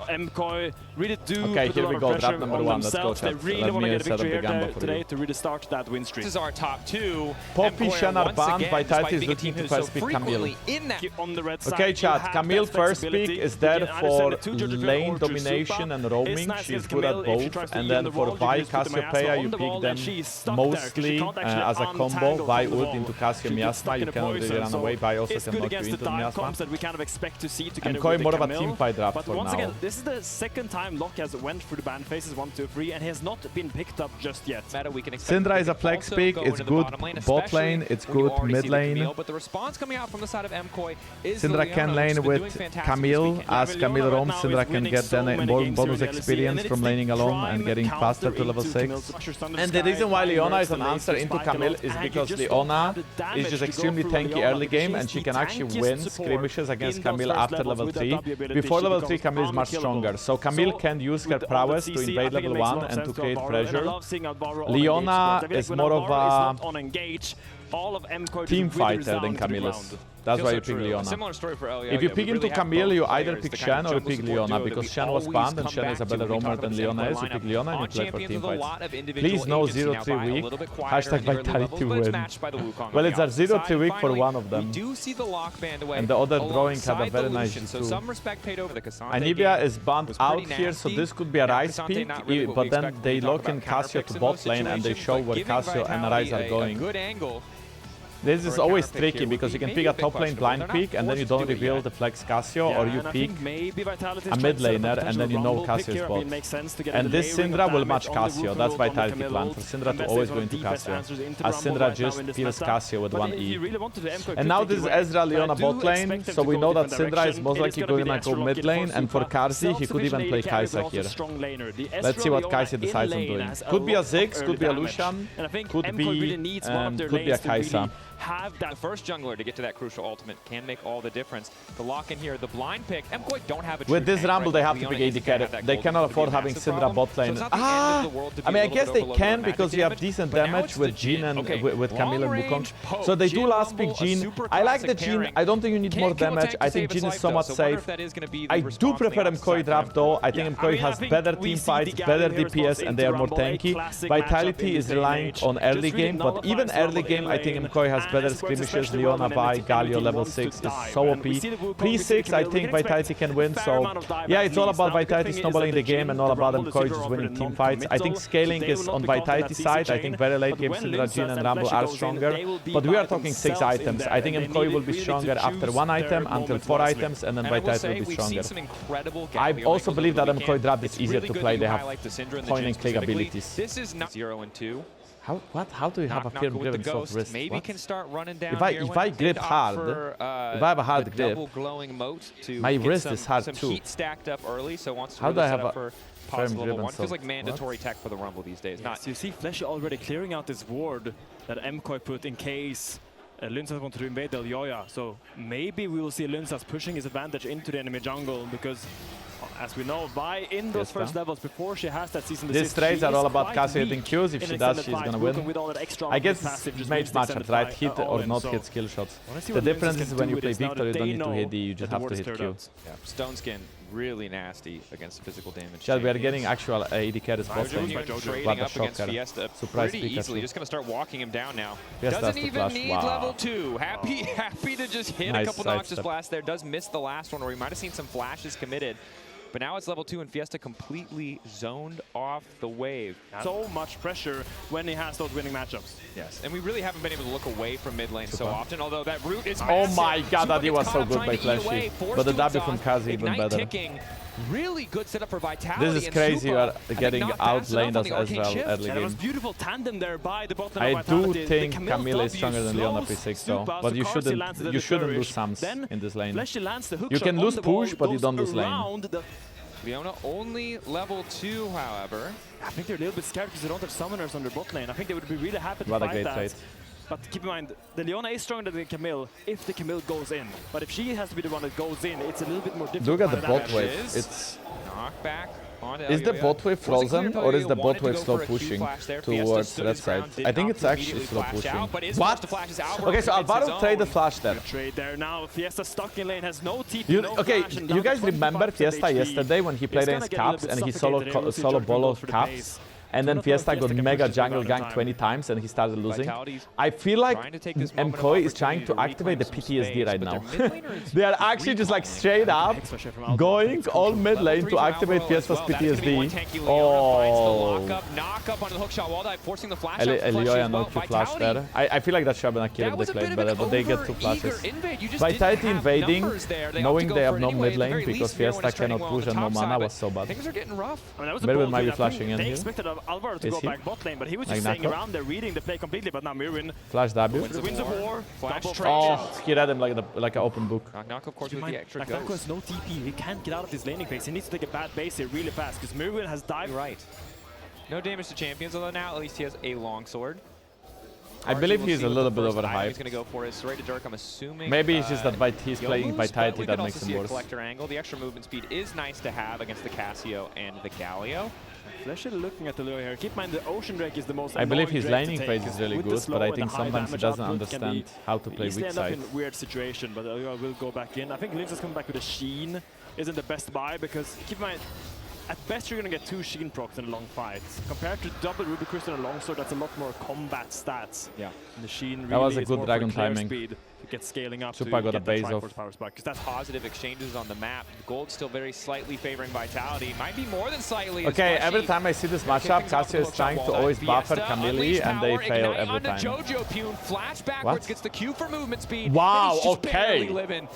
MKOI really do okay, put here a lot we of go. pressure Drop number on 1. Let's go, themselves. They chat. really Let want to me get a set up victory the here gamba for today you. to really start that win streak. This is our top 2. Poppy, MKOI Shen are once banned. again, Vitality is despite being a looking team to who's so first pick Camille. frequently in that. On the red side, Okay, you chat. have Camille that first pick flexibility. is You there can either for send it to Jojopyun lane or to domination Supa. and It's roaming. nice She's against good at Camille if she both. tries to And lead then the for wall, Vi, you just put the Cassiopeia, Miasma you on the wall pick them and she's stuck there, 'cause she mostly can't actually as a combo. untangle Vi from the ult wall. into Cassio She gets Miasma. stuck You in a cannot really poison, run so away. Vi also it's can good knock you against into the the dive Miasma. comps that we kind of expect to see together MKOI with more the of a Camille. team fight draft But for once now. again, this is the second time Locke has went through the ban phases 1, 2, 3, and he has not been picked up just yet. Syndra is a flex pick. It's good bot lane. It's good mid lane. But the response coming out from the side of MKOI is Syndra can lane with Camille. As Camille roams, Syndra can get then a bonus experience from laning alone and getting faster to level 6. And the reason why Leona is an answer into Camille is because Leona is just extremely tanky early game and she can actually win skirmishes against Camille after level 3. Before level 3, Camille is much stronger. So Camille can use her prowess to invade level 1 and to create pressure. Leona is more of a team fighter than Camille is. That's why you pick Leona. Similar story for Elyoya. If you pick into Camille, you either pick Shen or you pick Leona, because Shen was banned and Shen is a better roamer than Leona is. You pick Leona and you play for team fights. Please no 0-3 week. Hashtag Vitality win. Well, it's a 0-3 week for one of them. And the other drawing had a very nice G2. Anivia is banned out here, so this could be a Ryze pick, but then they lock in Cassio to bot lane and they show where Cassio and Ryze are going. This is always tricky because you can pick a top lane blind pick and then you don't reveal the flex Cassio, or you pick a mid laner and then you know Cassio's bot. And this Syndra will match Cassio. That's Vitality plan for Syndra to always go into Cassio, as Syndra just kills Cassio with 1E. And now this is Ezra Leona bot lane, so we know that Syndra is most likely going to go mid lane, and for Carzzy he could even play Kaisa here. Let's see what Kaisa decides on doing. Could be a Ziggs, could be a Lucian, could be a Kaisa. Have that first jungler to get to that crucial ultimate can make all the difference. The lock in here, the blind pick. MKOI don't have a with this rumble, they have to pick AD carry. They cannot afford having Syndra bot lane. I mean, I guess they can because you have decent damage with Jhin and with Camille and Wukong. So they do last pick Jhin. I like the Jhin. I don't think you need more damage. I think Jhin is somewhat safe. I do prefer MKOI draft though. I think MKOI has better team fights, better DPS, and they are more tanky. Vitality is relying on early game, but even early game, I think MKOI has better skirmishes. Leona by Galio level 6 is so OP. Pre-6, I think Vitality can win. So yeah, it's all about Vitality snowballing the game and all about MKOI just winning team fights. I think scaling is on Vitality side. I think very late game Syndra, Jhin and Rumble are stronger. But we are talking 6 items. I think MKOI will be stronger after 1 item until 4 items, and then Vitality will be stronger. I also believe that MKOI draft is easier to play. They have point and click abilities. This is 0 and 2. How do you have a firm grip and soft wrist? Maybe can start running down if I grip hard, if I have a hard grip, my wrist is hard too. How do I have a firm grip and soft? Feels like mandatory tech for the Rumble these days. So you see Fleshy already clearing out this ward that MKOI put in case Lyncas wanted to invade Elyoya. So maybe we will see Lyncas pushing his advantage into the enemy jungle because, as we know, Vi in those first levels before she has that season. These trades are all about Cassio hitting Qs. If she does, she's gonna win. I guess it's mage matchup, right? Hit or not hit skill shots. The difference is when you play Victor, you don't need to hit D, you just have to hit Q. Yeah, Stone Skin really nasty against physical damage. Chad, we are getting actual AD carries bot lane. Trading up against FIESTA pretty easily. Just gonna start walking him down now. Doesn't even need level 2. Happy to just hit a couple Noxious blasts there. Does miss the last one, or we might have seen some flashes committed. But now it's level 2 and FIESTA completely zoned off the wave. So much pressure when he has those winning matchups. Yes, and we really haven't been able to look away from mid lane so often, although that root is oh my god, that was so good by Fleshy. But the W from Carzzy even better. Really good setup for Vitality. This is crazy, you are getting outlaned as well early game. It was beautiful tandem there by the bottom. I do think Camille is stronger than Leona P6 though, but you shouldn't lose Sams in this lane. You can lose push, but you don't lose lane. Leona only level 2, however. I think they're a little bit scared because they don't have summoners on their bot lane. I think they would be really happy to what fight a great that. trade. But keep in mind, the Leona is stronger than the Camille if the Camille goes in. But if she has to be the one that goes in, it's a little bit more difficult. Look at the bot wave. It's knockback. Is the bot wave frozen or is the bot wave slow pushing towards that side? I think it's actually slow pushing. What? Okay, so Alvaro traded flash there. Trade there now. Fiesta stuck in lane, has no TP, no okay, flash, you guys remember Fiesta yesterday when he played against Caps and he solo bolo Caps? And then Fiesta got mega jungle gank 20 times and he started losing. I feel like MKOI is trying to activate the PTSD right now. They are actually just like straight up going all mid lane to activate Fiesta's PTSD. Oh. Elyoya no Q flash there. I feel like that should have been a kill if they played better, but they get 2 flashes. Vitality invading, knowing they have no mid lane because Fiesta cannot push and no mana was so bad. Myrwn might be flashing in here. Alvaro to go back bot lane, but he was just staying around there, reading the play completely. But now Myrwn flash W. Wins the war. Oh, he read him like an open book. Nako, of course, with the extra Nako has no TP. He can't get out of this laning phase. He needs to take a bad base here really fast because Myrwn has died. Right. No damage to champions, although now at least he has a long sword. I believe he's a little bit overhyped. He's going to go for his right to Dirk, I'm assuming. Maybe it's just that he's playing Vitality that makes him worse. Collector angle. The extra movement speed is nice to have against the Casio and the Galio. Fleshy looking at the Elyoya here. Keep in mind the Ocean Drake is the most I believe his laning phase is really good, but I think sometimes he doesn't understand how to play weak side. In weird situation, but Elyoya will go back in. I think Lyncas coming back with a Sheen isn't the best buy because keep in mind, at best you're going to get 2 Sheen procs in a long fight. Compared to double Ruby Crystal and a longsword, that's a lot more combat stats. Yeah. And the Sheen really that was a is good more dragon for clear timing. Speed to get scaling up Supa got a base off. Because that's positive exchanges on the map. Gold still very slightly favoring Vitality. Might be more than slightly. Okay, every time I see this matchup, Carzzy is trying to always buffer Camille and they fail every time. Jojopyun flash backwards, gets the Q for movement speed. Wow, okay.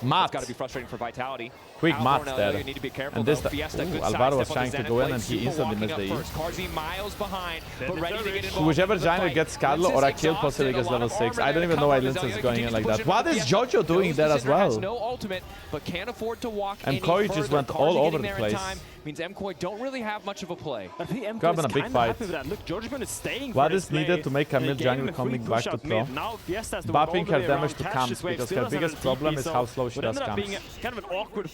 Matt. Got to be frustrating for Vitality. Quick Matt there. And this, Alvaro was trying to go in and he instantly missed the E. Carzzy miles behind, but ready to get involved. Whichever jungle gets Scadlo or a kill possibly gets level 6. I don't even know why Lyncas is going in like that. What is Jojo doing there as well? No ultimate, but can't afford to walk MKOI just went all over the place. Means MKOI don't really have much of a play. I think MKOI Grabbing a big fight. Look, Jojopyun is staying what is needed to make Camille jungle coming back to pro? Buffing her damage to camps because her biggest problem is how slow she does camps.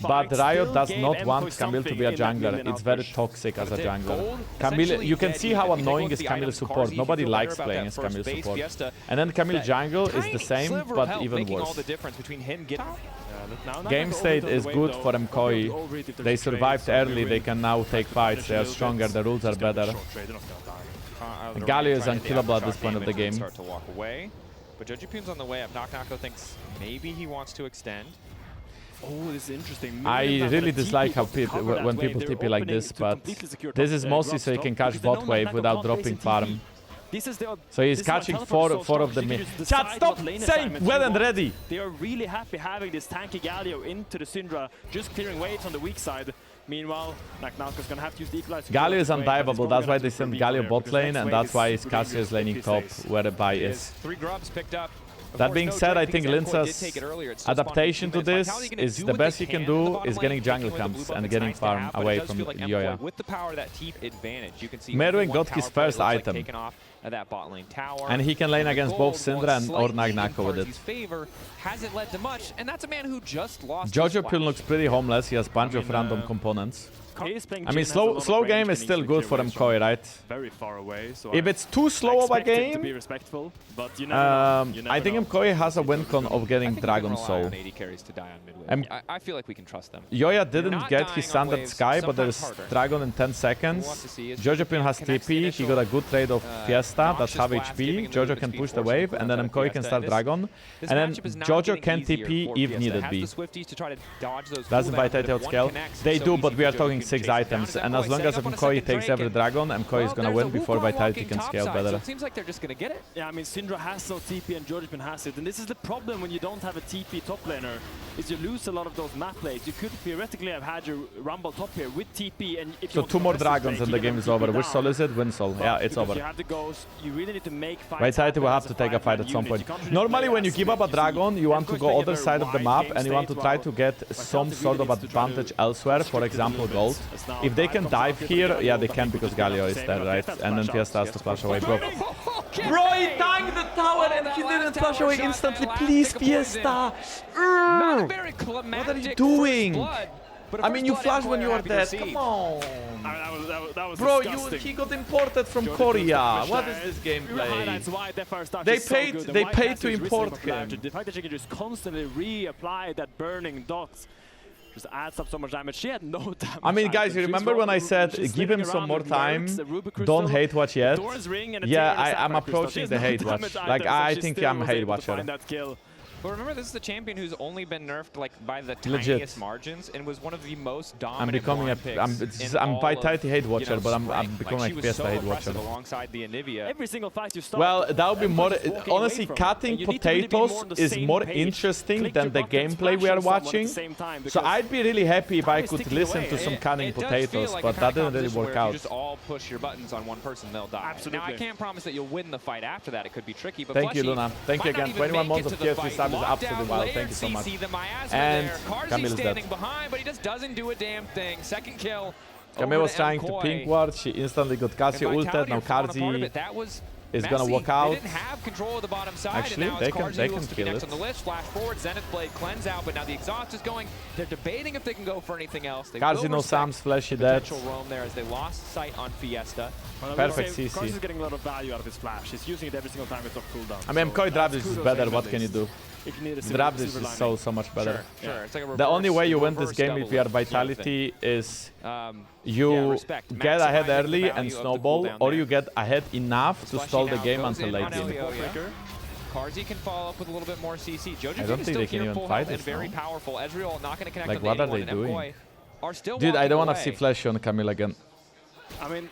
But Riot does not want Camille to be a jungler. It's very toxic as a jungler. Camille, you can see how annoying is Camille's support. Nobody likes playing as Camille's support. And then Camille jungle is the same, but even worse. Game state is good for MKOI. They survived early, they can now take fights, they are stronger, the rules are better. Galio is unkillable at this point of the game. But Jojopyun's on the way up. Nako thinks maybe he wants to extend. Oh, this is interesting. I really dislike how when people TP like this, but this is mostly so you can catch bot wave without dropping farm. So he's catching four of the mid. Chat, stop saying well and ready. They are really happy having this tanky Galio into the Syndra, just clearing waves on the weak side. Meanwhile, Nako's gonna have to use the equalizer. Galio is undieable, that's why they send Galio bot lane, and that's why Carzzy is laning top where the buy is. 3 grubs picked up. That being said, I think Lyncas' adaptation to this is the best he can do is getting jungle camps and getting farm away from Elyoya. Myrwn got his first item. And he can lane against both Syndra and or Nako with it. Hasn't led to much, and that's a man who just lost. Jojopyun looks pretty homeless, he has a bunch of random components. I mean, slow game is still good for MKOI, right? Very far away, so if it's too slow of a game, I think MKOI has a win con of getting Dragon Soul. I feel like we can trust them. Yoya didn't get his standard Sky, but there's Dragon in 10 seconds. Jojopyun has TP, he got a good trade of Fiesta, that's half HP. Jojo can push the wave, and then MKOI can start Dragon. And then Jojo can TP if needed be. Doesn't Vitality outscale? They do, but we are talking 6 items, and as long as MKOI takes every dragon, MKOI is gonna win before Vitality can scale better. So it seems like they're just gonna get it. Yeah, I mean, Syndra has no TP and Jojopyun has it, and this is the problem when you don't have a TP top laner, is you lose a lot of those map plays. You could theoretically have had your Rumble top here with TP, and if so 2 more dragons and the game is over. Which soul is it? Win soul. Yeah, it's over. You have the ghost, you really need to make fights. Vitality will have to take a fight at some point. Normally when you give up a dragon, you want to go other side of the map and you want to try to get some sort of advantage elsewhere, for example gold. If they can dive here, yeah they can because Galio is there, right? And then Fiesta has to flash away. Bro, he tanked the tower and he didn't flash away instantly. Please, Fiesta! What are you doing? I mean, you flash when you are dead. Come on. That was Bro, disgusting. he got imported from Korea. What is this gameplay? They paid to import him. The fact that she can just constantly reapply that burning dots just adds up so much damage. She had no damage. I mean, guys, you remember when I said give him some more time, don't hate watch yet? Yeah, I'm approaching the hate watch. Like, I think I'm a hate watcher. But remember, this is the champion who's only been nerfed like by the tiniest margins and was one of the most dominant. I'm becoming I'm Vitality hate watcher, but I'm becoming like FIESTA hate watcher. Alongside the Anivia. Every single fight you start. Well, that would be more. Honestly, cutting potatoes is more interesting than the gameplay we are watching. So I'd be really happy if I could listen to some cutting potatoes, but that didn't really work out. If you just all push your buttons on one person, they'll die. Absolutely. Now I can't promise that you'll win the fight after that. It could be tricky. But Thank you, Luna. Thank you again. 21 months of tier 3 sub is absolutely wild. Thank you so much. And Camille is dead. Behind, but he just doesn't do a damn thing. Second kill. Camille was trying to pink ward. She instantly got Carzzy ulted. Now Carzzy is gonna walk out. They didn't have control of the bottom side. Actually, they can kill it. On the list. Flash forward. Zenith Blade cleanse out, but now the exhaust is going. They're debating if they can go for anything else. Carzzy no Sam's Fleshy dead. Potential roam there as they lost sight on FIESTA. Perfect CC. Carzzy is getting a lot of value out of his flash. He's using it every single time it's off cooldown. I mean, MKOI draft is better. What can you do? Draft is just so much better. Sure. It's like the only way you win this game if you are Vitality is you get ahead early and snowball, or you get ahead enough to stall the game until late game. Carzzy can follow up with a little bit more CC. Jojopyun I don't think they can even fight this. Very powerful. Ezreal not going to connect. Like, what are they doing? Dude, I don't want to see Fleshy on Camille again. I mean,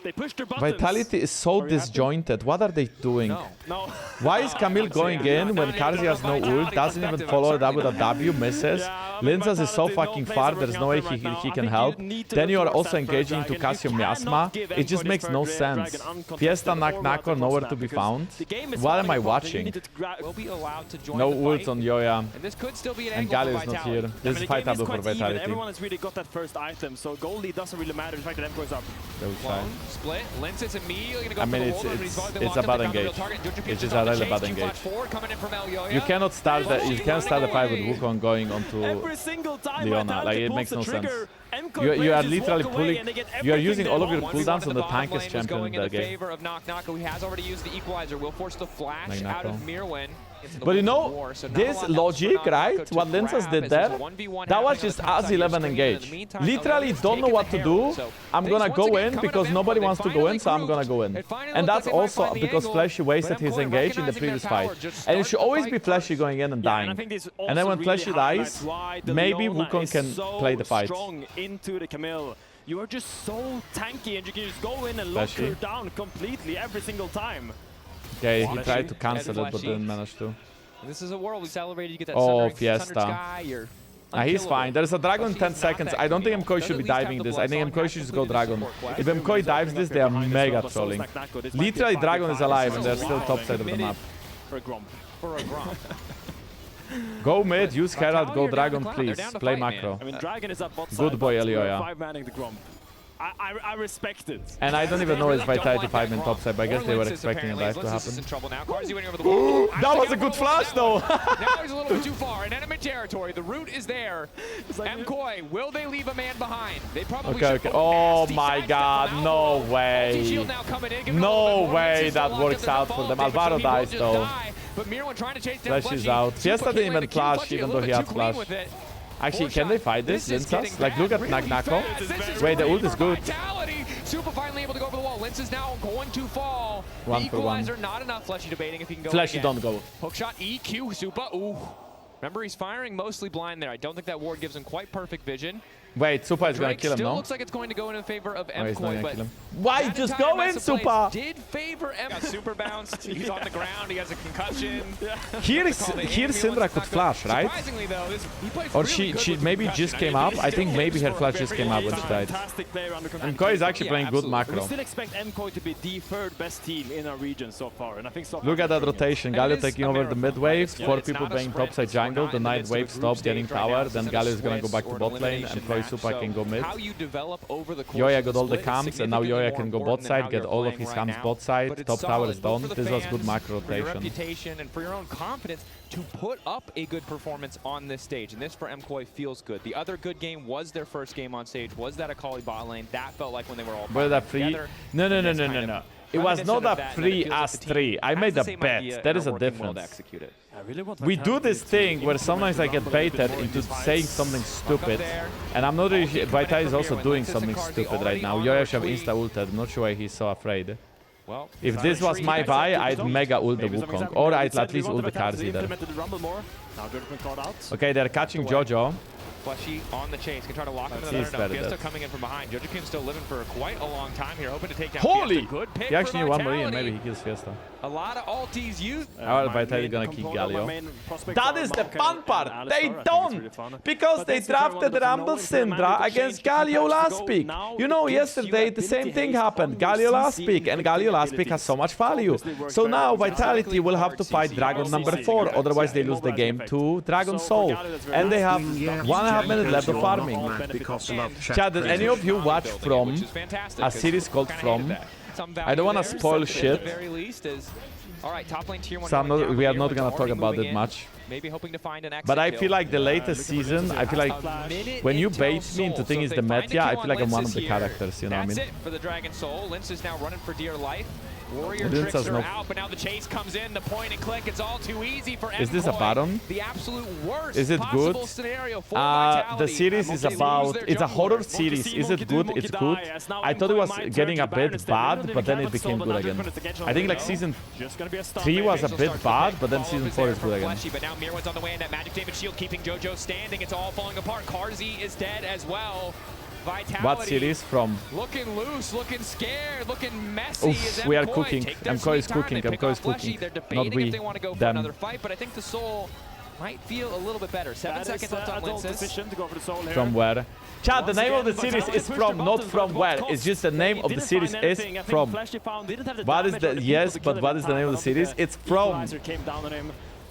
they pushed their buttons. Vitality is so disjointed. What are they doing? No. Why is Camille going in when Carzzy has no ult, doesn't even follow it up with a W, misses? Lyncas is so fucking far, there's no way he can help. Then you are also engaging into Casio Miasma. It just makes no sense. FIESTA, Naak, Nako, nowhere to be found. What am I watching? No ult on Elyoya. And Gali is not here. This is fightable for Vitality. Everyone has really got that first item, so gold lead doesn't really matter. The fact that MKOI is up. Split. Lyncas immediately going to go I mean, for the it's a bad engage. It's just a really bad engage. You cannot start the fight with Wukong going onto Leona. Like, it makes no sense. You are literally pulling. You are using all of your cooldowns on the tankest champion in the game. Nako. He has already used the equalizer. Will force the flash out of Myrwn. But you know, this logic, right? What Lyncas did there, that was just us 11 engage. Literally don't know what to do. I'm gonna go in because nobody wants to go in, so I'm gonna go in. And that's also because Fleshy wasted his engage in the previous fight. And it should always be Fleshy going in and dying. And then when Fleshy dies, maybe Wukong can play the fight. Into the Camille. You are just so tanky and you can just go in and lock her down completely every single time. Okay, he tried to cancel it, but didn't manage to. This is a world we celebrated. You get that FIESTA. He's fine. There's a dragon in 10 seconds. I don't think MKOI should be diving this. I think MKOI should just go dragon. If MKOI dives this, they are mega trolling. Literally, dragon is alive and they're still top side of the map. For a grump. Go mid, use Herald, go dragon, please. Play macro. I mean, dragon is up bot side. Good boy, Elyoya. 5-manning the grump. I respect it. And I don't even know if Vitality 5 in top side, but I guess they were expecting a dive to happen. That was a good flash though! Now he's a little bit too far. In enemy territory, the route is there. MKOI, will they leave a man behind? They probably should. Okay. Oh my god, no way. No way that works out for them. Alvaro dies though. Flash is out. FIESTA didn't even flash, even though he had flash. Actually, can they fight this, Lyncas? Like, look at Nako. Wait, the ult is good. Supa finally able to go over the wall. Lyncas is now going to fall. One for one. Equalizer, not enough. Fleshy debating if he can go Fleshy don't go. Hookshot, EQ, Supa. Ooh. Remember, he's firing mostly blind there. I don't think that ward gives him quite perfect vision. Wait, Supa is gonna kill him, no? Looks like it's going to go in favor of MKOI, but why just go in, Supa? Did favor MKOI. Super bounced. He's on the ground. He has a concussion. Here Syndra could flash, right? Or she maybe just came up. I think maybe her flash just came up when she died. MKOI is actually playing good macro. We still expect MKOI to be the third best team in our region so far, and I think so far. Look at that rotation. Galio taking over the mid wave. 4 people playing topside jungle. The night wave stops getting tower. Then Galio is gonna go back to bot lane, and MKOI Supa can go mid. How you develop over the course Yoya got all the camps, and now Yoya can go bot side, get all of his camps bot side. Top tower is done. This was good macro rotation. For your reputation and for your own confidence to put up a good performance on this stage. And this for MKOI feels good. The other good game was their first game on stage. Was that a Akali bot lane? That felt like when they were all together. No. It was not a free as 3. I made a bet. That is a difference. We do this thing where sometimes I get baited into saying something stupid. And I'm not really sure. VIT is also doing something stupid right now. Yoya should have insta-ulted. I'm not sure why he's so afraid. If this was my Vi, I'd mega ult the Wukong. Or I'd at least ult the Carzzy there. Okay, they're catching Jojo. Fleshy on the chase, can try to lock him in the center. FIESTA coming in from behind. Jojopyun still living for quite a long time here, hoping to take down Holy! Good pick He actually for need one Vitality. Marine, maybe he kills FIESTA. A lot of ultis used. Vitality gonna keep Galio. That is the fun part! They don't! Because they drafted Rumble Syndra against Galio last pick. You know, yesterday the same thing happened. Galio last pick, and Galio last pick has so much value. So now Vitality will have to fight Dragon number 4, otherwise they lose the game to Dragon Soul. And they have 1.5 minutes left of farming. Chad, did any of you watch From? A series called From? I don't want to spoil shit. So we are not going to talk about it much. But I feel like the latest season, I feel like when you bait me into thinking it's the meta, I feel like I'm one of the characters, you know what I mean? That's it for the Dragon Soul. Lyncas is now running for dear life. Warrior tricks her out, but now the chase comes in, the point and click, it's all too easy for MKOI. Is this a Baron? The absolute worst is it good? Scenario for the series is about, it's a horror series. Is it good? It's good. I thought it was getting a bit bad, but then it became good again. I think like season 3 was a bit bad, but then season 4 is good again. But now Myrwn's on the way, and that Magic David shield keeping Jojo standing. It's all falling apart. Carzzy is dead as well. Vitality. What series From? Looking loose, looking scared, looking messy. Oof, we are cooking. MKOI is cooking. MKOI is cooking. They're debating if they want to go for another fight, but I think the Soul might feel a little bit better. 7 seconds left on Lyncas. From where? Chad, the name of the series is From, not From where. It's just the name of the series is From. What is the, yes, but what is the name of the series? It's From.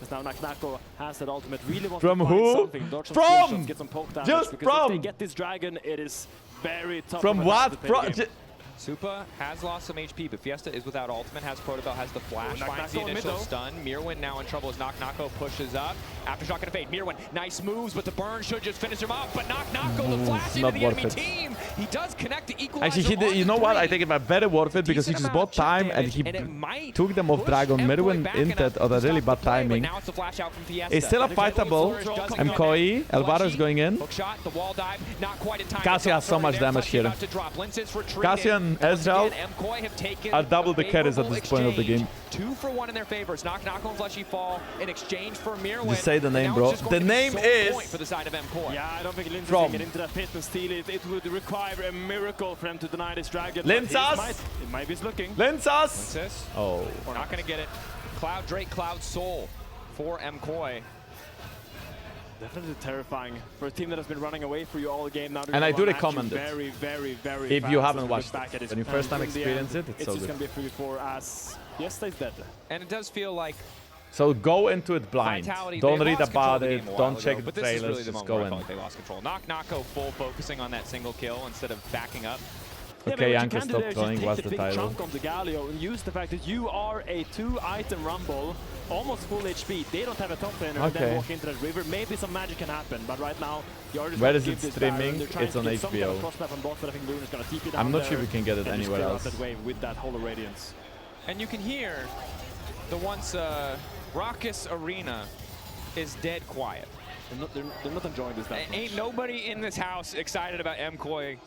Now Nako has that ultimate. Really wants from to who? From! Just From! If they get this dragon, it is very tough. From what? Supa has lost some HP, but FIESTA is without ultimate, has Protobell, has the flash, finds the initial stun. Myrwn now in trouble as Nako pushes up. Aftershock gonna fade. Myrwn, nice moves, but the burn should just finish him off. But Nako, the flash into the enemy team. He does connect the equalizer. Actually, he did, you know what? I think it might better worth it because he just bought time and he took them off Dragon. Myrwn inted on a really bad timing. It's still a fightable. MKOI, Alvaro is going in. Carzzy has so much damage here. Carzzy and Ezreal are double the carries at this point of the game. 2 for 1 in their favors. Nako and Fleshy fall in exchange for Myrwn. Just say the name, bro. The name is for the side of MKOI. Yeah, I don't think Lyncas can get into that pit and steal it. It would require a miracle for him to deny this dragon. Lyncas! It might be looking. Lyncas! Oh. We're not going to get it. Cloud Drake, Cloud Soul for MKOI. Definitely terrifying for a team that has been running away for you all game now. And I do recommend it. Very if you haven't watched it. When you first time experience it, it's so good. It's just going to be a 3-4 as FIESTA is dead. And it does feel like... So go into it blind. Don't read about it. Don't check the trailers. Really just go in. They lost control. Nako full focusing on that single kill instead of backing up. Okay, Yankee, stop trolling. What's the title? Chunk on the Galio and use the fact that you are a 2-item rumble, almost full HP. They don't have a top laner and then walk into that river. Maybe some magic can happen, but right now you're just where is it streaming? It's on HBO. I'm not sure we can get it anywhere else. That wave with that Holy Radiance. And you can hear the once raucous arena is dead quiet. They're not enjoying this that much. Ain't nobody in this house excited about MKOI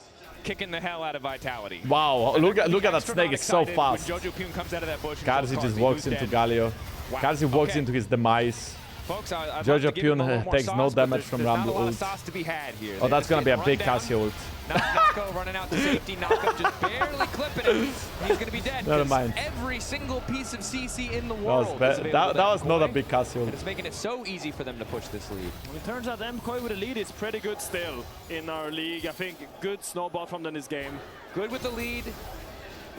kicking the hell out of Vitality. Wow, look at that snake, it's so fast. Jojopyun comes out of that bush. Carzzy just walks into Galio. Wow. Carzzy walks into his demise. Folks, Jojopyun takes no damage from Rumble ult. Oh, that's gonna be a big Cassie ult. Nako running out to safety. Nako just barely clipping it. He's gonna be dead. Never mind. Every single piece of CC in the world. That was not a big Cassie ult. It's making it so easy for them to push this lead. Well, it turns out MKOI with a lead is pretty good still in our league. I think good snowball from them this game. Good with the lead.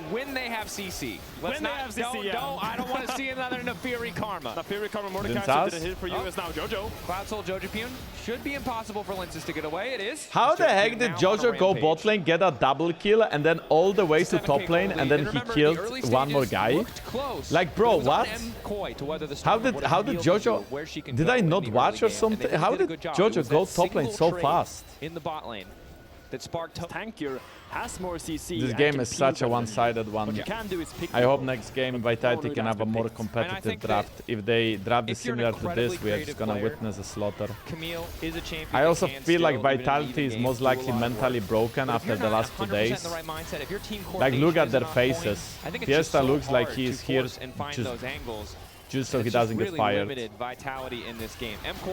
when they have CC. Let's when not, they have CC, I don't want to see another Nafiri Karma. Nafiri Karma Mordecai did a hit for you as now Jojo. Cloud Soul Jojopyun should be impossible for Lyncas to get away. It is. How the heck did Jojo go bot lane, get a double kill, and then all the way to top lane, and then he killed one more guy? Like, bro, what? How did Jojo? Did I not watch or something? How did Jojo go top lane so fast? In the bot lane. That sparked Tankier has more CC. This game is such a one-sided one. What you can do is pick I hope next game VIT can have a more competitive draft. If they draft is similar to this, we are just gonna witness a slaughter. Camille is a champion. I also feel like Vitality is most likely mentally broken after the last 2 days. Like, look at their faces. Fiesta looks like he's here just so he doesn't get fired.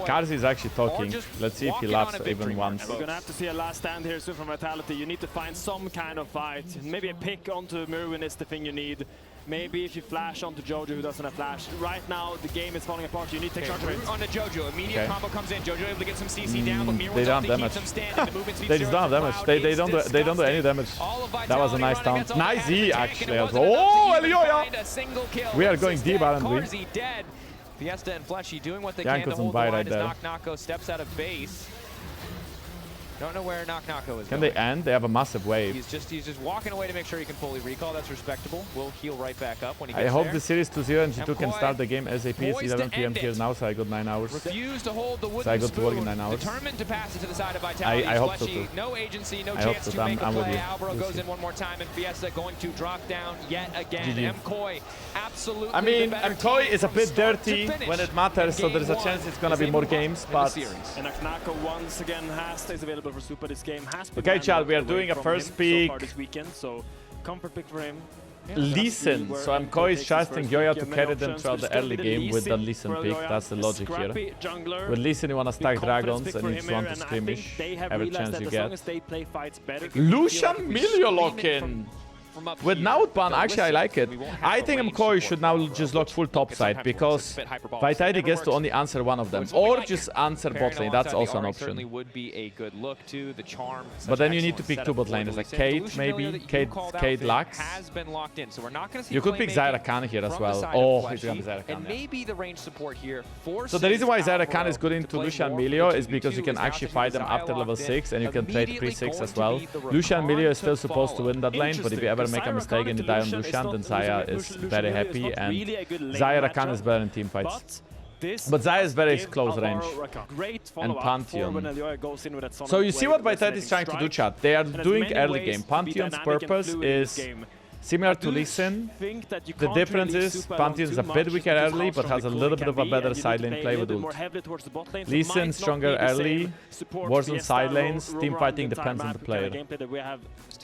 Carzzy is actually talking. Let's see if he laughs even once. We're gonna have to see a last stand here soon from Vitality. You need to find some kind of fight. Maybe a pick onto Myrwn is the thing you need. Maybe if you flash onto Jojo who doesn't have flash. Right now, the game is falling apart. You need to take charge of it. Onto Jojo. Immediate combo comes in. Jojo able to get some CC down, but Myrwn they don't have damage. They just don't have damage. They don't do any damage. That was a nice taunt. Nice E actually as well. Oh, Elyoya! We are going deep, aren't we? Carzzy dead. Fiesta and Fleshy doing what they JANKOS can to hold the right line as there. Nako steps out of base. Don't know where Nako is Can going. they end? They have a massive wave. He's just walking away to make sure he can fully recall. That's respectable. We'll heal right back up when he gets I hope there. the series 2-0 and G2 can start the game ASAP. It's 11 PM here now, so I got 9 hours. Refuse to hold the wooden So I got to work in spoon. 9 hours. Determined to pass it to the side of Vitality. I hope so Fleshy, too. no agency, no I hope chance so to too. make a I'm with play. you. Alvaro We'll goes see. in one more time, and Fiesta going to drop down yet again. GG. MKOI absolutely. I mean, the better MKOI team is a from bit start dirty to finish. when it matters, so there's a chance it's gonna be more games, but... And Nako once again is available for Supa this game. Has been Okay, Chad, we are away doing a from first him pick. so far this weekend, so comfort pick for him. Listen, so MKOI is trusting Yoya to carry them throughout the early game with the Listen pick. That's the logic here. With Listen, you want to stack dragons and you just want to skirmish every chance you get. Lucian Milio lock-in! With Nautban, actually I like it. I think MKOI should now just lock full top side because Vitality gets to only answer one of them. Or just answer bot lane, that's also an option. But then you need to pick 2 bot laners, like Kate maybe, Kate Lux. You could pick Zyra Canna here as well. Oh, he's gonna be Zyra Canna. So the reason why Zyra Canna is good into Lucian Milio is because you can actually fight them after level 6 and you can trade pre-6 as well. Lucian Milio is still supposed to win that lane, but if you ever make a mistake and you die on Lucian, then Zaya is very happy, and Zyra Canna is better in team fights. But Zaya is very close range. And Pantheon. So you see what Vitality is trying to do, chat. They are doing early game. Pantheon's purpose is similar to Listen. The difference is Pantheon is a bit weaker early, but has a little bit of a better side lane play with ult. Listen stronger early, worse on side lanes. Team fighting depends on the player.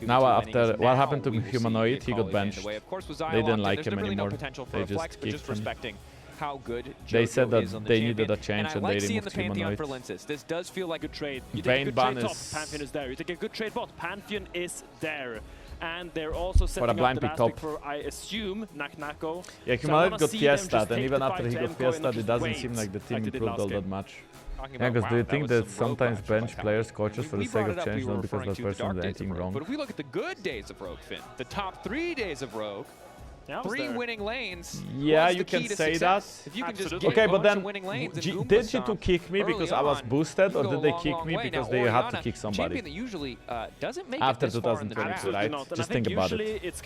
Now after what happened to Humanoid, he got benched. They didn't like him anymore. They just kicked him. They said that they needed a change and they removed Humanoid. This does feel like a trade. You Bane take a good ban trade top, is... Pantheon is there. You take a good trade bot, Pantheon is there. And they're also setting a blind up the pick last top. pick for, I assume, Nako. Yeah, Humanoid got Fiesta, and even after he got Fiesta, it doesn't seem like the team improved all that much. Yeah, because do you think that sometimes bench players coaches for the sake of change, not because that person did anything wrong? But if we look at the good days of Rogue, Finn, the top 3 days of Rogue, 3 winning lanes. Yeah, you can say that. If you can just okay, but then winning lanes did G2 kick me because I was boosted, or did they kick me because they had to kick somebody? After 2022, right? Just think about it.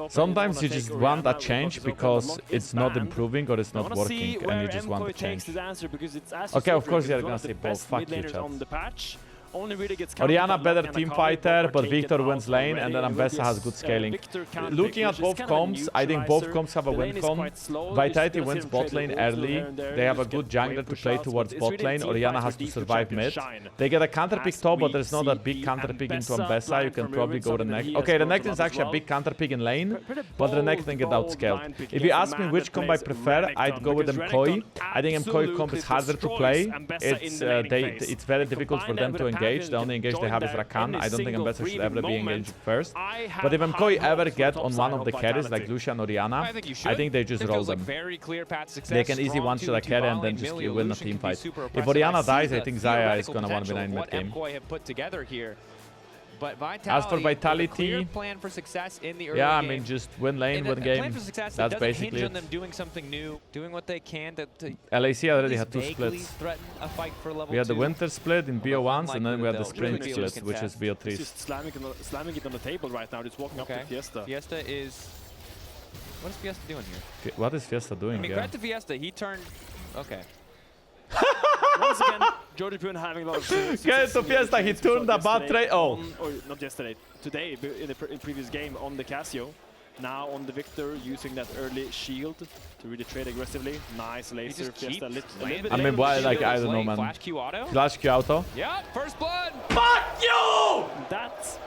Sometimes you just want a change because it's not improving or it's not working, and you just want to change. Okay, of course you're gonna say both. Fuck you, chat. Orianna better team fighter, but Victor wins lane, and then Ambessa has good scaling. Looking at both comps, I think both comps have a win con. Vitality wins bot lane early. They have a good jungler to play towards bot lane. Orianna has to survive mid. They get a counter pick top, but there's not that big counter pick into Ambessa. You can probably go Renekton. Okay, Renekton is actually a big counter pick in lane, but Renekton get outscaled. If you ask me which comp I prefer, I'd go with MKOI. I think MKOI comp is harder to play. It's very difficult for them to engage. The only engage they have is Rakan. I don't think Ambessa should ever be engaged first. But if MKOI ever get on one of the carries like Lucian or Orianna, I think they just roll them. They can easily one-shot a carry and then just win a team fight. If Orianna dies, I think Zaya is gonna 1v9 mid game. But Vitality, as for Vitality, plan for success in the early yeah, I game. mean, just win lane, win game. Plan for success That's that basically hinge it. on them doing something new, doing what they can to LAC already had 2 splits. Threaten a fight for level We had the 2. winter split in BO1s, and then we had the spring Really split, which is He's BO3s. just slamming it on the table right now, just walking up to FIESTA. FIESTA is... What is FIESTA doing here? What is FIESTA doing? I mean, credit to FIESTA, he turned... Okay. Once again, Jojopyun having a lot of Credit to FIESTA, he turned the bot trade. Oh. Or not yesterday, today, in the previous game on the Casio. Now on the Victor, using that early shield to really trade aggressively. Nice laser, FIESTA. I mean, why, like, I don't know, man. Flash Q auto? Flash Q auto? Yeah, first blood! Fuck you! That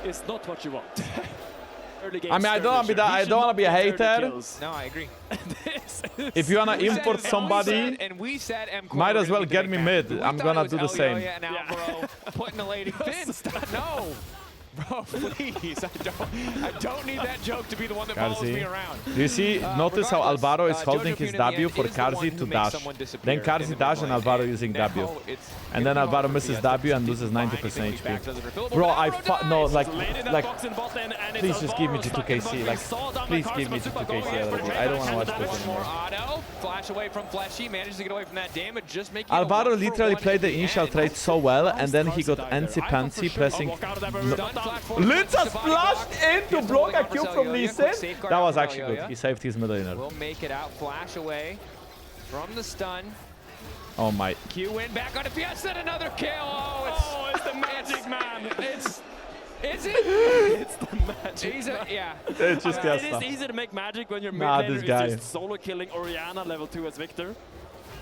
is not what you want. Early game I mean, I don't want to be a hater. No, I agree. If you want to import somebody, might as well get me mid. I'm going to do the same. Elyoya and Alvaro putting a lady Vince. No. Bro, please. I don't need that joke to be the one that follows me around. Do you see, notice how Alvaro is holding his W for Carzzy to dash. Then Carzzy dash and Alvaro using W. And then Alvaro misses W and loses 90% HP. Bro, no, like, please just give me G2KC. Like, please give me G2KC a little bit. I don't want to watch this anymore. Flash away from Fleshy, manages to get away from that damage, just making Alvaro literally played the initial trade so well, and then he got antsy-pantsy pressing... Lyncas splashed in to block a Q from Lee Sin. That was actually good. He saved his mid laner. We'll make it out. Flash away from the stun. Oh my. Q win back on the FIESTA, another kill. Oh, it's the magic man. Is it? It's the magic man. Yeah. It's just it is easy to make magic when your mid laner is just solo killing Orianna level 2 as Victor.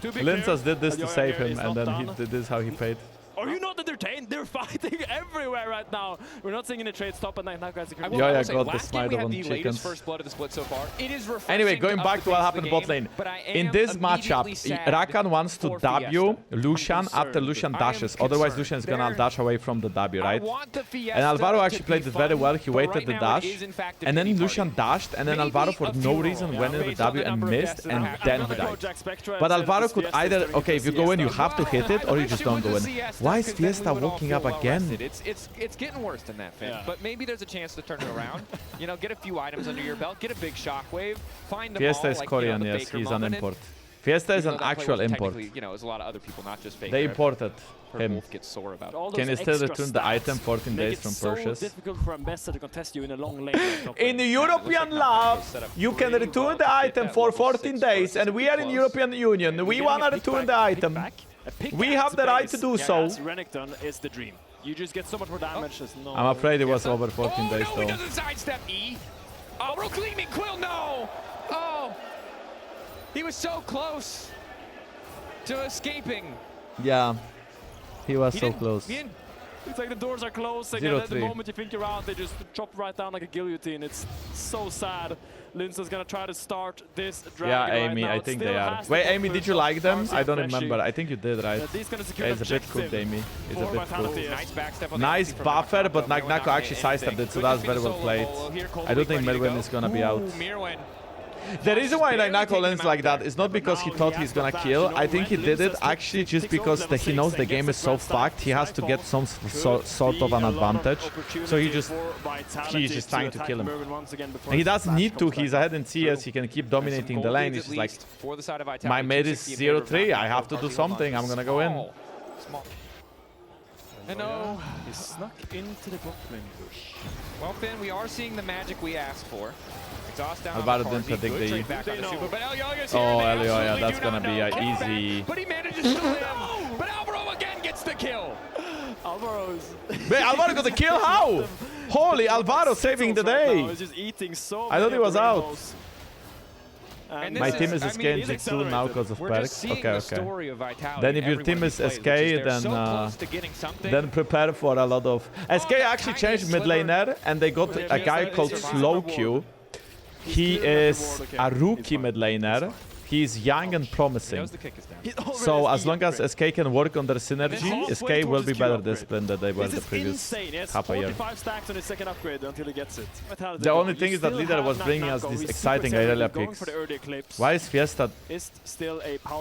Lyncas did this to save him, and then he did this how he paid. Are you not entertained? They're fighting everywhere right now. We're not seeing any trades stop at night. Nako has a Yike got the smite on chickens. First blood of the split so far. It is anyway, going back to what happened bot lane. In this matchup, Rakan wants to W Lucian after Lucian dashes. Otherwise, Lucian is gonna dash away from the W, right? And Alvaro actually played it very well. He waited the dash, and then Lucian dashed, and then Alvaro for no reason went in the W and missed, and then he died. But Alvaro could either, okay, if you go in, you have to hit it, or you just don't go in. Why is FIESTA walking up again? It's getting worse than that, Finn. But maybe there's a chance to turn it around. You know, get a few items under your belt, get a big shockwave, find them FIESTA all, is like, Korean, you know, yes, he's an import. FIESTA is an actual import. You know, there's a lot of other people, not just Faker. They imported him. Gets sore about Can you still return the item 14 days from purchase? Difficult for Ambassador to contest you in a long lane. In the European Lab, you can return the item for 14 days, and we are in European Union. We want to return the item. We have the right to do so. Renekton is the dream. You just get so much more damage. No, I'm afraid it was over 14 days no, though. He doesn't sidestep E. Oh, Gleaming Quill, no! Oh! He was so close to escaping. Yeah, he was so close. It's like the doors are closing, and at the moment you think you're out, they just chop right down like a guillotine. It's so sad. Lyncas gonna try to start this dragon. Yeah, Amy, I think they are. Wait, Amy, did you like them? I don't remember. I think you did, right? Yeah, it's a bit cooked, Amy. It's a bit cooked. Nice buffer, but Nako actually sidestepped it, so that was very well played. I don't think Myrwn is gonna be out. The reason why Nako lands like that is not because he thought he's gonna kill. I think he did it actually just because he knows the game is so fucked. He has to get some sort of an advantage. So he's just trying to kill him. And he doesn't need to. He's ahead in CS. He can keep dominating the lane. He's just like, my mid is 0-3. I have to do something. I'm gonna go in. No. He snuck into the bot lane bush. Well, Finn, we are seeing the magic we asked for. Alvaro didn't predict the E. Oh, Elyoya, that's gonna be an easy. But he manages to live. But Alvaro again gets the kill. Wait, Alvaro got the kill? How? Holy, Alvaro saving the day. I thought he was out. My team is SK and G2 now because of perks. Okay. Then if your team is SK, then prepare for a lot of... SK actually changed mid laner, and they got a guy called Slow Q. He is a rookie mid laner. He's young and promising. So as long as SK can work on their synergy, SK will be better disciplined than they were the previous half a year. The only thing is that Leader was bringing us these exciting Irelia picks. Why is FIESTA...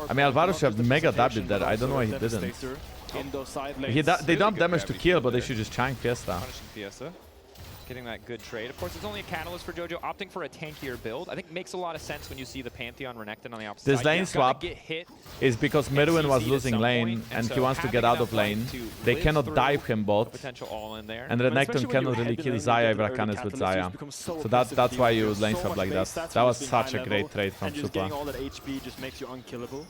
I mean, Alvaro should have mega W there. I don't know why he didn't. in those side lanes. They don't damage to kill, but they should just chunk FIESTA. Punishing FIESTA. Getting that good trade. Of course, it's only a catalyst for Jojo. Opting for a tankier build, I think makes a lot of sense when you see the Pantheon Renekton on the opposite this side. lane swap is because Myrwn was losing lane and he wants to get out of lane. They cannot dive him bot. And Renekton cannot really kill Xayah if Rakan is with Xayah. So that's why you lane swap like that. That was such a great trade from Supa. All that HP just makes you unkillable.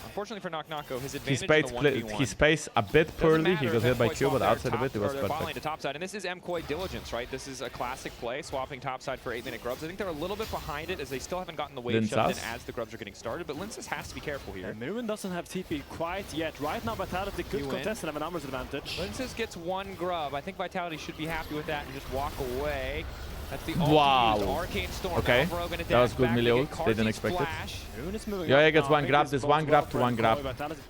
Unfortunately for Nako, his advantage he spaced a bit poorly. He got hit by Q, but outside of it, it was perfect. To top side. And this is MKOI diligence, right? This is a classic play, swapping top side for 8-minute grubs. I think they're a little bit behind it as they still haven't gotten the wave shoved in as the grubs are getting started. But Lyncas has to be careful here. Myrwn doesn't have TP quite yet. Right now, Vitality could contest and have a numbers advantage. Lyncas gets one grub. I think Vitality should be happy with that and just walk away. That's the Arcane Storm. Okay, that was good melee ult. They didn't expect it. Yike gets one grab. There's one grab to one grab.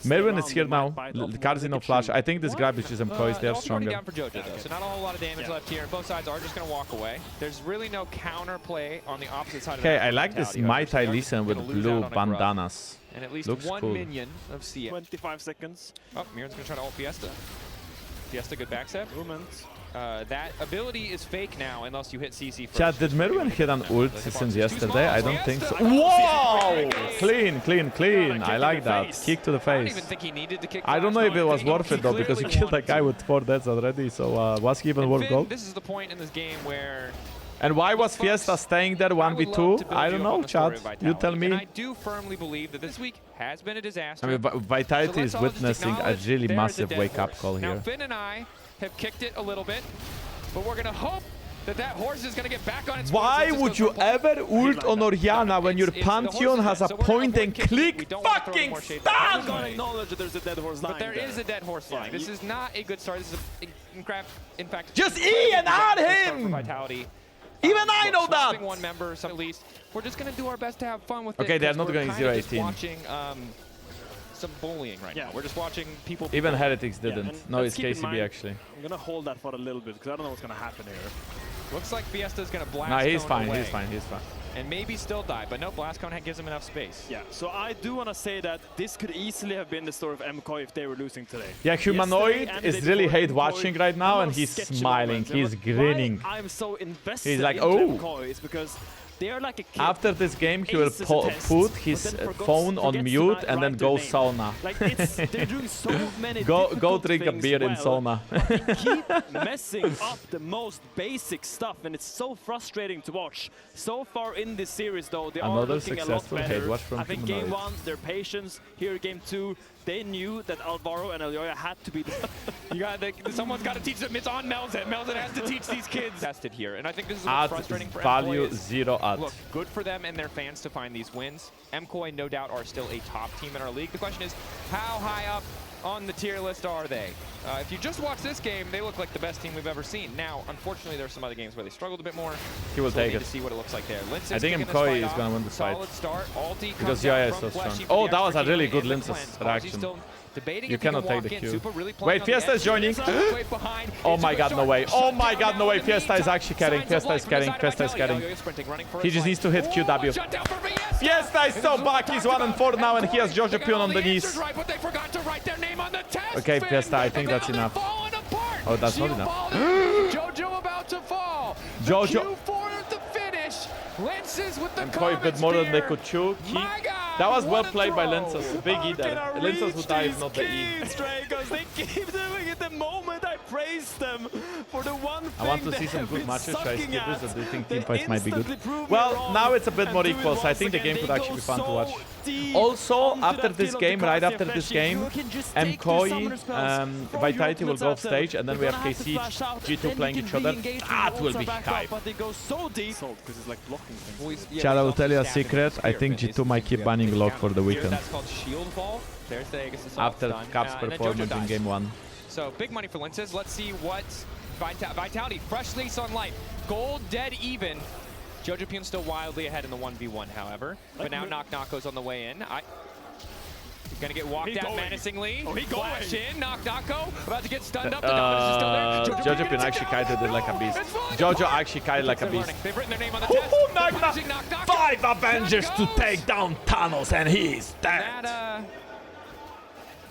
Myrwn is here now. Carzzy no flash. I think this grab is just MKOI's. They're stronger. Down for Jojo, though. So not a whole lot of damage left here. And both sides are just going to walk away. There's really no counter play on the opposite side of the Okay, I like this Mai Tai Listen with blue bandanas. And at least looks one cool. minion of CF. 25 seconds. Oh, Myrwn's going to try to ult FIESTA. FIESTA, good backstep. That ability is fake now unless you hit CC first. Chat, did Myrwn hit an ult since yesterday? I don't think so. Whoa! Clean, clean, clean. I like that. Kick to the face. I don't even think he needed to kick. I don't know if it was worth it though, because he killed a guy with 4 deaths already. So was he even worth gold? This is the point in this game where. And why was FIESTA staying there 1v2? I don't know, chat. You tell me. And I do firmly believe that this week has been a disaster. I mean, Vitality is witnessing a really massive wake-up call here. Now, Finn and I have kicked it a little bit, but we're going to hope that that horse is going to get back on its Why would you ever ult on Orianna when your Pantheon has a point and click fucking stun? But there is a dead horse line. This is not a good start. This is, in fact, just E and add him! Vitality. Even I know that! One member, at least. We're just going to do our best to have fun with it. Okay, they're not going 0-18. Watching some bullying right now. We're just watching people. Even Heretics didn't. No, it's KCB actually. I'm gonna hold that for a little bit because I don't know what's gonna happen here. Looks like FIESTA's gonna blast. Nah, he's fine. Away. He's fine. He's fine. And maybe still die, but no, Blast Cone gives him enough space. Yeah, so I do want to say that this could easily have been the story of MKOI if they were losing today. Yeah, Humanoid is really hate watching right now, and he's smiling. He's grinning. I'm so invested. He's like, into oh. MKOI is because they are like a kid. After this game, he will put his phone on mute and then go sauna. Like they're doing so many go drink a beer in sauna. They keep messing up the most basic stuff, and it's so frustrating to watch. So far in this series, though, they are looking a lot better. I think game 1, their patience. Here, game 2, they knew that Alvaro and Elyoya had to be the someone's got to teach them. It's on Melzen. Melzen has to teach these kids. Tested here, and I think this is what's frustrating for value MKOI. 0 add. Look, good for them and their fans to find these wins. MKOI, no doubt, are still a top team in our league. The question is, how high up on the tier list are they? If you just watch this game, they look like the best team we've ever seen. Now, unfortunately, there's some other games where they struggled a bit more. He will take it. To see what it looks like there. I think MKOI is going to win this fight. Solid start. Ulti because Yike is so strong. Oh, that was a really good Lyncas reaction. You cannot take the Q. Wait, FIESTA is joining. Oh my god, no way. Oh my god, no way. FIESTA is actually carrying. FIESTA is carrying. FIESTA is carrying. He just needs to hit QW. FIESTA is so back. He's 1-4 now, and he has Jojopyun on the knees. Okay, FIESTA, I think that's enough. Oh, that's not enough. Jojo about to fall. Jojo. MKOI a bit more than they could chew. That was well played by Lyncas. Big E there. Lyncas would die if not the E. They keep doing it the moment I praise them for the one thing. I want to see some good matches. Should I skip this, or do you think teamfights might be good? Well, now it's a bit more equal, so I think the game could actually be fun to watch. Also, after this game, right after this game, MKOI, Vitality will go off stage, and then we have KC, G2 playing each other. That will be hype. Chad, I will tell you a secret. I think G2 might keep banning Locke for the weekend. After Cap's performance in game 1. So big money for Lyncas. Let's see what Vitality, fresh lease on life. Gold dead even. Jojopyun still wildly ahead in the 1v1, however. But now Nako's on the way in. Gonna get walked out menacingly. Oh, he flash in. Nako about to get stunned up. The dominance is still there. Jojopyun actually kited it like a beast. Jojo actually kited like a beast. They've written their name on the test. 5 Avengers to take down Thanos, and he's dead.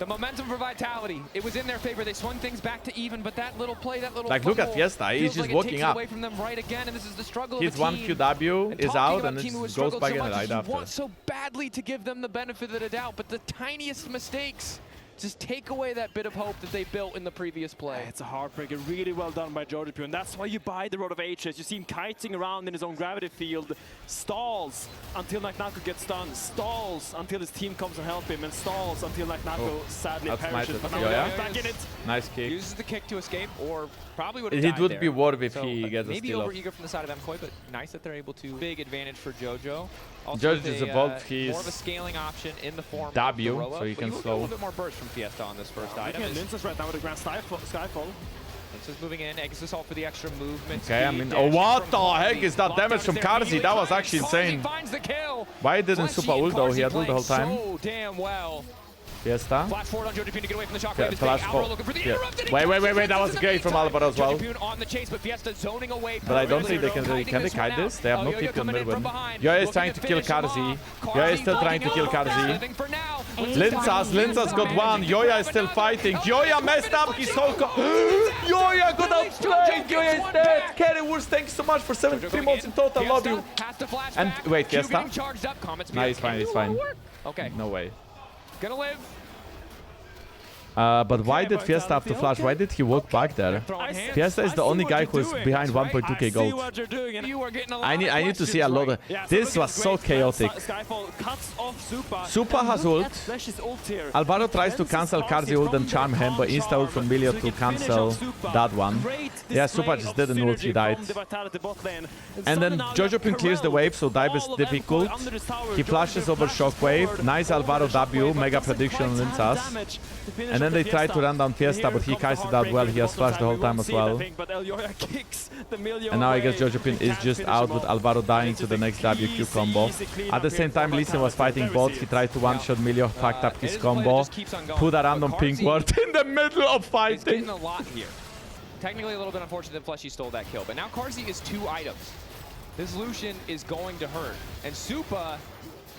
The momentum for Vitality, it was in their favor. They swung things back to even, but that little play, that little like, look at FIESTA, he's just walking up. Away from them right again, and this is the struggle His of the one team. QW is out, and it goes back in right You after. want so badly to give them the benefit of the doubt, but the tiniest mistakes just take away that bit of hope that they built in the previous play. It's a heartbreaker, really well done by Jojopyun. That's why you buy the Rod of Ages. You see him kiting around in his own gravity field, stalls until Nako gets stunned, stalls until his team comes to help him, and stalls until Nako sadly perishes. But now he's back in it. Nice kick. Uses the kick to escape, or probably would have It died would there. be worth if So, he gets a maybe steal. over eager from the side of MKOI, but nice that they're able to. Big advantage for Jojo. Jojo is evolved. He's more of a scaling option in the form W, of the so he can slow. A little bit more burst from FIESTA on this first item. Lyncas right now with a grand Skyfall. Lyncas moving in, eggs assault for the extra movement. Okay, I mean, oh, what the heck is that damage from Carzzy? That was actually insane. Why didn't Supa ult though? He had ult the whole time. So damn well. FIESTA. Flash forward on Jojopyun to get away from the shockwave. Flash forward. Wait, that was great from Alvaro as well. On the chase, but FIESTA zoning away. But I don't think they can really. Can they kite this? They have no TP on Myrwn. Yike is trying to kill Carzzy. Yike is still trying to kill Carzzy. Lyncas got one. Yike is still fighting. Yike messed up his whole Yike got outplayed. Yike is dead. Kyeahoo, thank you so much for 73 months in total. Love you. And wait, FIESTA? Nah, he's fine, he's fine. Okay. No way. Gonna live. But why did FIESTA have to flash? Why did he walk back there? FIESTA is the only guy who is behind 1.2k gold. I need to see a lot of... This was so chaotic. Supa has ult. Alvaro tries to cancel Carzzy ult and charm him, but insta ult from Milio to cancel that one. Yeah, Supa just didn't ult, he died. And then Jojopyun clears the wave, so dive is difficult. He flashes over shockwave. Nice Alvaro W, mega prediction on Lyncas. And then they try to run down FIESTA, but he kites it out well. He has flashed the whole time as well. And now I guess Jojopyun is just out with Alvaro dying to the next WQ combo. At the same time, Lee Sin was fighting bot. He tried to one-shot Milio, fucked up his combo. Put a random pink ward in the middle of fighting. Technically a little bit unfortunate that Fleshy stole that kill, but now Carzzy is 2 items. This Lucian is going to hurt. And Supa,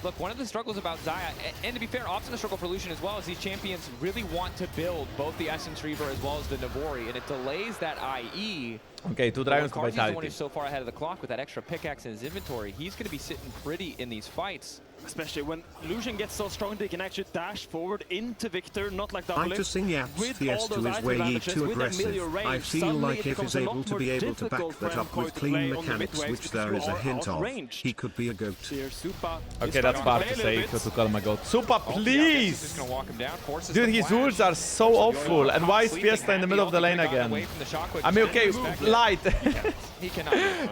look, one of the struggles about Xayah, and to be fair, often a struggle for Lucian as well, is these champions really want to build both the Essence Reaver as well as the Navori, and it delays that IE. Okay, 2 dragons to Carzzy's the one Vitality. who's so far ahead of the clock with that extra pickaxe in his inventory. He's going to be sitting pretty in these fights. Especially when Lucian gets so strong, they can actually dash forward into Victor, not like I'm just saying, yeah, FIESTA is way too aggressive. I feel like if he's able to be able to back that up with clean mechanics, which there is a hint of, he could be a goat. Okay, that's hard to say to call him a goat. Supa, please! Dude, his ults are so awful. And why is FIESTA in the middle of the lane again? I mean, okay, Light.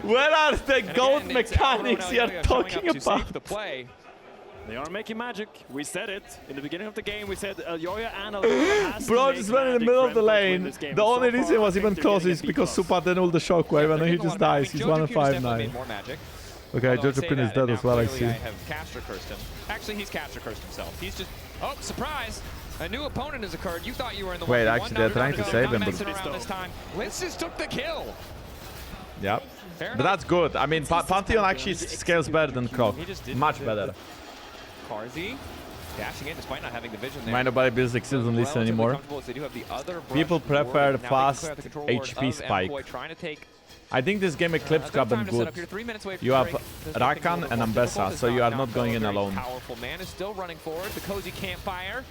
Where are the goat mechanics you're talking about? They are making magic. We said it in the beginning of the game. We said Elyoya and Alvaro. Bro just went in the middle of the lane. The only reason he was even close is because Supa didn't ult the shockwave and then he just dies. He's 1-5 now. Okay, Jojopyun is dead as well, I see. Actually, he's caster cursed himself. He's just, oh, surprise! A new opponent has occurred. You thought you were in the Wait, actually, they're trying to save him, but Lyncas took the kill. Yep. But that's good. I mean, Pantheon actually scales better than Croc. Much better. Carzzy dashing in despite not having the vision there. Why nobody builds Exils on Lee Sin anymore? People prefer fast HP spike. I think this game Eclipse could have been good. You have Rakan and Ambessa, so you are not going in alone. Powerful man is still running forward. The cozy campfire.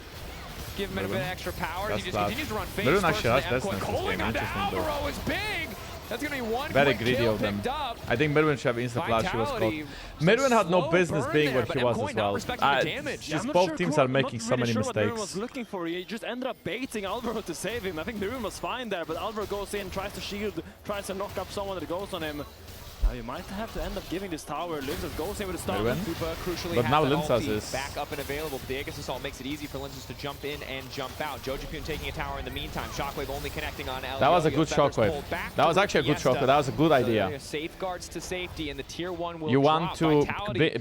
Give him a bit of extra power. He just continues to run face Myrwn actually has first. this game. Interesting though. Alvaro is big. That's going to be one very greedy of them. I think Myrwn should have insta flash. He was caught. Myrwn had no business being where he was as well. Just both teams are making so many mistakes. Was looking for. He just ended up baiting Alvaro to save him. I think Myrwn was fine there, but Alvaro goes in, tries to shield, tries to knock up someone that goes on him. Now you might have to end up giving this tower. Lyncas goes in with a stun. But now Lyncas is back up and available. But the Aegis Assault makes it easy for Lyncas to jump in and jump out. Jojopyun taking a tower in the meantime. Shockwave only connecting on Elyoya. That was a good shockwave. That was actually a good shockwave. That was a good idea. Safeguards to safety, and the tier 1 will you want to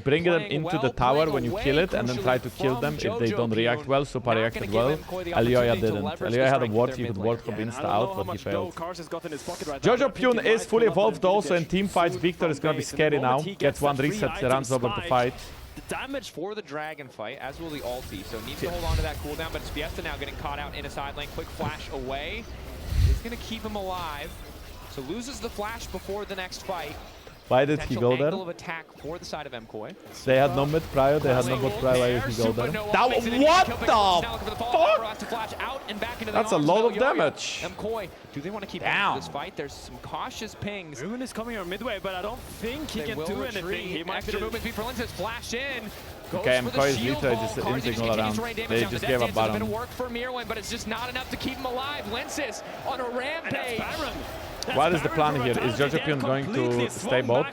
bring them into the tower when you kill it, and then try to kill them if they don't react well. Supa reacted well. Elyoya didn't. Elyoya had a ward. He could ward from insta out, but he failed. Jojopyun is fully evolved also in team fights. Victor is gonna be scary now. Gets one reset, runs over the fight. the damage for the Dragon fight, as will the ulti. So needs to hold on to that cooldown, but it's FIESTA now getting caught out in a side lane. Quick flash away. It's going to keep him alive. So loses the flash before the next fight. Why did he go there? Angle of attack for the side of MKOI. They had no mid prior. They had no bot prior. Why did he go there? What the fuck? That's a lot of damage. MKOI, do they want to keep on this fight? There's some cautious pings. Myrwn is coming here midway, but I don't think he can do anything. He might extra movement speed for Lyncas. Flash in. Okay, MKOI is literally just integral around. They just gave up Baron. It's been work for Myrwn, but it's just not enough to keep him alive. Lyncas on a rampage. What is the plan here? Is Jojopyun going to stay bot?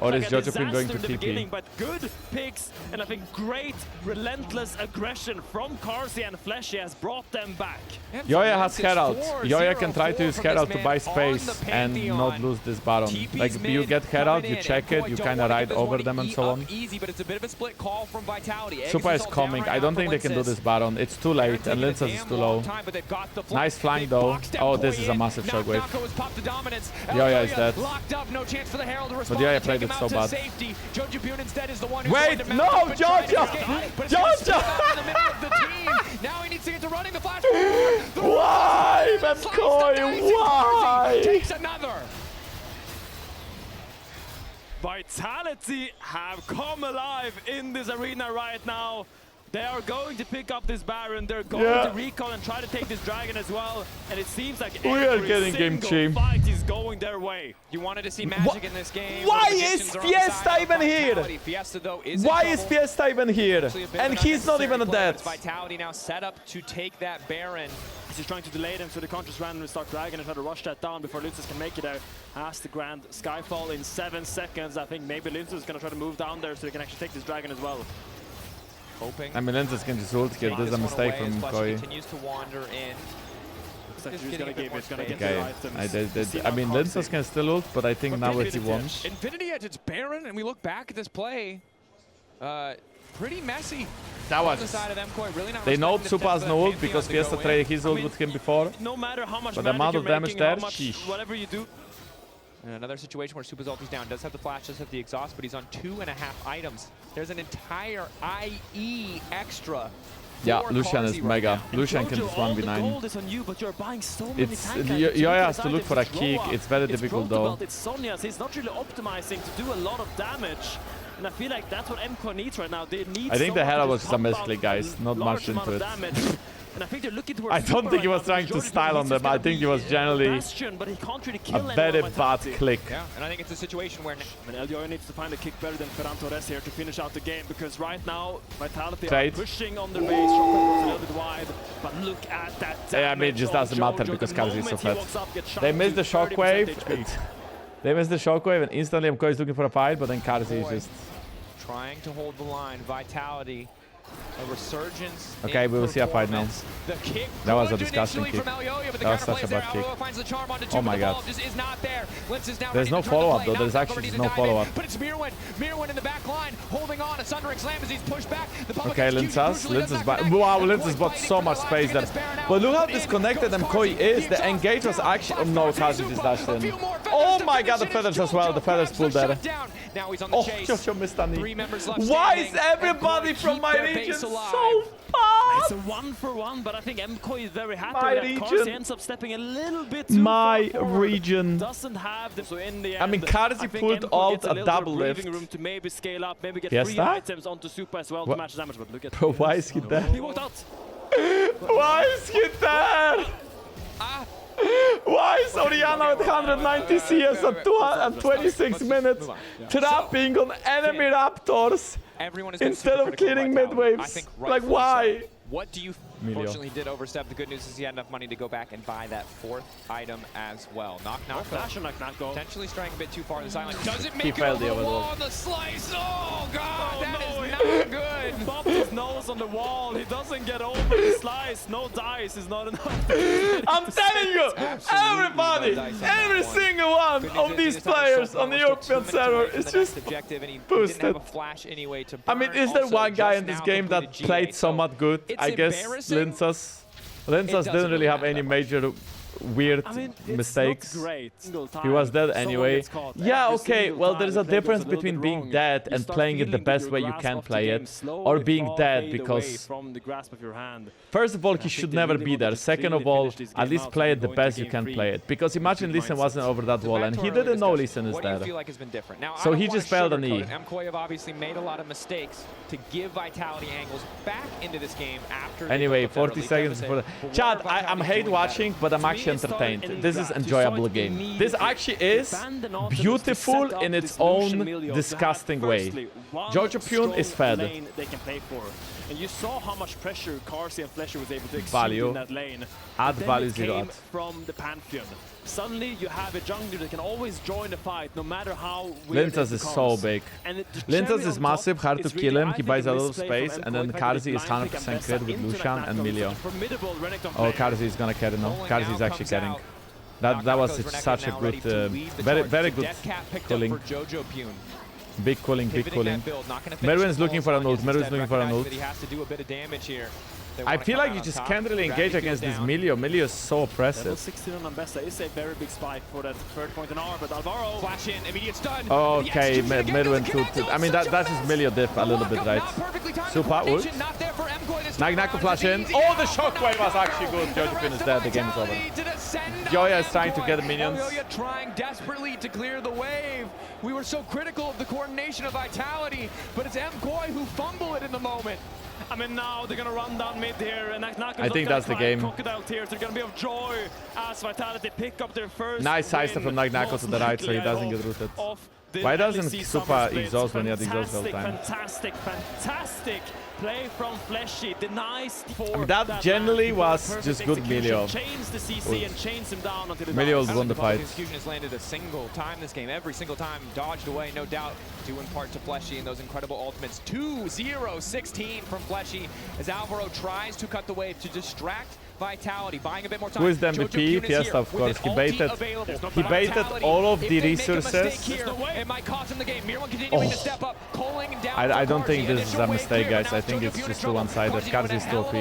Or is Jojopyun going to TP? But good picks and I think great relentless aggression from Carzzy and Fleshy has brought them back. Elyoya has Herald. Elyoya can try to use Herald to buy space and not lose this Baron. Like, you get Herald, you check it, you kind of ride over them and so on. Supa is coming. I don't think they can do this Baron. It's too late and Lyncas is too low. Nice flying though. Oh, this is a massive shockwave. Elyoya is dead. But Elyoya played it so bad. Wait, no, Jojo! Jojo! Now he needs to get to running the flash. Why, MKOI? Why? Takes another. Vitality have come alive in this arena right now. They are going to pick up this Baron. They're going to recall and try to take this Dragon as well. And it seems like every single fight is going their way. You wanted to see magic in this game. Why is FIESTA even here? Why is FIESTA even here? And he's not even dead. Vitality now set up to take that Baron. He's trying to delay them so they can't just randomly start Dragon and try to rush that down before Lyncas can make it there. Has the Grand Skyfall in 7 seconds. I think maybe Lyncas is going to try to move down there so they can actually take this Dragon as well. I mean, Lyncas can just ult here. This is a mistake from MKOI. Continues to wander in. I mean, Lyncas can still ult, but I think now it's he wants. Infinity Edge, it's Baron, and we look back at this play. Pretty messy. That was. The side of MKOI, really not they know Supa's no ult because FIESTA traded his ult with him before. No matter how much but the amount of damage there, whatever you do. And another situation where Supa's ulti's down, does have the flash, does have the exhaust, but he's on 2.5 items. There's an entire IE extra. Yeah, Lucian is mega. Lucian can just 1v9. It's Elyoya has to look for a kick. It's very difficult though. It's Sonya's. He's not really optimizing to do a lot of damage. And I feel like that's what MKOI needs right now. They need I think the Hera was just a misclick, guys. Not much into it. And I think they're looking I don't think he was trying to style on them. I think he was generally a very bad click. Yeah, and I think it's a situation where Elyoya needs to find a kick better than Ferran Torres here to finish out the game, because right now Vitality are pushing on their base. Shockwave was a little bit wide, but look at that damage. Yeah, I mean, it just doesn't matter because Carzzy is so fat. They missed the shockwave. They missed the shockwave, and instantly MKOI is looking for a fight, but then Carzzy is just trying to hold the line. Vitality. A resurgence. Okay, we will see a fight now. That was a disgusting kick. Elyoya, that was such a bad kick. Oh my god. There's no follow-up though. There's actually just no follow-up. But it's Myrwn in the back line, holding on. A Sundering Slam as he's pushed back. Okay, Lyncas back. Wow, Lyncas got so much space there. But look how disconnected MKOI is. The engage was actually... Oh no, Carzzy just dashed in. Oh my god, the feathers as well. The feathers pulled there. Oh, Jojo missed a knee. Why is everybody from my region so fast? It's a 1-for-1, but I think MKOI is very happy that Carzzy ends up stepping a little bit too far forward. Doesn't have the, so in the end, I mean, Carzzy pulled out a double lift. Room to maybe scale up, maybe get free items onto Supa as well to match damage. But look at bro, why is he there? He walked out. Why is he there? Why is Oriana at 190 CS at 26 minutes trapping on enemy Raptors instead of clearing mid waves? Like, why? What do you... Unfortunately, he did overstep. The good news is he had enough money to go back and buy that 4th item as well. Nako. Potentially straying a bit too far to the sideline. Doesn't make it over the wall on the slice. Oh, God, that is not good. Bumped his nose on the wall. He doesn't get over the slice. No dice is not enough. I'm telling you, everybody, every single one of these players on the European server is just boosted. I mean, is there one guy in this game that played somewhat good? I guess Lyncas didn't really have any major weird mistakes. He was dead anyway. Yeah, okay, well, there's a difference between being dead and playing it the best way you can play it, or being dead because... First of all, he should never be there. Second of all, at least play it the best you can play it. Because imagine Listen wasn't over that wall, and he didn't know Listen is there. So he just failed an E. MKOI have obviously made a lot of mistakes to give Vitality angles back into this game after... Anyway, 40 seconds before the... Chad, I'm hate watching, but I'm actually entertained. This is enjoyable game. This actually is beautiful in its own disgusting way. Jojopyun is fed. And you saw how much pressure Carzzy and Fleshy was able to exert value. in that lane. Add value 0 add. From the Pantheon. Suddenly you have a jungler that can always join the fight no matter how weird Lyncas is so big. Lyncas is massive, hard to kill him, he buys a lot of space, and then Carzzy is 100% crit with Lucian and Milio. Oh, Carzzy is gonna carry now. Carzzy is actually carrying. That was such a good, very good killing. Big cooling, big cooling. Myrwn is looking for an ult. Myrwn is looking for an ult. I feel like you just can't really engage against this Milio. Milio is so oppressive. 16 on Ambessa is a very big spike for that third point in R, but Alvaro flash in, immediate stun. Okay, Myrwn too. I mean, that's just Milio diff a little bit, right? Supa ult. Nako flash in. Oh, the shockwave was actually good. Jojopyun is dead. The game is over. Elyoya is trying to get the minions. Elyoya trying desperately to clear the wave. We were so critical of the coordination of Vitality, but it's MKOI who fumble it in the moment. I mean, now they're gonna run down mid here, and I think that's the game. Crocodile tears are gonna be of joy as Vitality pick up their first. Nice Heista from Nako to the right, so he doesn't get rooted. Why doesn't Supa exhaust when he had exhaust all the time? Fantastic play from Fleshy. Denies that generally was just good Milio. Milio won the fight. Execution has landed a single time this game. Every single time dodged away, no doubt, due in part to Fleshy and those incredible ultimates. 2-0-16 from Fleshy as Alvaro tries to cut the wave to distract Vitality, buying a bit more time. Who is the MVP? FIESTA, of course. He baited all of the resources. It might cost him the game. Myrwn continuing to step up, calling down. I don't think this is a mistake, guys. I think it's just too one-sided. Carzzy is too OP.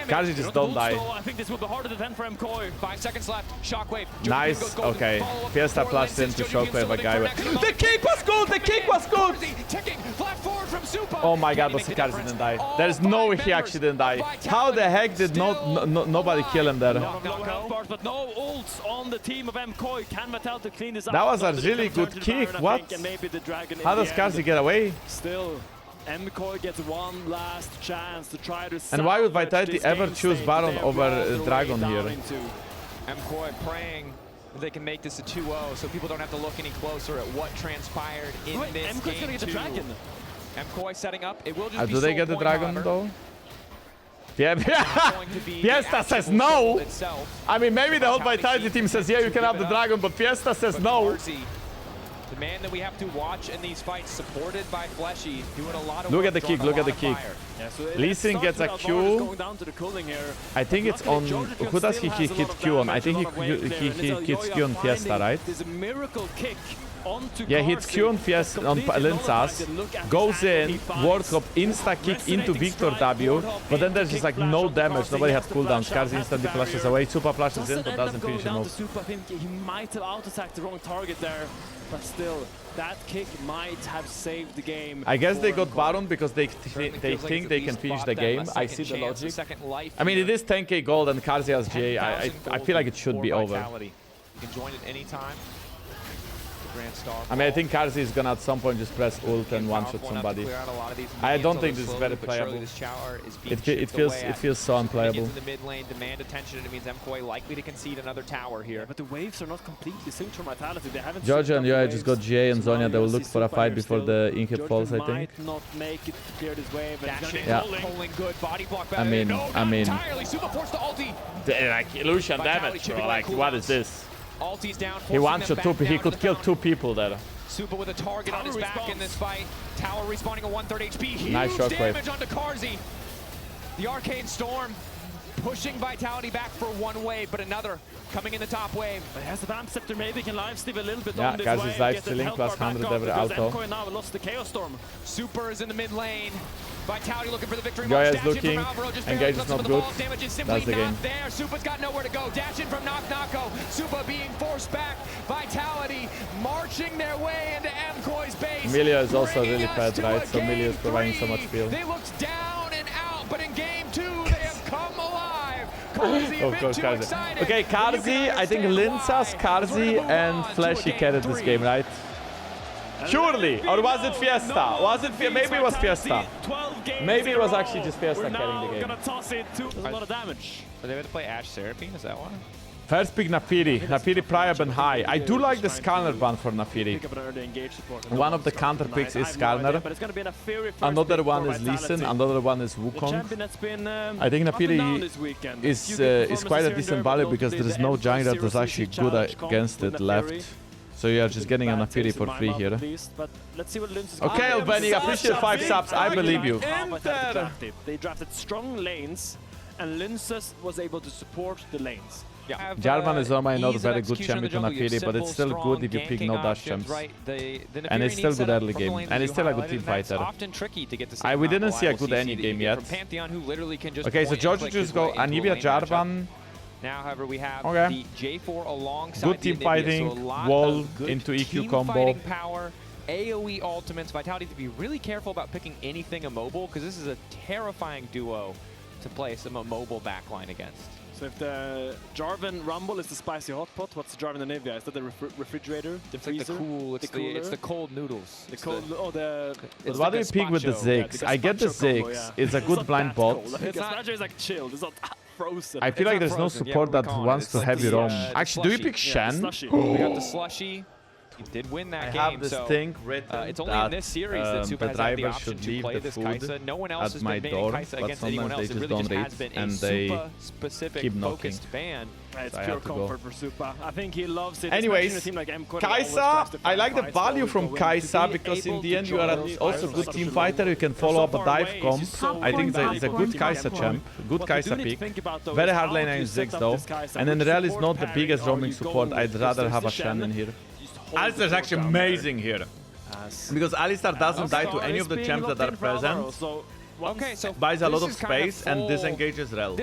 Carzzy just don't die. I think this will be harder to defend for MKOI. 5 seconds left. Shockwave. Nice. Okay. FIESTA flashed into Shockwave a guy. The kick was good! The kick was good! Oh my god, but Carzzy didn't die. There's no way he actually didn't die. How the heck did nobody kill him there? But no ults on the team of MKOI. Can Mattel to clean this up? That was a really good kick. What? How does Carzzy get away? Still, MKOI gets one last chance to try to. And why would Vitality ever choose Baron over Dragon here? MKOI praying they can make this a 2-0, so people don't have to look any closer at what transpired in this MKOI's game. Gonna get the dragon. MKOI setting up. It will just be do they get the dragon though? Yeah, FIESTA says no. I mean, maybe the whole Vitality team says, yeah, you can have the dragon, but FIESTA says no. The man that we have to watch in these fights, supported by Fleshy, doing a lot of Look at the kick, look at the kick. Listen gets a Q. I think it's on... Who does he hit Q on? I think he hits Q on FIESTA, right? There's a miracle kick. Yeah, hits Q on FIESTA on Lyncas, goes in, World Cup, insta-kick into Victor W, but then there's just like no damage, nobody had cooldowns. Carzzy instantly flashes away, Supa flashes in, but doesn't finish him off. He might have out-attacked the wrong target there, but still, that kick might have saved the game. I guess they got Baron because they think they can finish the game. I see the logic. I mean, it is 10k gold and Carzzy has GA. I feel like it should be over. You can join at any time. I mean, I think Carzzy is gonna at some point just press ult and one-shot somebody. I don't think this is very playable. It feels so unplayable. The mid lane, demand attention, and it means MKOI likely to concede another tower here. But the waves are not completely synced from Vitality. They haven't. Jojo and Elyoya just got GA and Zonia. They will look for a fight before the in-hit falls, I think. Might not make it to clear this wave. Yeah. Good body block. I mean, Supa forced the ulti. Like illusion damage, bro. Like, what is this? Ulti's down. He one-shot two. He could kill 2 people there. Supa with a target on his back in this fight. Tower respawning at 1/3 HP. Huge nice damage onto Carzzy. The Arcane Storm pushing Vitality back for one wave, but another coming in the top wave. But he has the Vamp Scepter. Maybe he can live steal a little bit on this Carzzy's wave. life stealing plus 100 every alto. MKOI now lost the Chaos Storm. Super is in the mid lane. Vitality looking for the victory. Elyoya is looking. Engage is not good. That's the game. There. Supa's got nowhere to go. Dash in from Nako. Supa being forced back. Vitality marching their way into MKOI's base. Milia is also really bad, right? So Milia is providing so much feel. They looked down and out, but in game 2 they have come alive. Carzzy a bit too excited. Okay, Carzzy, I think Lyncas, Carzzy, and Fleshy carried this game, right? Surely! Or was it FIESTA? Was it Maybe it was FIESTA. Maybe it was actually just FIESTA carrying the game. Gonna toss it to a lot of damage. Are they going to play Ashe Seraphine? Is that why? First pick Naafiri. Naafiri prior ban high. I do like the Skarner ban for Naafiri. One of the counter picks is Skarner. Another one is Lee Sin. Another one is Wukong. I think Naafiri is quite a decent value because there is no jungler that's actually good against it left. So you are just getting a Naafiri for free here. Okay, Albany, appreciate 5 subs. I believe you. They drafted strong lanes, and Lyncas was able to support the lanes. Yeah. Jarvan is normally not a very good champion to Naafiri, but it's still good if you pick no dash champs. And it's still good early game. And it's still a good team fighter. We didn't see a good any game yet. Okay, so Jojopyun go Anivia, Jarvan. Now, however, we have the J4 alongside good team fighting, wall into EQ combo. Power, AoE ultimates, Vitality to be really careful about picking anything immobile because this is a terrifying duo to play some mobile backline against. So if the Jarvan Rumble is the spicy hot pot, what's the Jarvan Anivia? Is that the refrigerator? The freezer? It's the cold noodles. But what do you pick with the Ziggs? I get the Ziggs. It's a good blind bot. Gazpacho is like chilled. It's not frozen. I feel like there's no support that wants to heavy roam. Actually, do you pick Shen? We got the Slushy. He did win that game. I have this thing written it's only in this series that Supa has had the option should to leave play the this food Kai'Sa. No one else at my door, but sometimes they just don't read and they keep knocking. It's pure comfort for Supa. I think he loves it. Anyways, Kai'Sa, I like the value from Kai'Sa because in the end you are also a good team fighter. You can follow up a dive comp. I think it's a good Kai'Sa champ, good Kai'Sa pick. Very hard lane in Ziggs though. And then Real is not the biggest roaming support. I'd rather have a Shen in here. Alistar is actually amazing here. Because Alistar doesn't die to any of the champs that are present. Okay, so buys a lot of space and disengages Rel.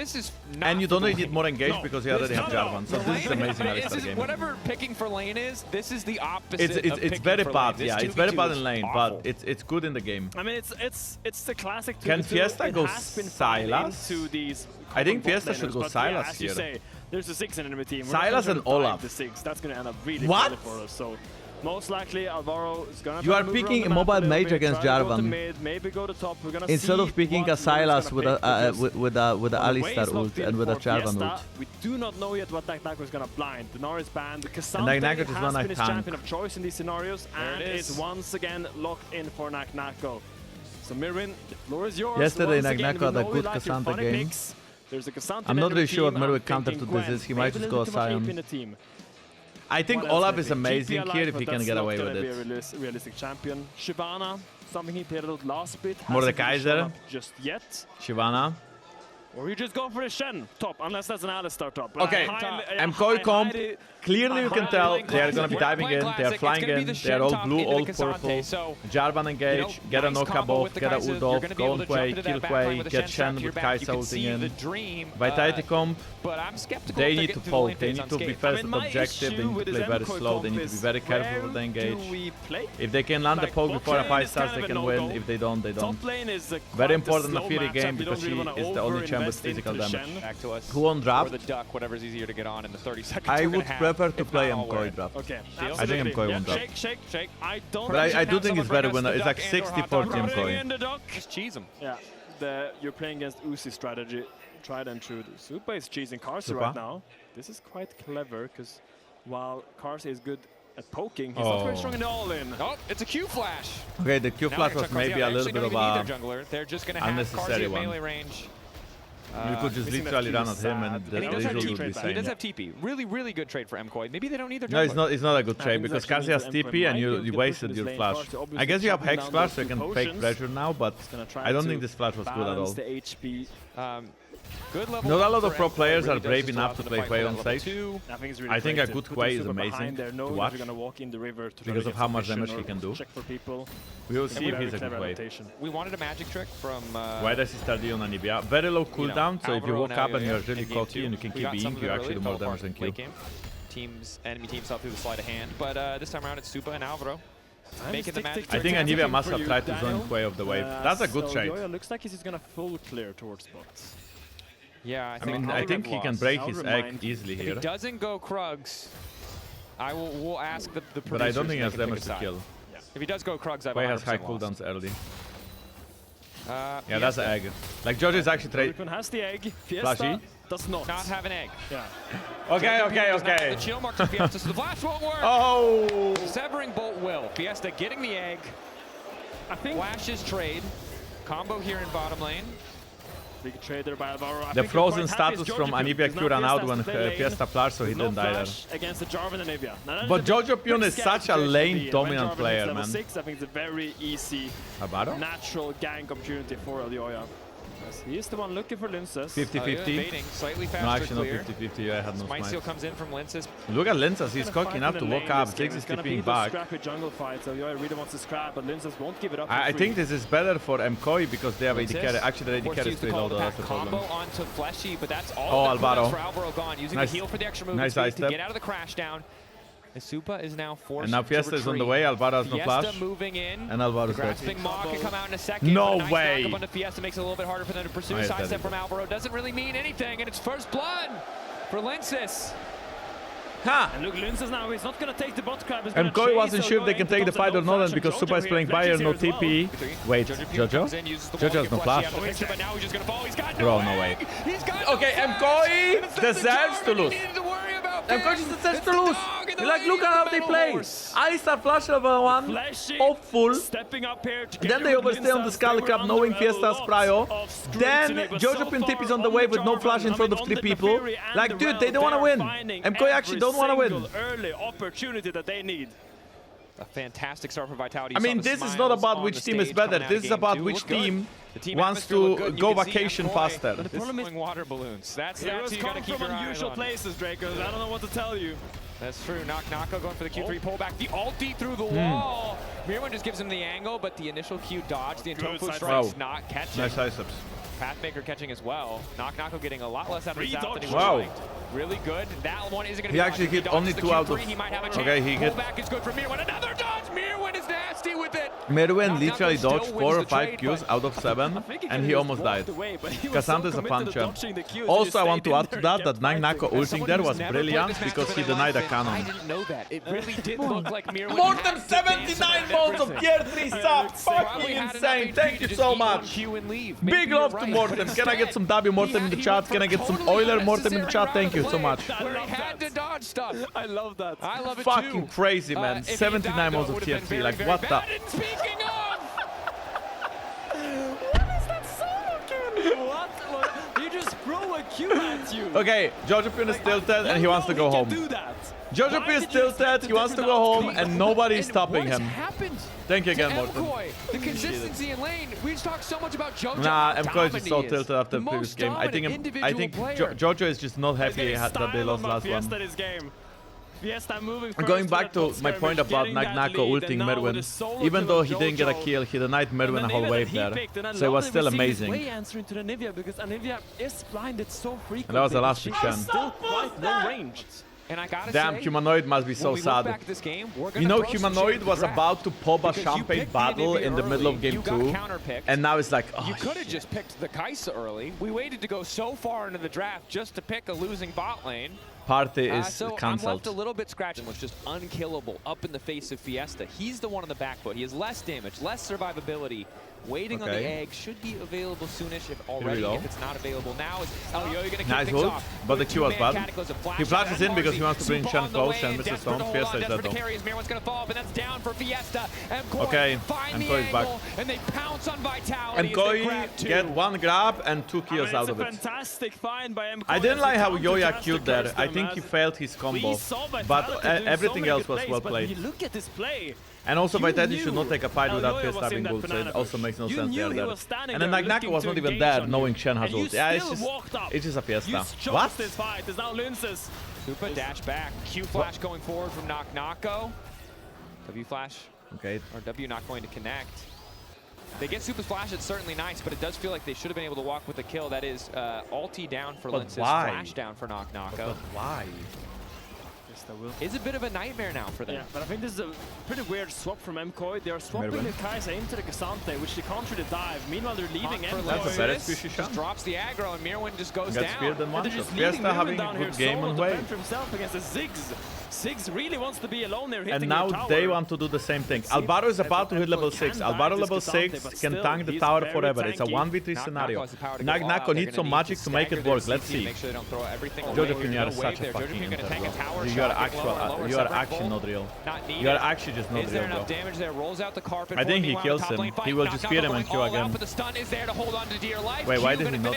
And you don't really need more engage because you already have Jarvan. So this is amazing Alistar game. Whatever picking for lane is, this is the opposite. It's very bad, yeah. It's very bad in lane, but it's good in the game. I mean, it's the classic. Can FIESTA go Sylas? I think FIESTA should go Sylas here. There's a 6 enemy team. Sylas and Olaf. That's gonna end up really what? bad for us. So most likely Alvaro is gonna. You are picking a mobile mage against Jarvan. Maybe go to top. We're gonna instead of picking a Sylas with a Alistar ult and with a Jarvan ult. We do not know yet what Nako is gonna blind. The Nara is banned. Cassandra has been his champion of choice in these scenarios and is once again locked in for Nako. So Myrwn, the floor is yours. Yesterday Nako had a good Cassandra game. I'm not really sure what Myrwn counter to this is. He might just go Sion. I think Olaf is amazing here if he can get away with it. Realistic champion. Shyvana, something he played out last bit. Mordekaiser. Just yet. Shyvana. Or you just go for a Shen top, unless that's an Alistar top. Okay, MKOI comp. Clearly you can tell they are going to be diving in, they are flying in, they are all blue, all purple. Jarvan engage, get a knock off, get a ult off, go on Quay, kill Quay, get Shen with Kai'Sa ulting in. Vitality comp, they need to poke, they need to be first at objective, they need to play very slow, they need to be very careful with the engage. If they can land the poke before a 5 stars, they can win, if they don't, they don't. Very important Naafiri game because she is the only champ with physical damage. Who on draft? I would prefer to play MKOI draft. Okay. I think MKOI won't draft. Shake. But I do think it's very winner. It's like 60-40 MKOI. Just cheese him. Yeah. You're playing against Uzi strategy. Tried and true. Supa is cheesing Carzzy right now. This is quite clever because while Carzzy is good at poking, he's not very strong in the all-in. Oh, it's a Q flash. Okay, the Q flash was maybe a little bit of a unnecessary one. You could just literally run at him and the result would be same. He does have TP. Really good trade for MKOI. Maybe they don't need their jungler. No, it's not a good trade because Carzzy has TP and you wasted your flash. I guess you have Hex flash so you can fake pressure now, but I don't think this flash was good at all. Good level. Not a lot of pro for players MKOI, are really brave does just enough allow to them play fight Quay for on level stage. 2. I think a good Quay is amazing to watch because of how much damage he can do. We will see if he's a good Quay. We wanted a magic trick from... Why does he start on Anibia? Very low cooldown, so if you walk up and you're really cocky and you can keep being, you actually do more damage than Q. Enemy teams out through the sleight of hand, but this time around it's Supa and Alvaro. Making the magic I think Anivia must have tried to zone Quay of the wave. That's a good trade. Looks like he's gonna full clear towards bots. Yeah, I think he can break his egg easily here. If he doesn't go Krugs, we'll ask the producers. But I don't think he has damage to kill. Yeah. If he does go Krugs, Quay has high cooldowns early. Yeah, that's an egg. Like Jojo is actually trade. Jojopyun has the egg. Flashy FIESTA does not have an egg. Yeah. Okay. The chill mark to FIESTA, so the flash won't work. Oh! Severing Bolt will. FIESTA getting the egg. I think Flashes trade. Combo here in bottom lane. big trade there by Alvaro. The frozen status from Anivia Q ran out when FIESTA flashed, so he didn't die there. Against the Jarvan and Anivia. But Jojopyun is such a lane dominant player, man. 6, I think it's a very easy, Alvaro? natural gank opportunity for Elyoya. He is the one looking for Lyncas. 50-50. Slightly faster No, actually clear. not 50-50. I had no Smite smite. Seal comes in from Lyncas. Look at Lyncas. He's cocky enough to walk up. Ziggs is keeping back. Scrappy jungle fights. Elyoya really wants to scrap, but Lyncas won't give it up. I think this is better for MKOI because they have AD carry. Actually, the AD carry is the reloaded. That's the problem. combo onto Fleshy, but that's all. Oh, Alvaro. For Alvaro gone. Using Nice. the heal for the extra move Nice speed ice to step. get out of the crash down. And Supa is now forced And now FIESTA is on the way. Alvaro has no flash. FIESTA moving in. And Alvaro's dead. Grasping Maw can come out in a second. No but a nice way. knock up onto FIESTA makes it a little bit harder for them to pursue. Nice, Sidestep that from Alvaro doesn't really mean anything, and it's first blood for Lyncas. Ha! And look, Lyncas now, he's not going to take the bot crab. MKOI wasn't sure if they can take the fight or not, and because Supa is playing Bayer, no TP. Wait, Jojo? Jojo has no flash. But now he's just going to fall. He's got Bro, no way. Okay, MKOI deserves to lose. MKOI just deserves to lose. Like, look at how they play. Alistar flash level 1, hopeful. Stepping up here to Then they overstay on the Skull Cup knowing FIESTA's prio. Then Jojopyun tip is on the way with no flash in front of 3 people. Like, dude, they don't want to win. MKOI actually don't want to win. Early opportunity that they need. A fantastic start for Vitality. I mean, this is not about which team is better. This is about which team wants to go vacation faster. The problem is water balloons. That's who you got to keep your eye unusual on. places, Dracos. I don't know what to tell you. That's true. Nako going for the Q3 pullback. The ulti through the wall. Myrwn just gives him the angle, but the initial Q dodge. The Intofu strike's not catching. Nice high-steps. Pathmaker catching as well. Nako getting a lot less out of his out than he Wow. would like. Really good. That one isn't going to be He actually hit only 2 out of... He might have a chance. Okay, he hit... Pullback is good for Myrwn. Another dodge. Myrwn is nasty with it. Myrwn literally dodged 4 or 5 Qs out of 7, and he almost died. Cassandra's a puncher. Also, I want to add to that Nako ulting there was brilliant because he denied a I cannon. didn't know that. It really did look like Myrwn. More than 79 modes of tier 3 sub! Fucking insane! Thank you so much! Big love to Mortem! Can I get some W Mortem in the chat? Can I get some Euler Mortem in the chat? Thank you so much. Where he had to dodge stuff. I love that. I love it Fucking too. crazy, man. If he 79 died, modes though, of it tier would've 3, been like very, what very the... bad. And speaking of... What is that solo kill? What? You just throw a Q at you. Okay, Jojopyun is tilted and he wants to go home. Jojopyun is tilted, he wants to go home, and nobody is stopping him. Thank you again, Morten. The consistency in lane. We just talked so much about Jojo. Nah, MKOI is just so tilted after the previous game. I think Jojo is just not happy that they lost last one. FIESTA moving Going back to my point about Nako ulting Myrwn, even though he didn't get a kill, he denied Myrwn a whole wave there. So it was still amazing. And that was the last pick Shen. Still quite low range. And I gotta Damn, say, Humanoid must be so sad. You know, Humanoid was about to pop a champagne battle in the middle of game 2, and now it's like, oh, you could have just picked the Kyeahoo early. We waited to go so far into the draft just to pick a losing bot lane. Party is so I'm cancelled. left a little bit scratched and was just unkillable up in the face of FIESTA. He's the one on the back foot. He has less damage, less survivability. Waiting on the egg should be available soonish if already. If it's not available now, is Elyoya going to kick nice things ult, off? but the Q was bad. He flashes in because he wants to bring Shen close and misses stone. FIESTA is dead though. Myrwn's going to fall, but that's down for FIESTA. Okay, MKOI is back. And they pounce on Vitality. MKOI get 1 grab and 2 kills out of it. Fantastic find by MKOI. I didn't like how Yoya killed there. I think he failed his combo, but everything else was well played. Look at this play. And also Vitality should not take a fight without FIESTA having gold, so it also makes no sense they are there. And then Nako was not even there knowing Shen has ult. Yeah, it's just a FIESTA. What? This fight. It's now Lyncas. Supa dash back. Q flash going forward from Nako. W flash. Okay. Or W not going to connect. They get Supa's flash, it's certainly nice, but it does feel like they should have been able to walk with a kill. That is ulti down for Lyncas, flash down for Nako. But why? It's a bit of a nightmare now for them. Yeah, but I think this is a pretty weird swap from MKOI. They are swapping the Carzzy into the Cassante, which they can't really dive. Meanwhile, they're leaving MKOI. That's a very squishy shot. Just drops the aggro and Myrwn just goes down. Speared in one shot. FIESTA having a good game on way. himself against the Ziggs. Ziggs really wants to be alone there, hitting and now they want to do the same thing. Alvaro is about to hit level 6. Alvaro level 6 can tank the tower forever. It's a 1v3 scenario. Nako needs some magic to make it work. Let's see. Jojopyun, you are such a fucking intro. You are actually not real. You are actually just not real, bro. I think he kills him. He will just fear him and Q again. Wait, why did he not?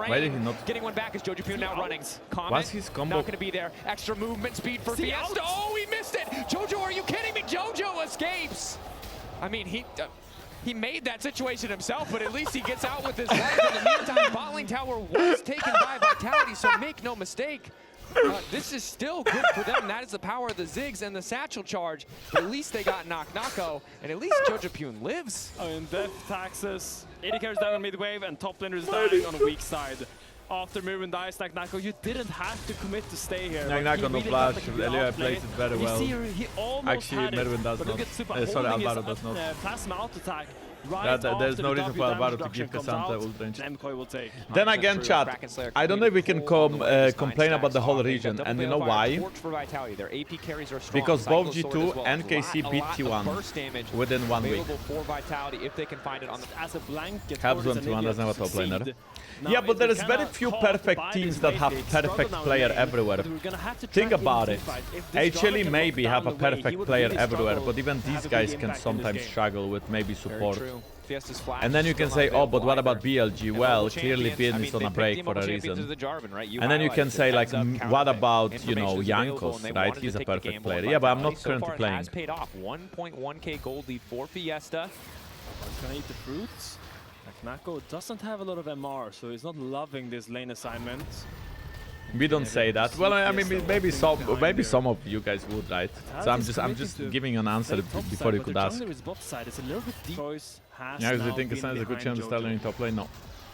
Why did he not? Getting one back as Jojopyun now running. What's his combo? Not going to be there. Extra movement speed for FIESTA. Oh, he missed it! Jojo, are you kidding me? Jojo escapes! I mean, he made that situation himself, but at least he gets out with his life. In the meantime, bottling tower was taken by Vitality, so make no mistake. This is still good for them. That is the power of the Ziggs and the satchel charge. But at least they got Nako, and at least Jojopyun lives. Oh, and Death taxes. AD carries down on mid wave, and top laner is dying on a weak side. After Myrwn dies, Nako, you didn't have to commit to stay here. Nako no flash. Elyoya plays it very well. Actually, Myrwn does not. Sorry, Alvaro does not. Plasma out attack. There's no reason for Alvaro to give Cassante ult range. Then again, chat, I don't know if we can complain about the whole region, and you know why? Because both G2 and KC beat T1 within 1 week. Habs won T1 doesn't have a top laner. Yeah, but there is very few perfect teams that have perfect player everywhere. Think about it. HLE maybe have a perfect player everywhere, but even these guys can sometimes struggle with maybe support. And then you can say, oh, but what about BLG? Well, clearly Bin is on a break for a reason. And then you can say, like, what about, you know, JANKOS, right? He's a perfect player. Yeah, but I'm not currently playing. Paid off 1.1k gold lead for FIESTA. He's gonna eat the fruits. Nako doesn't have a lot of MR, so he's not loving this lane assignment. We don't say that. Well, I mean, maybe some of you guys would, right? So I'm just giving an answer before you could ask. Yeah, because you think Cassante is a good chance to start learning top lane? No,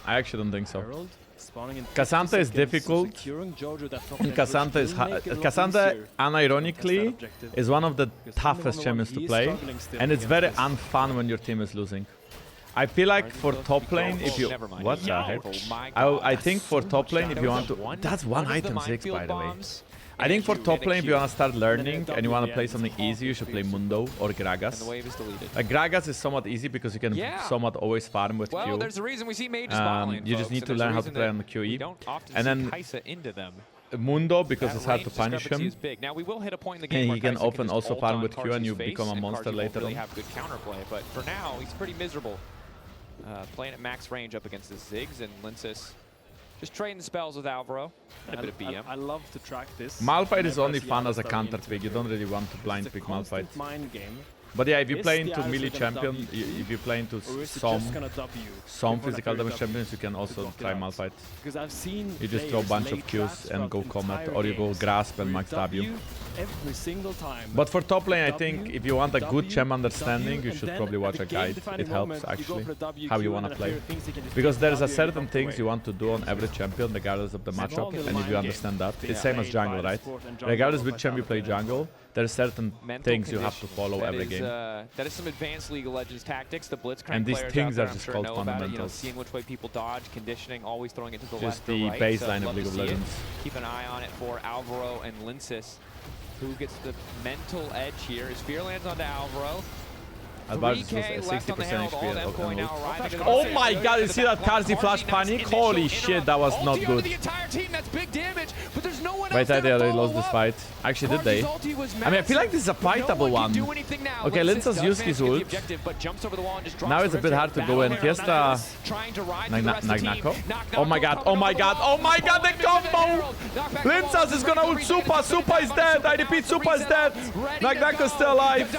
I actually don't think so. Cassante is difficult. Cassante, unironically, is one of the toughest champions to play, and it's very unfun when your team is losing. I feel like for top lane, if you... What the heck? I think for top lane, if you want to... That's one item 6, by the way. I think for top lane, if you want to start learning and you want to play something easy, you should play Mundo or Gragas. Gragas is somewhat easy because you can somewhat always farm with Q. You just need to learn how to play on the QE. And then Mundo, because it's hard to punish him. And he can often also farm with Q and you become a monster later on. But for now, he's pretty miserable. Playing at max range up against the Ziggs and Lyncas. Just trading spells with Alvaro. And a bit of BM. I love to track this. Malphite is only fun as a counter pick. You don't really want to blind pick Malphite. But yeah, if you play into melee champion, if you play into some physical damage champions, you can also try Malphite. You just throw a bunch of Qs and go Comet, or you go Grasp and Max W. Every single time. But for top lane, I think if you want a good champ understanding, you should probably watch a guide. It helps actually, how you want to play. Because there's a certain things you want to do on every champion, regardless of the matchup, and if you understand that, it's same as jungle, right? Regardless which champ you play jungle, there's certain things you have to follow every game. That is some advanced League of Legends tactics. The Blitzcrank and these things are just called fundamentals. You know, seeing which way people dodge, conditioning, always throwing it to the just left or right. Just the baseline of League of Legends. Keep an eye on it for Alvaro and Lyncas. Who gets the mental edge here? As Fear lands onto Alvaro. Alvaro just was 60% HP. Oh my god, you see that Carzzy flash panic? Holy shit, that was not good. Wait, they already lost this fight. Actually, did they? I mean, I feel like this is a fightable one. Okay, Lyncas used his ult. Now it's a bit hard to go in. FIESTA... Nako. Oh my god, oh my god, oh my god, the combo! Lyncas is gonna ult Supa. Supa is dead. I repeat, Supa is dead. Nako is still alive.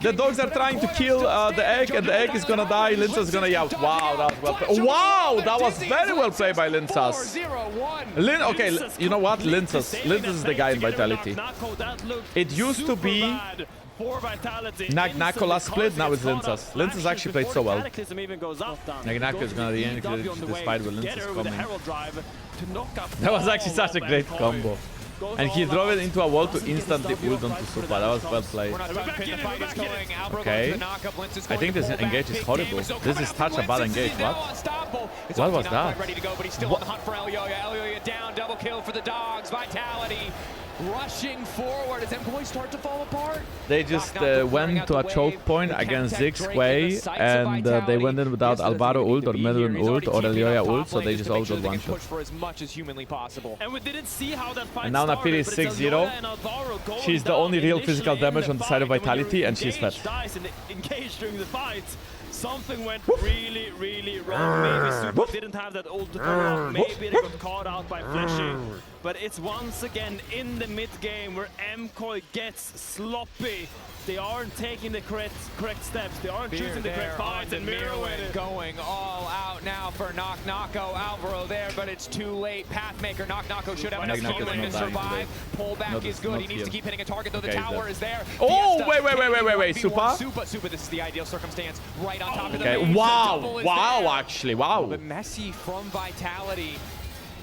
The dogs are trying to kill the egg, and the egg is gonna die. Lyncas is gonna yell. Wow, that was well played. Wow, that was very well played by Lyncas. Okay, you know what? Lyncas is the guy in Vitality. It used to be Nako last split, now it's Lyncas. Lyncas actually played so well. Nako is gonna re-enter this fight with Lyncas coming. That was actually such a great combo. And he drove it into a wall to instantly ult onto Supa. That was well played. Okay. I think this engage is horrible. This is such a bad engage. What? What was that? Elyoya down, double kill for the dogs. Vitality rushing forward as MKOI start to fall apart. They just went to a choke point against Ziggs Quay, and they went in without Alvaro ult or Myrwn ult or Elyoya ult, so they just all got one shot. And now Napiri is 6-0. She's the only real physical damage on the side of Vitality, and she's fed. Something went really, really wrong. Maybe Supa didn't have that ult to come off. Maybe they got caught out by Fleshy. But it's once again in the mid game where MKOI gets sloppy. They aren't taking the correct steps. They aren't choosing the correct fights. And Myrwn going all out now for Nako. Alvaro there, but it's too late. Pathmaker, Nako should have enough time to survive. Pullback is good. He needs to keep hitting a target, though the tower is there. Oh, wait. Supa, this is the ideal circumstance. Right on top of the base. Wow, actually, wow. A bit messy from Vitality.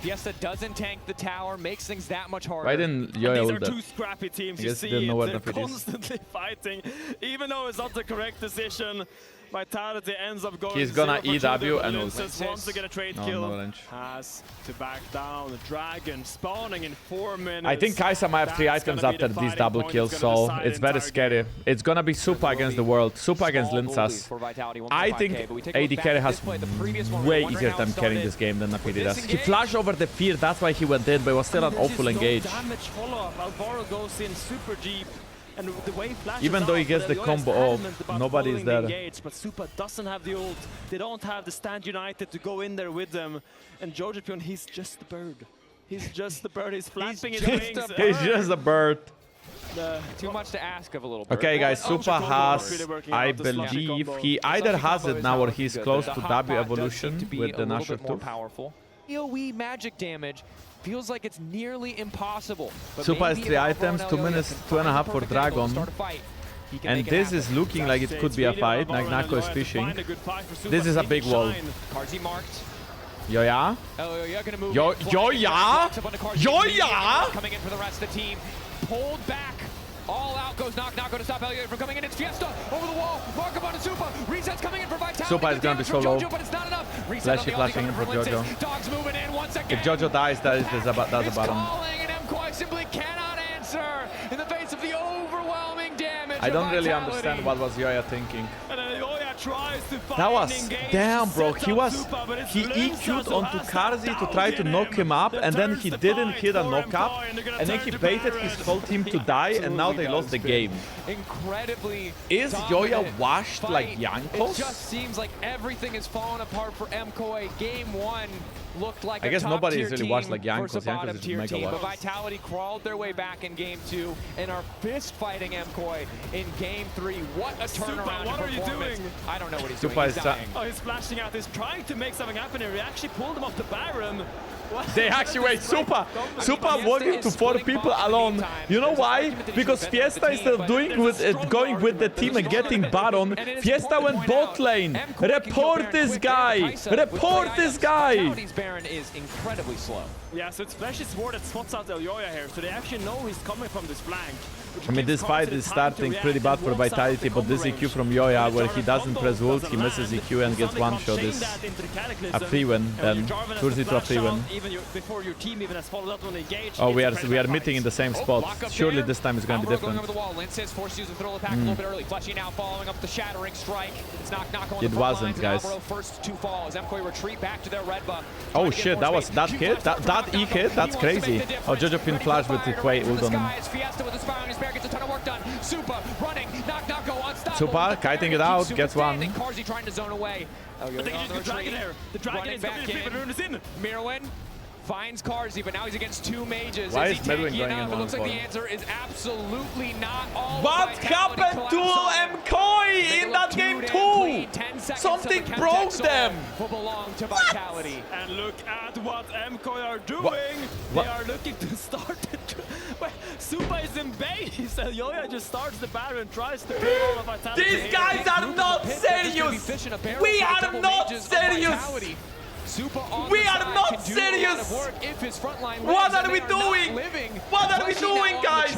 FIESTA doesn't tank the tower, makes things that much harder. Why didn't Yoya ult that? These are two scrappy teams, you see. They're constantly fighting. Even though it's not the correct decision, Vitality ends up going. He's gonna EW and ult. Wants to get a trade kill. Has to back down. The dragon spawning in 4 minutes. I think Kai'Sa might have 3 items after these double kills, so it's very scary. It's gonna be Supa against the world. Supa against Lyncas. I think AD carry has way easier time carrying this game than Napiri does. He flashed over the fear, that's why he went in, but it was still an awful engage. Alvaro goes in super deep. And the way even though he gets the combo off, nobody is there. But Supa doesn't have the ult. They don't have the stand united to go in there with them. And Jojopyun, he's just the bird. He's just the bird. He's flapping his wings. He's just a bird. Too much to ask of a little bird. Okay, guys, Supa has, I believe, he either has it now or he's close to W evolution with the Nashor 2. AoE magic damage. Feels like it's nearly impossible. Supa has 3 items, 2 minutes, 2.5 for Dragon. And this is looking like it could be a fight. Nako is fishing. This is a big wall. Carzzy marked. Yoya? Yoya? Coming in for the rest of the team. Pulled back. All out goes Nako to stop Elyoya from coming in. It's FIESTA over the wall. Mark up on Supa. Resets coming in for Vitality. Supa is going to be so low. Fleshy flashing in for Jojo. Dogs moving in once again. If Jojo dies, that's a bottom. And MKOI simply cannot answer in the face of the overwhelming damage. I don't really understand what was Yoya thinking. That was damn, bro. He EQ'd onto Carzzy to try to knock him up, and then he didn't hit a knock up, and then he baited his whole team to die, and now they lost the game. Incredibly, is Yoya washed like JANKOS? It just seems like everything is falling apart for MKOI. Game 1 looked like I guess nobody is really washed like JANKOS. JANKOS is just mega washed. But Vitality crawled their way back in Game 2 and are fist fighting MKOI in Game 3. What a turnaround! What are you doing? I don't know what he's doing. He's flashing out. He's trying to make something happen here. He actually pulled him off the Baron. They actually wait. Supa walking to 4 people alone. You know why? Because FIESTA instead of going with the team and getting Baron, FIESTA went bot lane. Report this guy. Report this guy. Baron is incredibly slow. Yeah, so it's Fleshy's ward that spots out Elyoya here, so they actually know he's coming from this flank. I mean, this fight is starting pretty bad for Vitality, but this EQ from Elyoya, where he doesn't press ult, he misses EQ and gets one shot, is a free win. Then Carzzy to a free win. Oh, we are meeting in the same spot. Surely this time is going to be different. It wasn't, guys. Oh shit, that was that hit? That E hit? That's crazy. Oh, Jojopyun flash with the Quay ult on him. Supa kiting it out, gets one. Carzzy trying to zone away. The dragon is back in. Myrwn finds Carzzy, but now he's against two mages. Why is Myrwn going in? It looks like the answer is absolutely not all. What happened to MKOI in that game too? Something broke them. Will belong to Vitality. And look at what MKOI are doing. They are looking to start it. Supa is in base. Elyoya just starts the Baron, tries to kill all of Vitality. These guys are not serious. We are not serious. We are not serious! What are we doing? What are we doing, guys?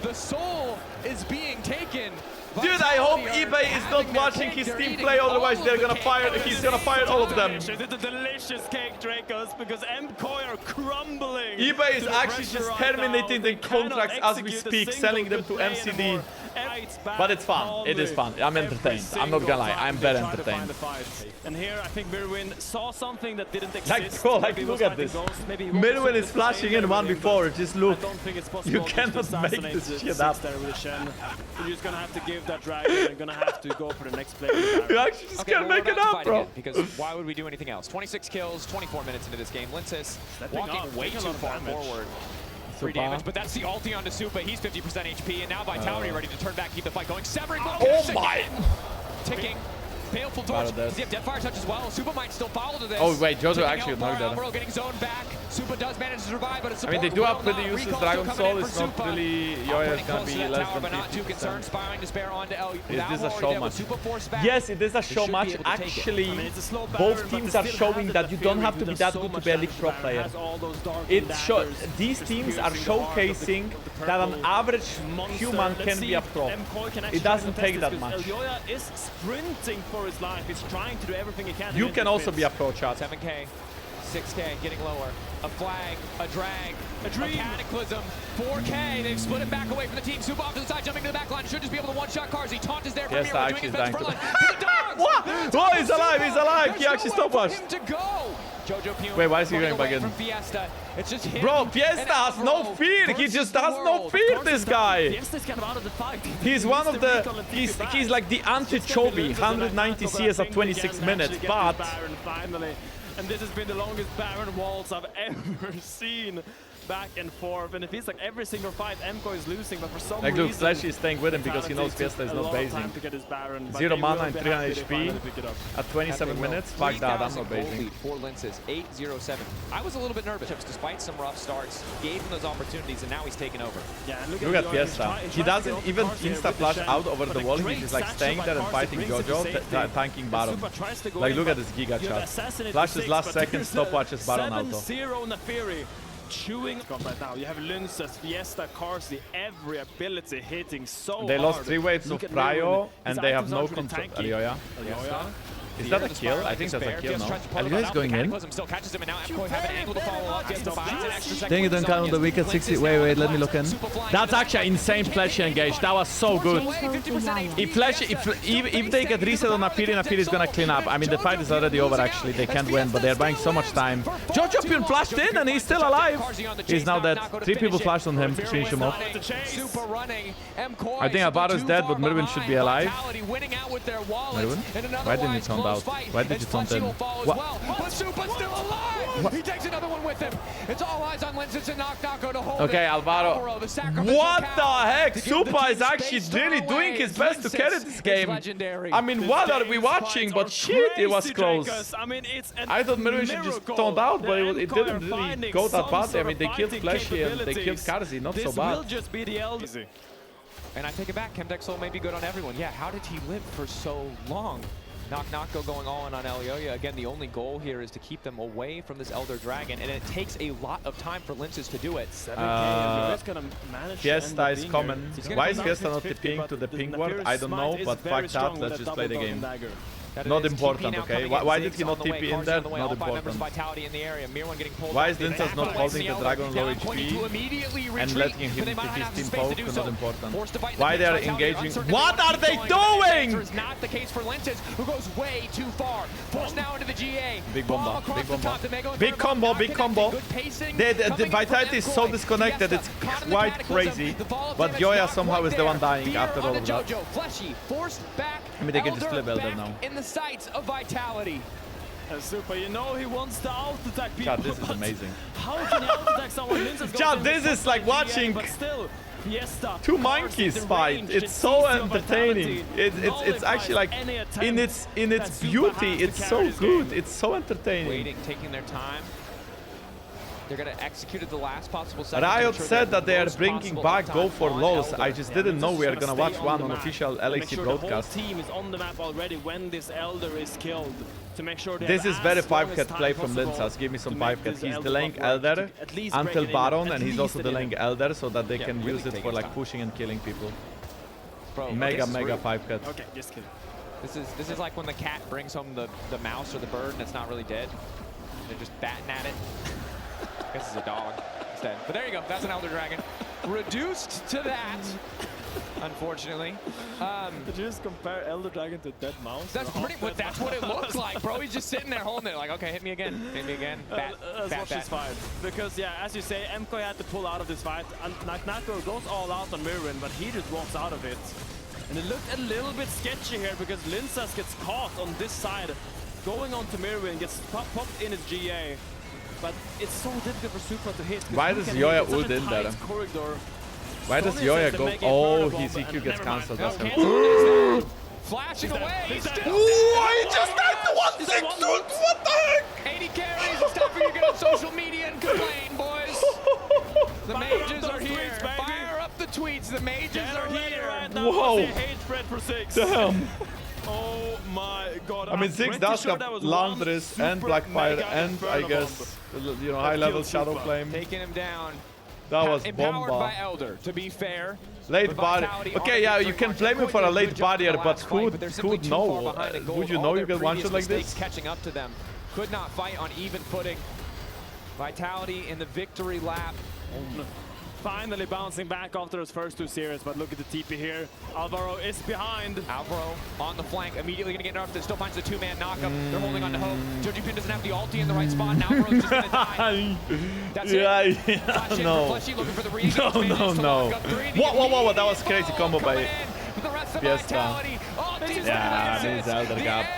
The soul is being taken. Dude, I hope eBay is not watching his team play, otherwise they're gonna fire. He's gonna fire all of them. It's a delicious cake, Dracos, because MKOI are crumbling. eBay is actually just terminating the contracts as we speak, selling them to MCD. But it's fun. It is fun. I'm entertained. I'm not gonna lie. I'm very entertained. And here, I think Myrwn saw something that didn't exist. Look at this. Myrwn is flashing in 1v4. Just look. You cannot make this shit up. You're just gonna have to give that dragon. You're gonna have to go for the next play. You actually just can't make it up, bro. Because why would we do anything else? 26 kills, 24 minutes into this game. Lyncas walking way too far forward. 3 damage, but that's the ulti onto Supa. He's 50% HP, and now Vitality ready to turn back, keep the fight going. Severing. Oh my! Ticking. Baleful torch. Does he have Deadfire touch as well? Supa might still follow to this. Oh wait, Jojo actually knocked that. Alvaro getting zoned back. Supa does manage to survive, but it's I mean, they do have pretty useless Dragon Soul. It's not really. Elyoya is gonna be less than 50%. Not too concerned. Spiraling Despair onto Elyoya. Is this a show match? Yes, it is a show match. Actually, both teams are showing that you don't have to be that good to be a League Pro player. These teams are showcasing that an average human can be a pro. It doesn't take that much. Elyoya is sprinting for his life. He's trying to do everything he can. You can also be a pro, chat. 7K, 6K, getting lower. A flag, a drag, a cataclysm. 4K, they've split it back away from the team. Supa off to the side, jumping to the back line. Should just be able to one-shot Carzzy. Taunt is there for Myrwn, doing his best front line. What? Oh, he's alive, he's alive. He actually stopwatched. Jojopyun. Wait, why is he going back in? From FIESTA. It's just him. Bro, FIESTA has no fear. He just has no fear, this guy. FIESTA's kind of out of the fight. He's one of the... He's like the anti-Chovy. 190 CS at 26 minutes, but... And this has been the longest Baron waltz I've ever seen. Back and forth, and it feels like every single fight MKOI is losing, but for some reason... Look, Fleshy is staying with him because he knows FIESTA is not basing. 0 mana and 300 HP at 27 minutes. Fuck that, I'm not basing. For Lyncas, 8-0-7. I was a little bit nervous, despite some rough starts. Gave him those opportunities, and now he's taking over. Yeah, look at FIESTA. He doesn't even insta-flash out over the wall. He's just like staying there and fighting Jojo, tanking Baron. Like, look at this Giga chat. Flashes last second, stopwatches Baron auto. Chewing right now. You have Lyncas, FIESTA, Carzzy, every ability hitting so hard. They lost 3 waves of Prio and they have no control. Elyoya. Is that a kill? I think that's a kill, no? Elyoya is going in. Dang it, don't count on the weak at 60. Wait, let me look in. That's actually insane Fleshy engage. That was so good. If they get reset on Apiri is gonna clean up. I mean, the fight is already over actually. They can't win, but they're buying so much time. Jojopyun flashed in and he's still alive. He's now dead. 3 people flashed on him to finish him off. I think Alvaro is dead, but Myrwn should be alive. Myrwn? Why didn't he taunt out? Why did you taunt in? What? But Supa's still alive! What? He takes another one with him. It's all eyes on Lyncas and Nako to hold okay, Alvaro. What the heck? Supa is actually really doing his best to carry this game. I mean, what are we watching? But shit, it was close. I thought Myrwn should just taunt out, but it didn't really go that bad. I mean, they killed Fleshy and they killed Carzzy. Not so bad. And I take it back. Chemtech Soul may be good on everyone. Yeah, how did he live for so long? Nako going all in on Elyoya. Again, the only goal here is to keep them away from this Elder Dragon, and it takes a lot of time for Lyncas to do it. FIESTA is coming. Why is FIESTA not TPing to the pink ward? I don't know, but fuck that, let's just play the game. Not important, okay? Why did he not TP in there? Not important. Why is Lyncas not holding the dragon low HP and letting him take his team poke? Not important. Why they are engaging? What are they doing? Not the case for Lyncas, who goes way too far. Forced now into the GA. Big bomba, big bomba. Big combo, big combo. The Vitality is so disconnected, it's quite crazy. But Elyoya somehow is the one dying after all of that. Fleshy forced back. I mean, they can just kill Elder now. In the sights of Vitality. Supa, you know he wants to out-attack people. God, this is amazing. How can you out-attack someone? God, this is like watching two monkeys fight. It's so entertaining. It's actually like in its beauty. It's so good. It's so entertaining. Waiting, taking their time. They're going to execute at the last possible second. Riot said that they are bringing back Go for LoLs. I just didn't know we are going to watch one on official LEC broadcast. The whole team is on the map already when this Elder is killed. To make sure this is very 5-cat play from Lyncas. Give me some 5-cat. He's delaying Elder until Baron, and he's also delaying Elder so that they can use it for like pushing and killing people. Mega 5-cat. Okay, just kidding. This is like when the cat brings home the mouse or the bird and it's not really dead. They're just batting at it. I guess it's a dog instead. But there you go. That's an Elder Dragon. Reduced to that, unfortunately. Did you just compare Elder Dragon to dead mouse? That's pretty. That's what it looks like, bro. He's just sitting there holding it, like, okay, hit me again, hit me again. Let's watch this fight. Because yeah, as you say, MKOI had to pull out of this fight, and Nako goes all out on Myrwn, but he just walks out of it. And it looked a little bit sketchy here because Lyncas gets caught on this side, going on to Myrwn, gets popped in his GA. But it's so difficult for Supa to hit. Why does Elyoya ult in there? Why does Elyoya go? Oh, his EQ gets cancelled. That's him. Flashing away. He just died to 1-6 ult. What the heck? 80 carries. It's time for you to get on social media and complain, boys. The mages are here. Fire up the tweets. The mages are here. Whoa. For Damn. Oh my god. I mean, Ziggs does have Landris and Blackfire and I guess, you know, high-level Shadow Flame. Taking him down. That was empowered bomba. by Elder, to be fair. Late barrier. Okay, yeah, you can blame him for a late barrier, but who'd know? Would you know you get one shot like this? Catching up to them. Could not fight on even footing. Vitality in the victory lap. Finally bouncing back after his first two series, but look at the TP here. Alvaro is behind. Alvaro on the flank, immediately gonna get nerfed. Still finds the two-man knockup. They're holding on to hope. Jojopyun doesn't have the ulti in the right spot, and Alvaro's just gonna die. That's it. No. Fleshy looking for the No. Whoa, that was crazy combo by FIESTA. Yeah, this is Elder gap.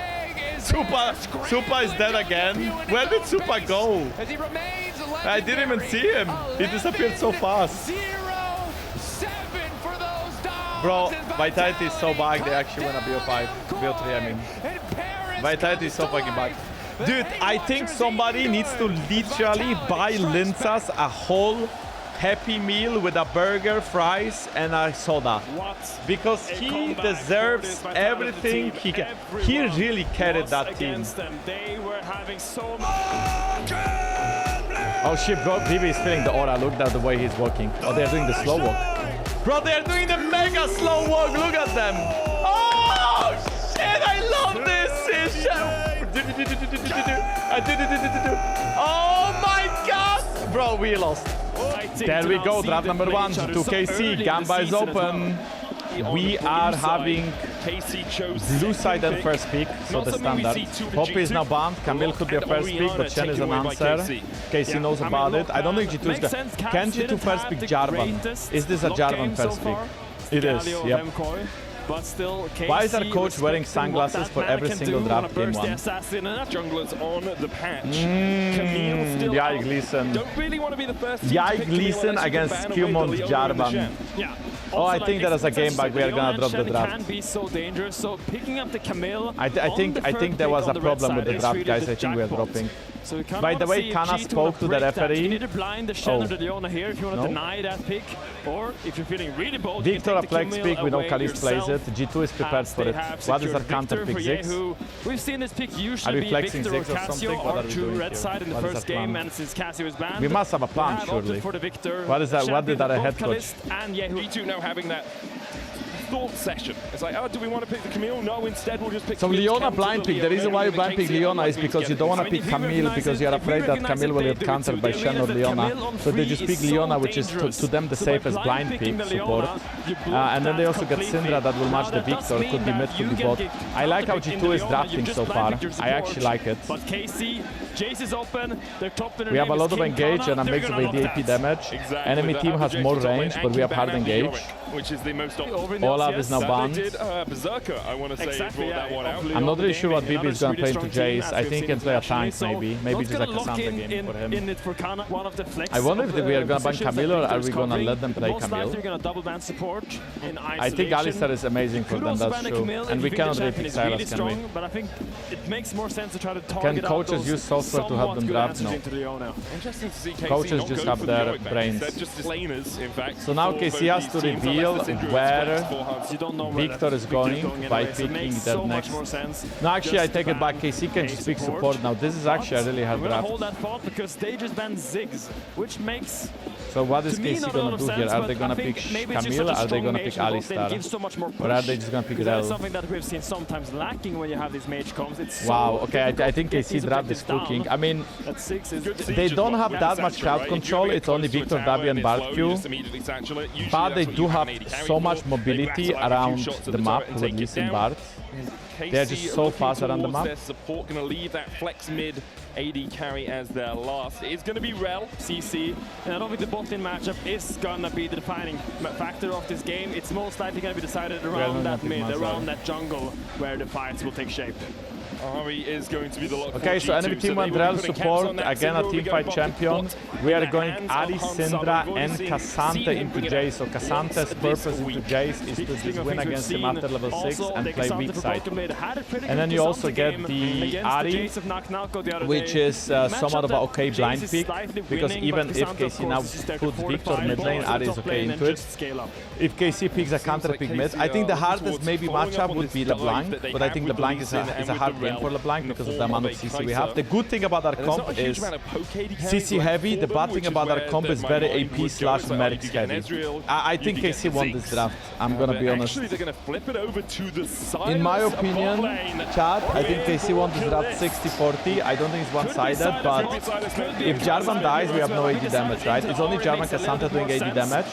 Supa is dead again. Where did Supa go? I didn't even see him. He disappeared so fast. 0-7 for those dogs. Bro, Vitality is so back. They actually wanna BO5. BO3, I mean. Vitality is so fucking back. Dude, I think somebody needs to literally buy Lyncas a whole Happy Meal with a burger, fries, and a soda. Because he deserves everything he can. He really carried that team. They were having so much. Oh shit, bro, Vivi is feeling the aura. Look at the way he's walking. Oh, they're doing the slow walk. Bro, they're doing the mega slow walk. Look at them. Oh shit, I love this. Oh my god. Bro, we lost. There we go, draft number 1 to 2KC. Gamba is open. We are having blue side and first pick, so the standard. Poppy is now banned. Camille could be a first pick, but Chen is an answer. KC knows about it. I don't think G2 is there. Can G2 first pick Jarvan? Is this a Jarvan first pick? It is, yep. But still, why is our coach wearing sunglasses for every single draft game 1? Junglers on the patch. Yike, listen. Don't really want to be the first Yike, listen against SkewMond Jarvan. Yeah. Oh, I think there is a game bug. We are gonna drop the draft. Can be so dangerous. So picking up the Camille. I think there was a problem with the draft, guys. I think we are dropping. So by the way, Canna spoke to the referee. You need to blind the Shen or the Leona here if you want to deny that pick, or if you're feeling really bold. Victor a flex pick, we know Caliste plays it. G2 is prepared for it. What is our counter pick? Ziggs? We've seen this pick usually be Victor or Cassio or two red side in the first game, and since Cassio is banned, we must have a plan, surely. What is that? What did our head coach? And G2 now having that thought session. It's like, oh, do we want to pick the Camille? No, instead we'll just pick So Leona blind pick. The reason why you blind pick Leona is because you don't want to pick Camille because you're afraid that Camille will get countered by Shen or Leona. So they just pick Leona, which is to them the safest blind pick support. And then they also get Syndra that will match the Victor. Could be mid, could be bot. I like how G2 is drafting so far. I actually like it. But KC, Jace is open. We have a lot of engage and a mix of AD AP damage. Enemy team has more range, but we have hard engage. Which is the most Olaf is now banned. Berserker, I want to say, brought that one out. I'm not really sure what BB is going to play into Jace. I think he can play a tank maybe. Maybe just like a Santa game for him. I wonder if we are going to ban Camille or are we going to let them play Camille? I think Alistair is amazing for them, that's true. And we cannot really pick Sylas, can we? But I think it makes more sense to try to Can coaches use software to help them draft? No. Coaches just have their brains. So now KC has to reveal where Victor is going by picking that next. No, actually, I take it back. KC can just pick support now. This is actually a really hard draft. Hold that thought because they just banned Ziggs, which makes. So what is KC gonna do here? Are they gonna pick Camille? Are they gonna pick Alistair? Or are they just gonna pick Rel? That's something that we've seen sometimes lacking when you have these mage comps. Wow. Okay, I think KC draft is cooking. I mean, they don't have that much crowd control. It's only Victor, W, and Barbecue. But they do have so much mobility around the map with Lee Bard. They're just so fast around the map. Their support going to leave that flex mid AD carry as their last. It's going to be Rel. CC. And I don't think the bot lane matchup is going to be the defining factor of this game. It's most likely going to be decided around that mid, around that jungle, where the fights will take shape. Ari is going to be the lock. Okay, so enemy team went Rel support, again a teamfight champion. We are going Ari, Syndra, and Cassante into Jace. So Cassante's purpose into Jace is to just win against him after level 6 and play weak side. And then you also get the Ari, which is somewhat of an okay blind pick, because even if KC now puts Victor mid lane, Ari is okay into it. If KC picks a counter pick mid, I think the hardest maybe matchup would be LeBlanc, but I think LeBlanc is a hard game for LeBlanc because of the amount of CC we have. The good thing about our comp is CC heavy. The bad thing about our comp is very AP slash Mercs heavy. I think KC won this draft. I'm gonna be honest. In my opinion, chat, I think KC won this draft 60-40. I don't think it's one-sided, but if Jarvan dies, we have no AD damage, right? It's only Jarvan Cassante doing AD damage.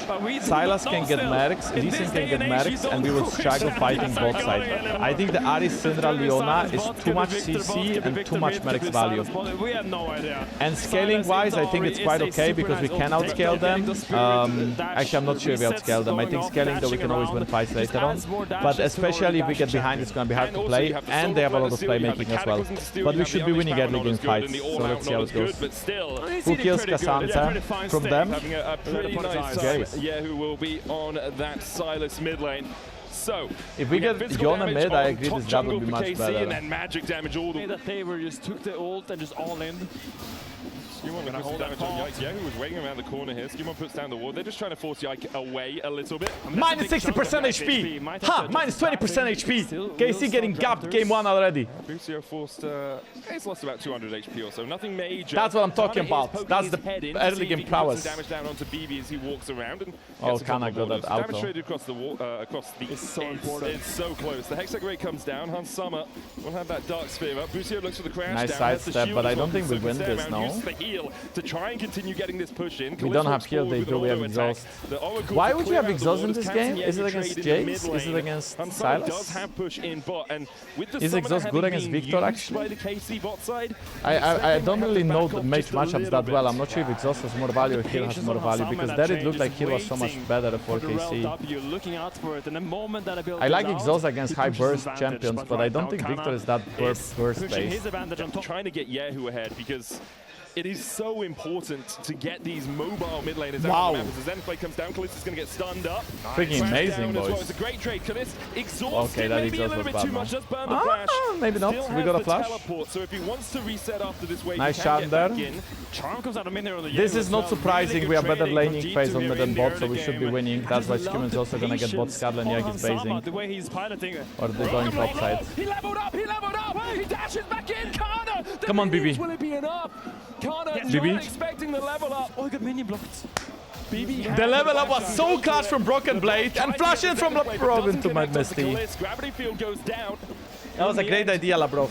Sylas can get Mercs, Lee Sin can get Mercs, and we will struggle fighting both sides. I think the Ari, Syndra, Leona is too much CC and too much Mercs value. And scaling wise, I think it's quite okay because we can outscale them. Actually, I'm not sure if we outscale them. I think scaling though we can always win fights later on. But especially if we get behind, it's going to be hard to play. And they have a lot of playmaking as well. But we should be winning early game fights. So let's see how it goes. Who kills Cassante from them? Who will be on that Sylas mid lane. So, if we get Yona mid, I agree this job would be much better. And then magic damage all the way. That they were just took the ult and just all in. SkewMond going to hold damage on Yike. Kyeahoo was waiting around the corner here. SkewMond puts down the ward. They're just trying to force Yike away a little bit. Minus 60% HP! Ha! Minus 20% HP! KC getting gapped game 1 already. Busio forced, he's lost about 200 HP or so. Nothing major. That's what I'm talking about. That's the early game prowess. Damage down onto BB as he walks around. And oh, Canna got that auto. Demonstrated across the wall, across the. It's so important. It's so close. The Hextech Ray comes down. Hans Summer will have that Dark Sphere up. Busio looks for the crash. Nice sidestep, but I don't think we win this, no? To try and continue getting this push in. We don't have heal, they do, we have exhaust. Why would you have exhaust in this game? Is it against Jace? Is it against Sylas? Is exhaust good against Victor actually? I don't really know the mage matchups that well. I'm not sure if exhaust has more value or heal has more value, because there it looked like heal was so much better for KC. I like exhaust against high burst champions, but I don't think Victor is that burst based. Trying to get Kyeahoo ahead because It is so important to get these mobile mid laners out of the map. As the Zenplay comes down, Caliste is going to get stunned up. Freaking amazing, boys. Well. It's a great trade. Caliste exhausted, okay, that maybe a little bit too much. Just burn the flash. Maybe not. Still we got a flash. Teleport, so if he wants to reset after this wave, nice charm there. Charm comes out of mid there on the this is not surprising. We have better laning phase on mid and bot, so we should be winning. That's why SkewMond is also going to get bot scuttle and Yike is basing. The way he's piloting. Or they're going top side. He leveled up, he leveled up! He dashes back in, Canna! Come on, BB. Will it be enough? Canna BB. not expecting the level up. Oh, he got minion blocked. BB the level up was so clutch from BrokenBlade and flash in from Labrov into my Misty. Gravity field goes down. That was a great idea, Labrov.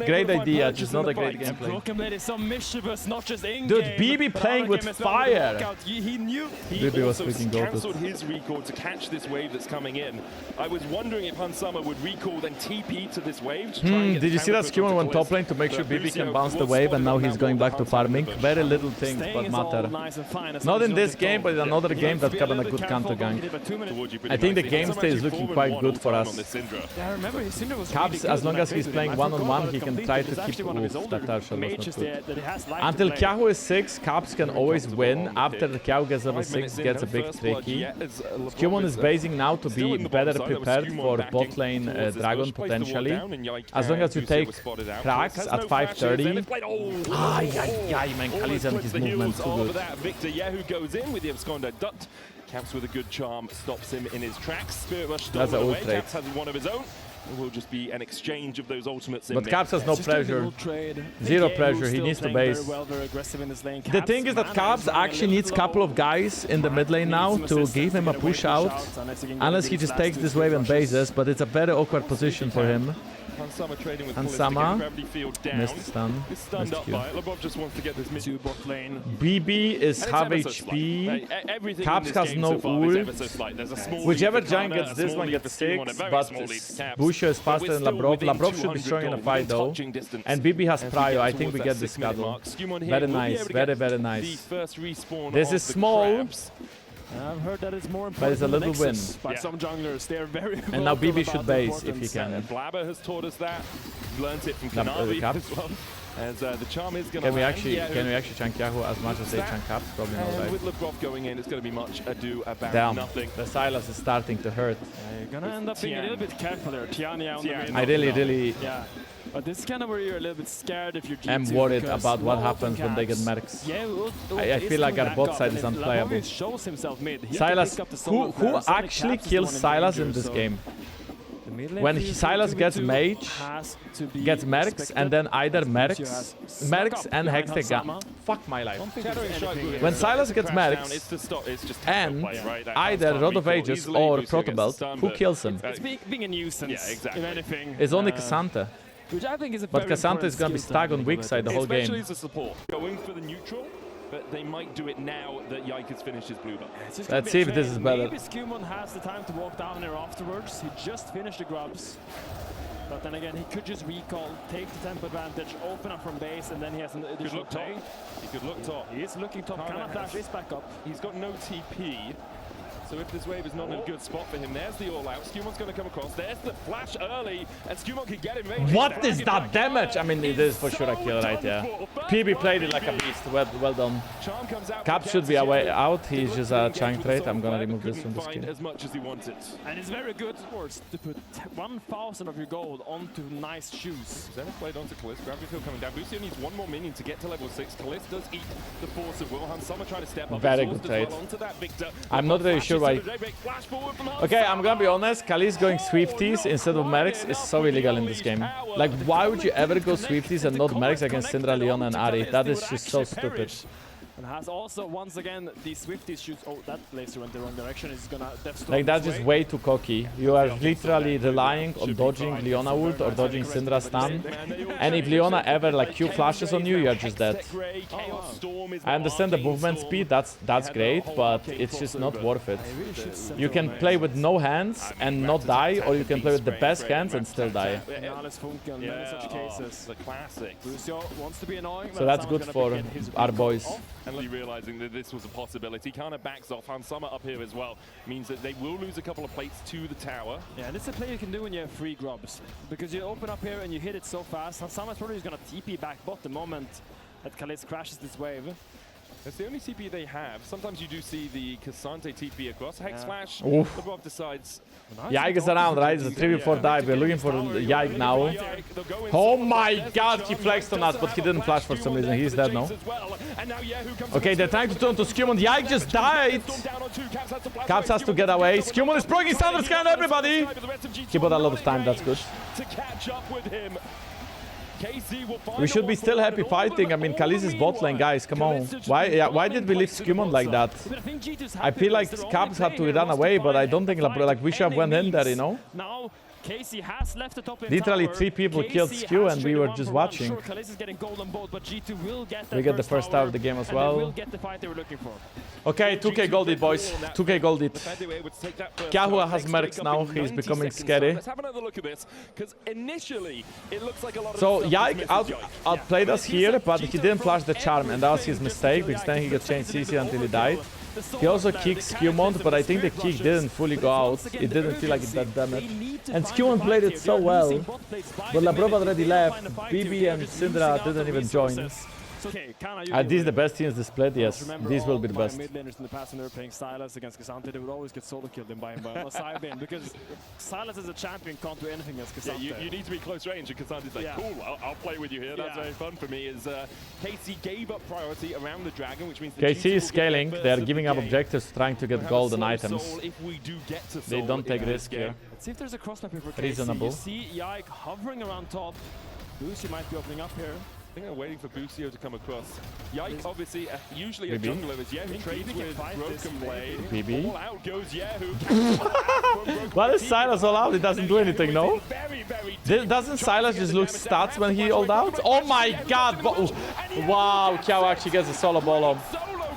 Great idea, just not a great gameplay. BrokenBlade is so mischievous, not just in Dude, BB playing with fire. He knew. He BB was also freaking goated. cancelled his recall to catch this wave that's coming in. I was wondering if Hansama would recall then TP to this wave. To try and get Did you see that counter SkewMond went top lane to make sure BB can bounce the wave, and now he's going back to farming? Very little things, but matter. Not in this game, but in another game that's got a good counter gank. I think the game stay is looking quite good for us. Yeah, I remember his Syndra was Caps, as long as he's playing one-on-one, he can try to keep... Oof, that dash shot was not good. Until Kyeahoo is 6, Caps can always win. After Kyeahoo gets level 6, it gets a bit tricky. SkewMond is basing now to be better prepared for bot lane Dragon, potentially. As long as you take cracks at 5:30. Ay, man, Caliste and his movement too good. Victor Kyeahoo goes in with the Absconder ducked. Caps with a good charm stops him in his tracks. Spirit Rush stolen away. Caps has one of his own. It will just be an exchange of those ultimates. But Caps has no pressure. Zero pressure. He needs to base. The thing is that Caps actually needs a couple of guys in the mid lane now to give him a push out. Unless he just takes this wave and bases, but it's a very awkward position for him. Hansama missed stun. Missed Q. BB is half HP. Caps has no ult. Whichever giant gets this one gets 6, but Busio is faster than Labrov. Labrov should be strong in a fight though. And BB has prio. I think we get this scuttle. Very nice. Very nice. This is small. I've heard that it's more important, but it's a little win. By some junglers, they're very. And now BB should base if he can. Blabber has taught us that. Learned it from Canna as well. As the charm is going to. Can we actually chunk Kyeahoo as much as they chunk Caps? Probably not, right? With Labrov going in, it's going to be much ado about nothing. The Sylas is starting to hurt. You're gonna end up being a little bit careful there. Tiania on the mid. I really. Yeah. But this is kind of where you're a little bit scared if you're G2. I'm worried about what happens when they get mercs. Yeah, I feel like our bot side is unplayable. Sylas, who actually kills Sylas in this game? When Sylas gets mage, gets mercs, and then either mercs and Hextech gun. Fuck my life. When Sylas gets mercs, and either Rod of Ages or Protobelt, who kills him? It's being a nuisance, if anything. It's only Cassante. Which I think is a but Cassante is going to be stuck on weak side the whole game. Especially as a support. Going for the neutral, but they might do it now that Yike has finished his blue buff. Let's see if this is better. Maybe SkewMond has the time to walk down there afterwards. He just finished the grubs. But then again, he could just recall, take the tempo advantage, open up from base, and then he has an additional play. He could look top. He is looking top. Canna flash is back up. He's got no TP. So if this wave is not in a good spot for him, there's the all-out. SkewMond's going to come across. There's the flash early, and SkewMond can get him. What is that damage? I mean, it is for sure a kill, right? Yeah. PB played it like a beast. Well done. Cap should be away out. He's just a chunk trade. I'm going to remove this from the skin. As much as he wants it. And it's very good sports to put 1,000 of your gold onto nice shoes. Zenith played onto Caliste. Gravity field coming down. Busio needs one more minion to get to level 6. Caliste does eat the force of will. Hansama trying to step up. Very good trade. I'm not really sure why. Okay, I'm gonna be honest, Caliste going Swifties instead of Mercs is so illegal in this game. Like, why would you ever go Swifties and not Mercs against Syndra, Leona and Ahri? That is just so stupid. And has also, once again, these Swifties shoots. Oh, that laser went the wrong direction. It's gonna like, that's just way too cocky. You are literally relying on dodging Leona ult or dodging Syndra stun. And if Leona ever like Q flashes on you, you're just dead. I understand the movement speed, that's great, but it's just not worth it. You can play with no hands and not die, or you can play with the best hands and still die. So that's good for our boys. And realizing that this was a possibility, Canna backs off. Hansama up here as well means that they will lose a couple of plates to the tower. Yeah, and it's a play you can do when you have free grubs, because you open up here and you hit it so fast. Hansama is probably going to TP back bot the moment that Caliste crashes this wave. That's the only TP they have. Sometimes you do see the Cassante TP across. Hex Flash, Oof. Labrov decides. Yike is around, right? It's a 3v4 dive. We're looking for Yike now. Oh my god, he flexed on us, but he didn't flash for some reason. He's dead now. Okay, they're trying to turn to SkewMond. Yike just died. Caps has to get away. SkewMond is broken Thunder Sky on everybody. He bought a lot of time, that's good. We should be still happy fighting. I mean, Caliste is bot lane, guys. Come on. Why did we leave SkewMond like that? I feel like Caps had to run away, but I don't think like we should have went in there, you know? Casey has left the top lane Literally tower. 3 people killed Skew and we were just watching. We get the first tower of the game as well. Okay, 2k golded, boys. 2k golded. Kyeahoo has mercs now. He's becoming scary. Let's have another look at this, because initially it looks like a lot of So Yike outplayed us here, but he didn't flash the charm, and that was his mistake because then he got changed CC until he died. He also kicked SkewMond, but I think the kick didn't fully go out. It didn't feel like it did damage. And SkewMond played it so well, but Labrov already left. BB and Syndra didn't even join. Are these the best teams this split? Yes, these will be the best. Mid laners in the past when they were playing Sylas against Cassante, they would always get solo killed in by side lane because Sylas as a champion can't do anything against Cassante. Yeah, you need to be close range, and Cassante's like, cool, I'll play with you here. That's very fun for me. Is Casey gave up priority around the dragon, which means Casey is scaling. They are giving up objectives, trying to get golden items. They don't take risk here. Let's see if there's a cross map here for Casey. Reasonable. You see Yike hovering around top. Busio might be opening up here. I think they're waiting for Busio to come across. Yike, obviously, usually a jungler is Yike trades with BrokenBlade. BB. All out goes Kyeahoo. What is Sylas all out? He doesn't do anything, no? Doesn't Sylas just look stats when he all out? Oh my god! Wow, Kyeahoo actually gets a solo ball on.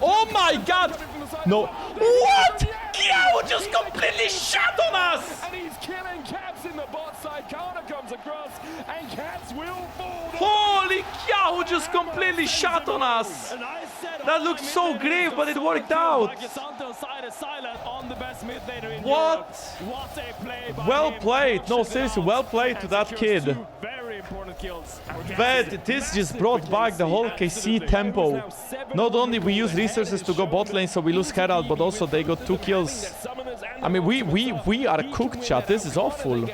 Oh my god! No. What? Kyeahoo just completely shot on us! And he's killing Caps in the bot side. Canna comes across, and Caps will fall. Holy Kyeahoo just completely shot on us! That looked so grave, but it worked out. What? Well played. No, seriously, well played to that kid. But this just brought back the whole KC tempo. Not only we use resources to go bot lane so we lose Herald, but also they got 2 kills. I mean, we are cooked, chat. This is awful.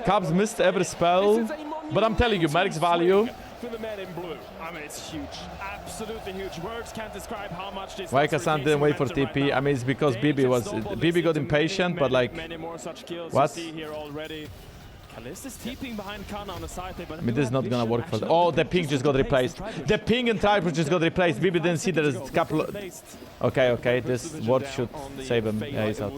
Cubs missed every spell, but I'm telling you, Merc's value. I mean, it's huge. Absolutely huge. Words can't describe how much this. Why Cassandra didn't wait for TP? I mean, it's because BB got impatient, but like, what? Caliste is TPing behind Canna on the side there, but I mean, this is not gonna work for them. Oh, the ping just got replaced. The ping and Triforce just got replaced. BB didn't see there's a couple of... Okay, this ward should save him. Yeah, he's out.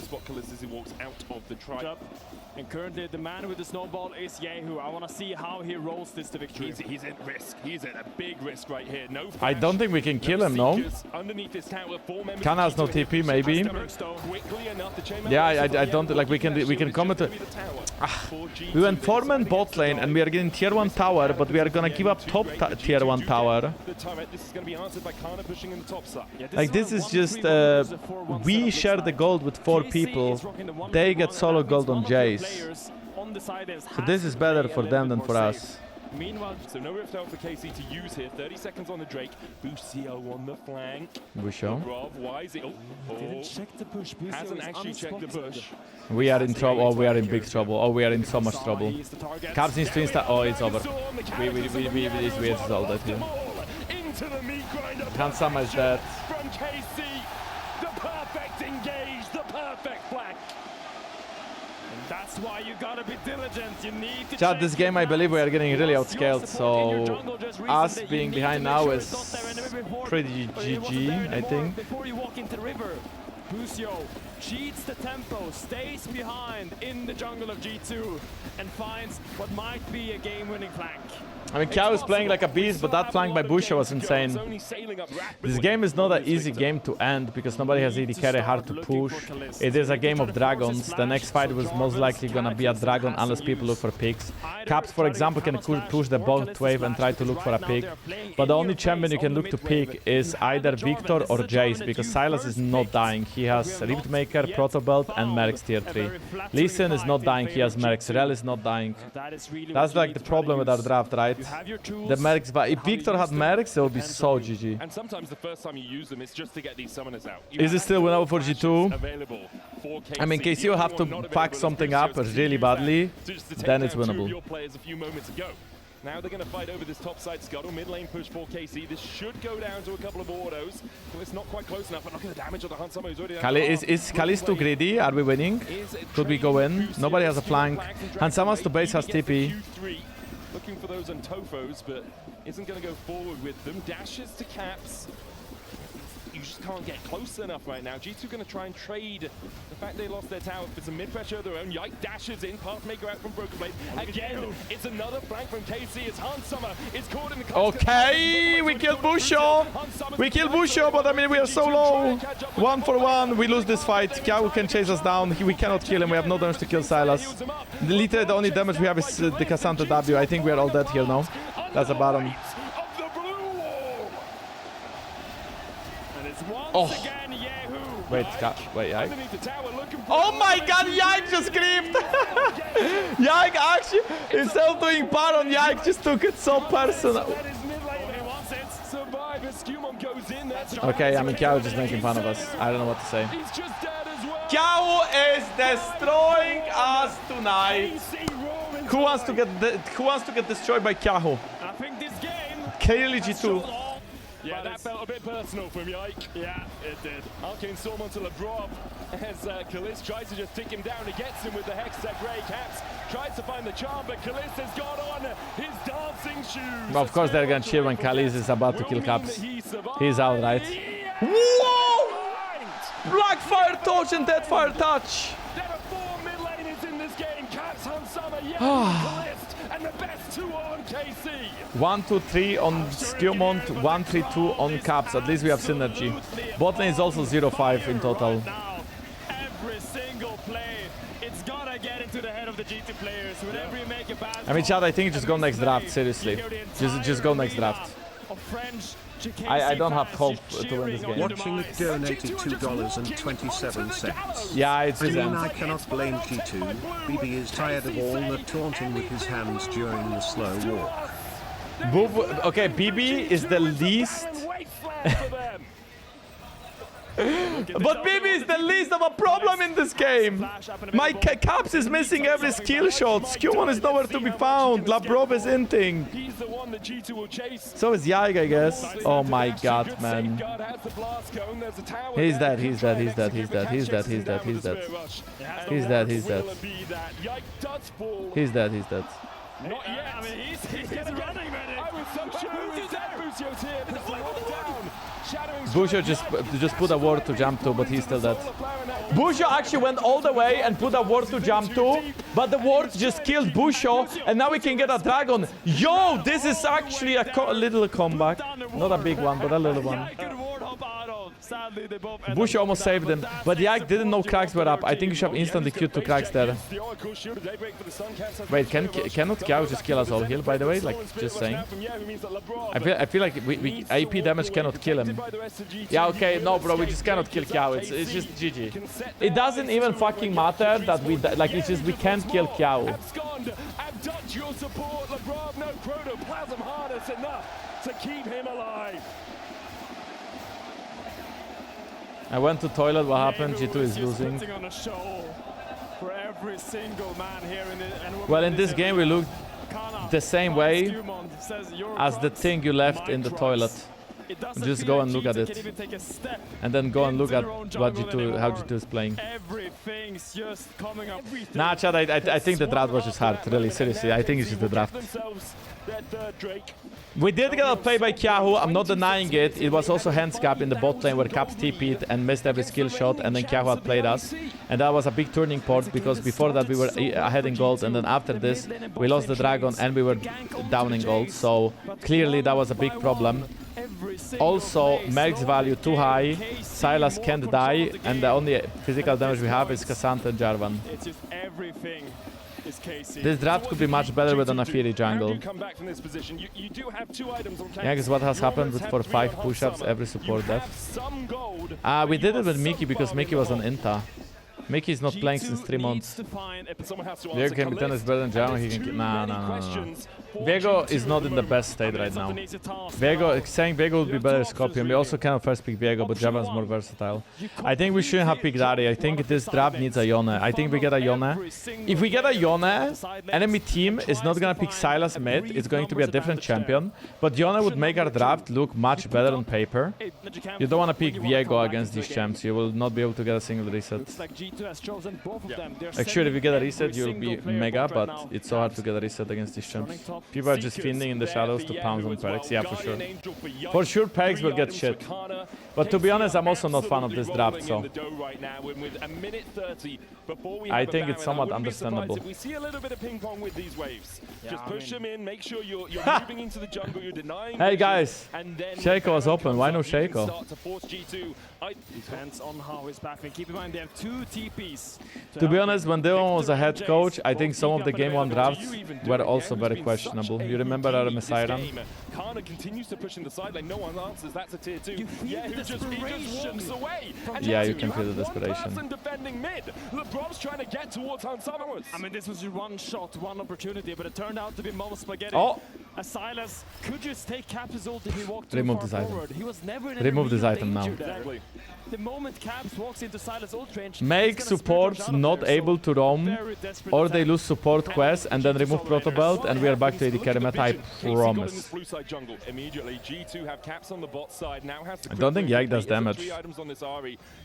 And currently the man with the snowball is Kyeahoo. I want to see how he rolls this to victory. He's at risk. He's at a big risk right here. No flash, I don't think we can kill him, no? Canna has no TP, maybe. Yeah, I don't like we can comment. We went 4-man bot lane and we are getting tier 1 tower, but we are gonna give up top tier 1 tower. Like this is just we share the gold with 4 people. They get solo gold on Jace. So this is better for them than for us. Meanwhile, so no rift out for KC to use here. 30 seconds on the Drake. Busio on the flank. Busio. Why is it? Didn't check the push. Busio hasn't actually checked the push. We are in trouble. Oh, we are in big trouble. Oh, we are in so much trouble. Carzzy needs to insta. Oh, it's over. We resolved that here. Kansama is dead. From KC, the perfect engage, the perfect flank. That's why you gotta be diligent. You need to Chat, this game I believe we are getting really outscaled, so us being behind now is pretty GG, I think. Before you walk into the river, Busio cheats the tempo, stays behind in the jungle of G2 and finds what might be a game-winning flank. I mean, Kyeahoo is playing like a beast, but that flank by Busio was insane. This game is not an easy game to end because nobody has AD carry, hard to push. It is a game of dragons. The next fight was most likely gonna be a dragon unless people look for picks. Caps, for example, can push the bot wave and try to look for a pick. But the only champion you can look to pick is either Victor or Jace because Sylas is not dying. He has Rift Maker. Faker, Protobelt, and Mercs tier 3. Lee Sin is not dying, he has Mercs. Rel is not dying. That's like the problem with our draft, right? The Mercs, but if Victor had Mercs, it would be so GG. And sometimes the first time you use them is just to get these summoners out. Is it still winnable for G2? I mean, KC will have to pack something up really badly, then it's winnable. Now they're going to fight over this top side scuttle. Mid lane push for KC. This should go down to a couple of autos. Well, it's not quite close enough, but look at the damage on the Hunt. Somebody's already is Caliste too greedy? Are we winning? Could we go in? Nobody has a flank. Hansama's to base has TP. Looking for those Antofos, but isn't going to go forward with them. Dashes to Caps. You just can't get close enough right now. G2 going to try and trade the fact they lost their tower for some mid-pressure of their own. Yike dashes in, Pathmaker out from BrokenBlade. Again, it's another flank from KC as Hansama is caught in the... Okay, we killed Busio. We killed Busio, but I mean, we are so low. 1 for 1, we lose this fight. Kyeahoo can chase us down. We cannot kill him. We have no damage to kill Silas. Literally, the only damage we have is the Cassandra W. I think we are all dead here now. That's a bottom. Oh. Wait, Yike. Oh my god, Yike just screamed! Yike actually, instead of doing Baron, Yike just took it so personal. Okay, I mean, Kyeahoo just making fun of us. I don't know what to say. Kyeahoo is destroying us tonight. Who wants to get destroyed by Kyeahoo? I think this game Clearly G2. Yeah, that felt a bit personal from Yike. Yeah, it did. Arcane Storm onto Labrov as Caliste tries to just tick him down. He gets him with the Hexa Grey Caps. Tries to find the charm, but Caliste has got on his dancing shoes. Of course they're gonna cheer when Caliste is about to kill Caps. He's out, right? Whoa! Black Fire Touch and Dead Fire Touch! There are 4 mid laners in this game. Caps, Hansama, Yike, Caliste, and the best 2 are on KC. 1-2-3 on SkewMond, 1-3-2 on Caps. At least we have synergy. Bot lane is also 0-5 in total. Every single play, it's gotta get into the head of the G2 players. Whenever you make a bad I mean, Chad, I think just go next draft, seriously. Just go next draft. I don't have hope to win this game. Watching it donated $2.27. Yeah, it's his end. I cannot blame G2. BB is tired of all the taunting with his hands during the slow walk. Okay, BB is the least... But BB is the least of a problem in this game. My Caps is missing every skill shot. SkewMond is nowhere to be found. Labrov is inting. So is Yike, I guess. Oh my god, man. He's dead, he's dead, he's dead, he's dead, he's dead, he's dead, he's dead. He's dead, he's dead. He's dead, he's dead. Not yet. I mean, he's getting running ready. I was so sure he was dead. Busio's here, but it's locked down. Busio just put a ward to jump to, but he's still dead. Busio actually went all the way and put a ward to jump to, but the ward just killed Busio, and now we can get a dragon. Yo, this is actually a little comeback. Not a big one, but a little one. Busio almost saved him, but Yike didn't know cracks were up. I think you should have instantly queued to cracks there. Wait, cannot Kyeahoo just kill us all here, by the way? Like, just saying. I feel like we AP damage cannot kill him. Yeah, okay, no, bro, we just cannot kill Kyeahoo. It's just GG. It doesn't even fucking matter that we, like, it's just we can't kill Kyeahoo. I went to toilet, what happened? G2 is losing. Well, in this game we look the same way as the thing you left in the toilet. Just go and look at it. And then go and look at what how G2 is playing. Nah, Chad, I think the draft was just hard, really, seriously. I think it's just the draft. We did get a play by Kyeahoo, I'm not denying it. It was also hands cap in the bot lane where Caps TP'd and missed every skill shot, and then Kyeahoo had played us. And that was a big turning point because before that we were ahead in gold, and then after this we lost the dragon and we were down in gold. So clearly that was a big problem. Also, Merc's value too high, Silas can't die, and the only physical damage we have is Cassandra and Jarvan. It's just everything This draft could be much better with an Naafiri jungle. Yeah, because what has happened with for 5 push-ups every support def. We did it with Mickey because Mickey was on Inta. Mickey is not playing since 3 months. Viego can be 10 is better than Jamo. He can. Nah. Viego is not in the best state right now. Viego, saying Viego would be better as Scorpion. We also cannot first pick Viego, but Java is more versatile. I think we shouldn't have picked Dari. I think this draft needs a Yone. I think we get a Yone. If we get a Yone, enemy team is not gonna pick Sylas mid. It's going to be a different champion. But Yone would make our draft look much better on paper. You don't want to pick Viego against these champs. You will not be able to get a single reset. Like sure, if you get a reset, you'll be mega, but it's so hard to get a reset against these champs. People are just fiending in the shadows to pounce on Perix. Yeah, for sure. For sure, Perix will get shit. But to be honest, I'm also not fan of this draft, so I think it's somewhat understandable. We see a little bit of ping pong with these waves. Just push them in, make sure you're moving into the jungle, you're denying. Hey guys, Shaco was open. Why no Shaco? Depends on how he's battling. Keep in mind they have 2 TPs. To be honest, when Dylan was a head coach, I think some of the game 1 drafts were also very questionable. You remember our Myrwn? Canna continues to push in the side lane. No one answers. That's a tier 2. Yeah, he just walks away. Yeah, you can feel the desperation. Defending mid. Labrov's trying to get towards Hansamus. I mean, this was your one shot, one opportunity, but it turned out to be Mom Spaghetti. Oh! Sylas could just take Cap's ult if he walked too Remove far this item. forward. He was never in Remove this item now. Exactly. The moment Caps walks into Sylas ult range, make supports not able to roam, or they lose support quest and then remove Proto Belt, and we are back to AD carry meta, I promise. I don't think Yike does damage.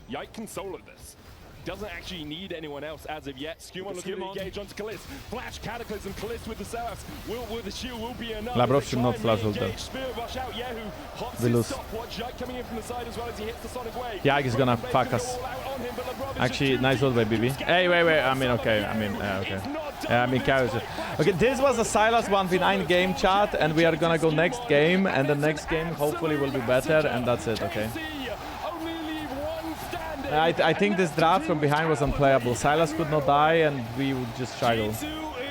Yike can solo this. Doesn't actually need anyone else as of yet. SkewMond looking to engage onto Caliste. Flash Cataclysm, Caliste with the Salas. Will the shield will be enough. Labrov should not flash ult. We lose. Yike is gonna fuck us. Actually, nice ult by BB. Hey, wait. I mean, okay. Okay. I mean, Kyeahoo. Okay, this was a Sylas 1v9 game, chat, and we are gonna go next game, and the next game hopefully will be better, and that's it, okay? I think this draft from behind was unplayable. Sylas could not die and we would just struggle. G2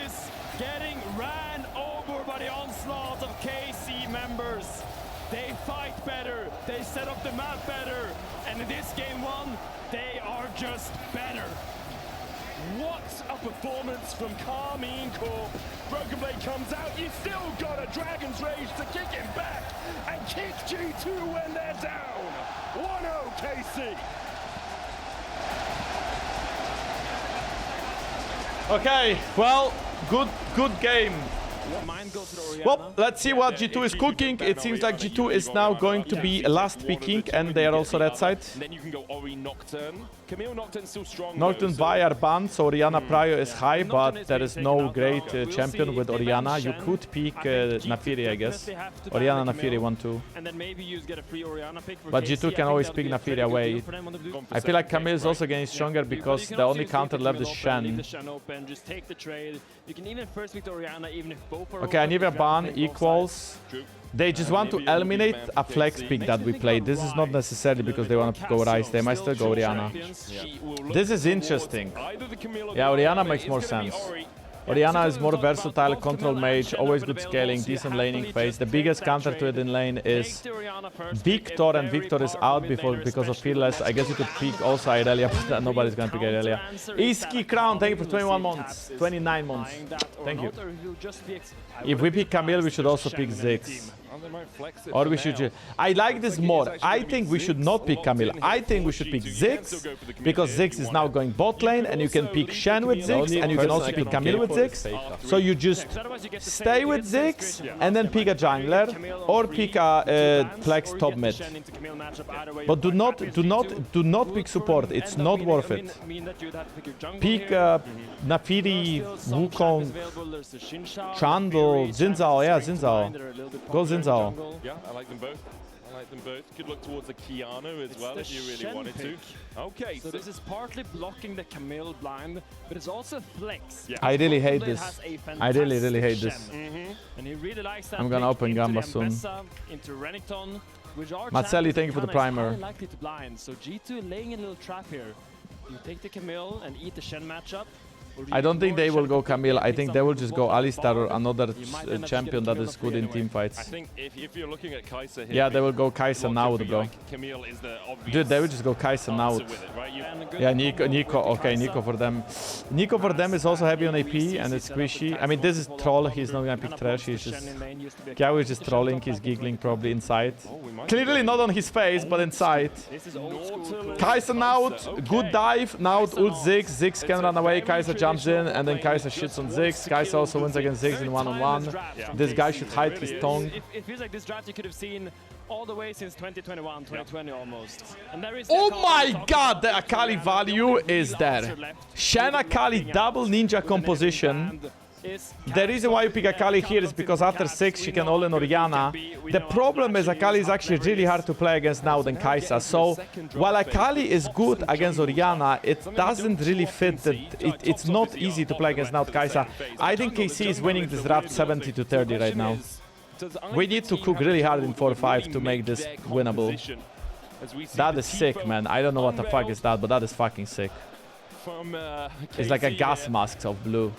is getting ran over by the onslaught of KC members. They fight better, they set up the map better, and in this game 1, they are just better. What a performance from Karmine Corp. BrokenBlade comes out, you still got a Dragon's Rage to kick him back and kick G2 when they're down. 1-0 KC. Okay, well, good game. Well, let's see what G2 is cooking. It seems like G2 is now going to be last picking, and they are also red side. Then you can go Ori Nocturne. Camille Nocturne's still strong. Nocturne Vi are banned, so Orianna Prio is high, but there is no great champion with Orianna. You could pick Naafiri, I guess. Orianna Naafiri 1-2. But G2 can always pick Naafiri away. I feel like Camille is also getting stronger because the only counter left is Shen. Okay, Anivia ban equals. They just want to eliminate a flex pick that we played. This is not necessarily because they want to go Ryze. They might still go Orianna. This is interesting. Yeah, Orianna makes more sense. Orianna is more versatile, control mage, always good scaling, decent laning phase. The biggest counter to it in lane is Victor, and Victor is out because of Fearless. I guess you could pick also Irelia, but nobody's gonna pick Irelia. Iski Crown, thank you for 21 months, 29 months. Thank you. If we pick Camille, we should also pick Ziggs. Or we should I like this more. I think we should not pick Camille. I think we should pick Ziggs, because Ziggs is now going bot lane, and you can pick Shen with Ziggs, and you can also pick Camille with Ziggs. So you just stay with Ziggs, and then pick a jungler, or pick a flex top mid. But do not pick support. It's not worth it. Pick Naafiri, Wukong, Chandel, Xin-Zhao. Yeah, Xin-Zhao. Go Xin-Zhao. Yeah, I like them both. Could look towards the Kyeahoo as well if you really wanted to. Okay, so this is partly blocking the Camille blind, but it's also flex. Yeah. I really hate this. I really hate this. And he really likes that. I'm gonna open Gamba soon. Mazzeli, thank you for the primer. Likely to blind, so G2 laying a little trap here. You take the Camille and eat the Shen matchup. I don't think they will go Camille. I think they will just go Alistar or another champion that is good in team fights. I think if you're looking at Kai'Sa here, yeah, they will go Kai'Sa now, bro. Dude, they will just go Kai'Sa now. Yeah, Nico. Okay, Nico for them. Nico for them is also heavy on AP and it's squishy. I mean, this is troll. He's not gonna pick trash. He's just Kyeahoo is just trolling. He's giggling probably inside. Clearly not on his face, but inside. Kai'Sa out. Good dive. Now ult Ziggs. Ziggs can run away. Kai'Sa jumps in and then Kai'Sa shits on Ziggs. Kai'Sa also wins against Ziggs in one-on-one. This guy should hide his tongue. It feels like this draft you could have seen all the way since 2021, 2020 almost. And there is oh my god, the Akali value is there. Shen Akali double ninja composition. The reason why you pick Akali here is because after 6 she can all-in Orianna. The problem is Akali is actually really hard to play against now than Kai'Sa. So while Akali is good against Orianna, it doesn't really fit. It's not easy to play against now Kai'Sa. I think KC is winning this draft 70-30 right now. We need to cook really hard in 4-5 to make this winnable. That is sick, man. I don't know what the fuck is that, but that is fucking sick. It's like a gas mask of blue.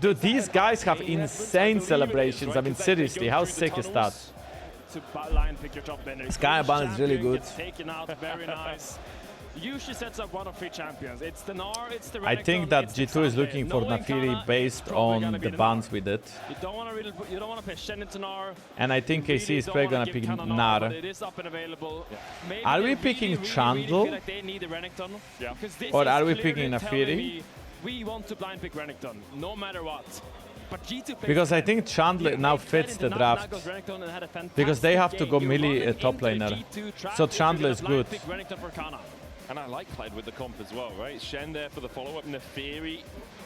Dude, these guys have insane celebrations. I mean, seriously, how sick is that? SkewMond is really good. Usually sets up one of 3 champions. It's the Gnar, it's the I think that G2 is looking for Naafiri based on the bans we did. You don't want to play Shen into Gnar. And I think KC is probably gonna pick Gnar. Are we picking Chandel? Or are we picking Naafiri? We want to blind pick Renekton, no matter what. But G2 because I think Chandler now fits the draft. Because they have to go melee top laner. So Chandler is good. And I like Kled with the comp as well, right? Shen there for the follow-up. Naafiri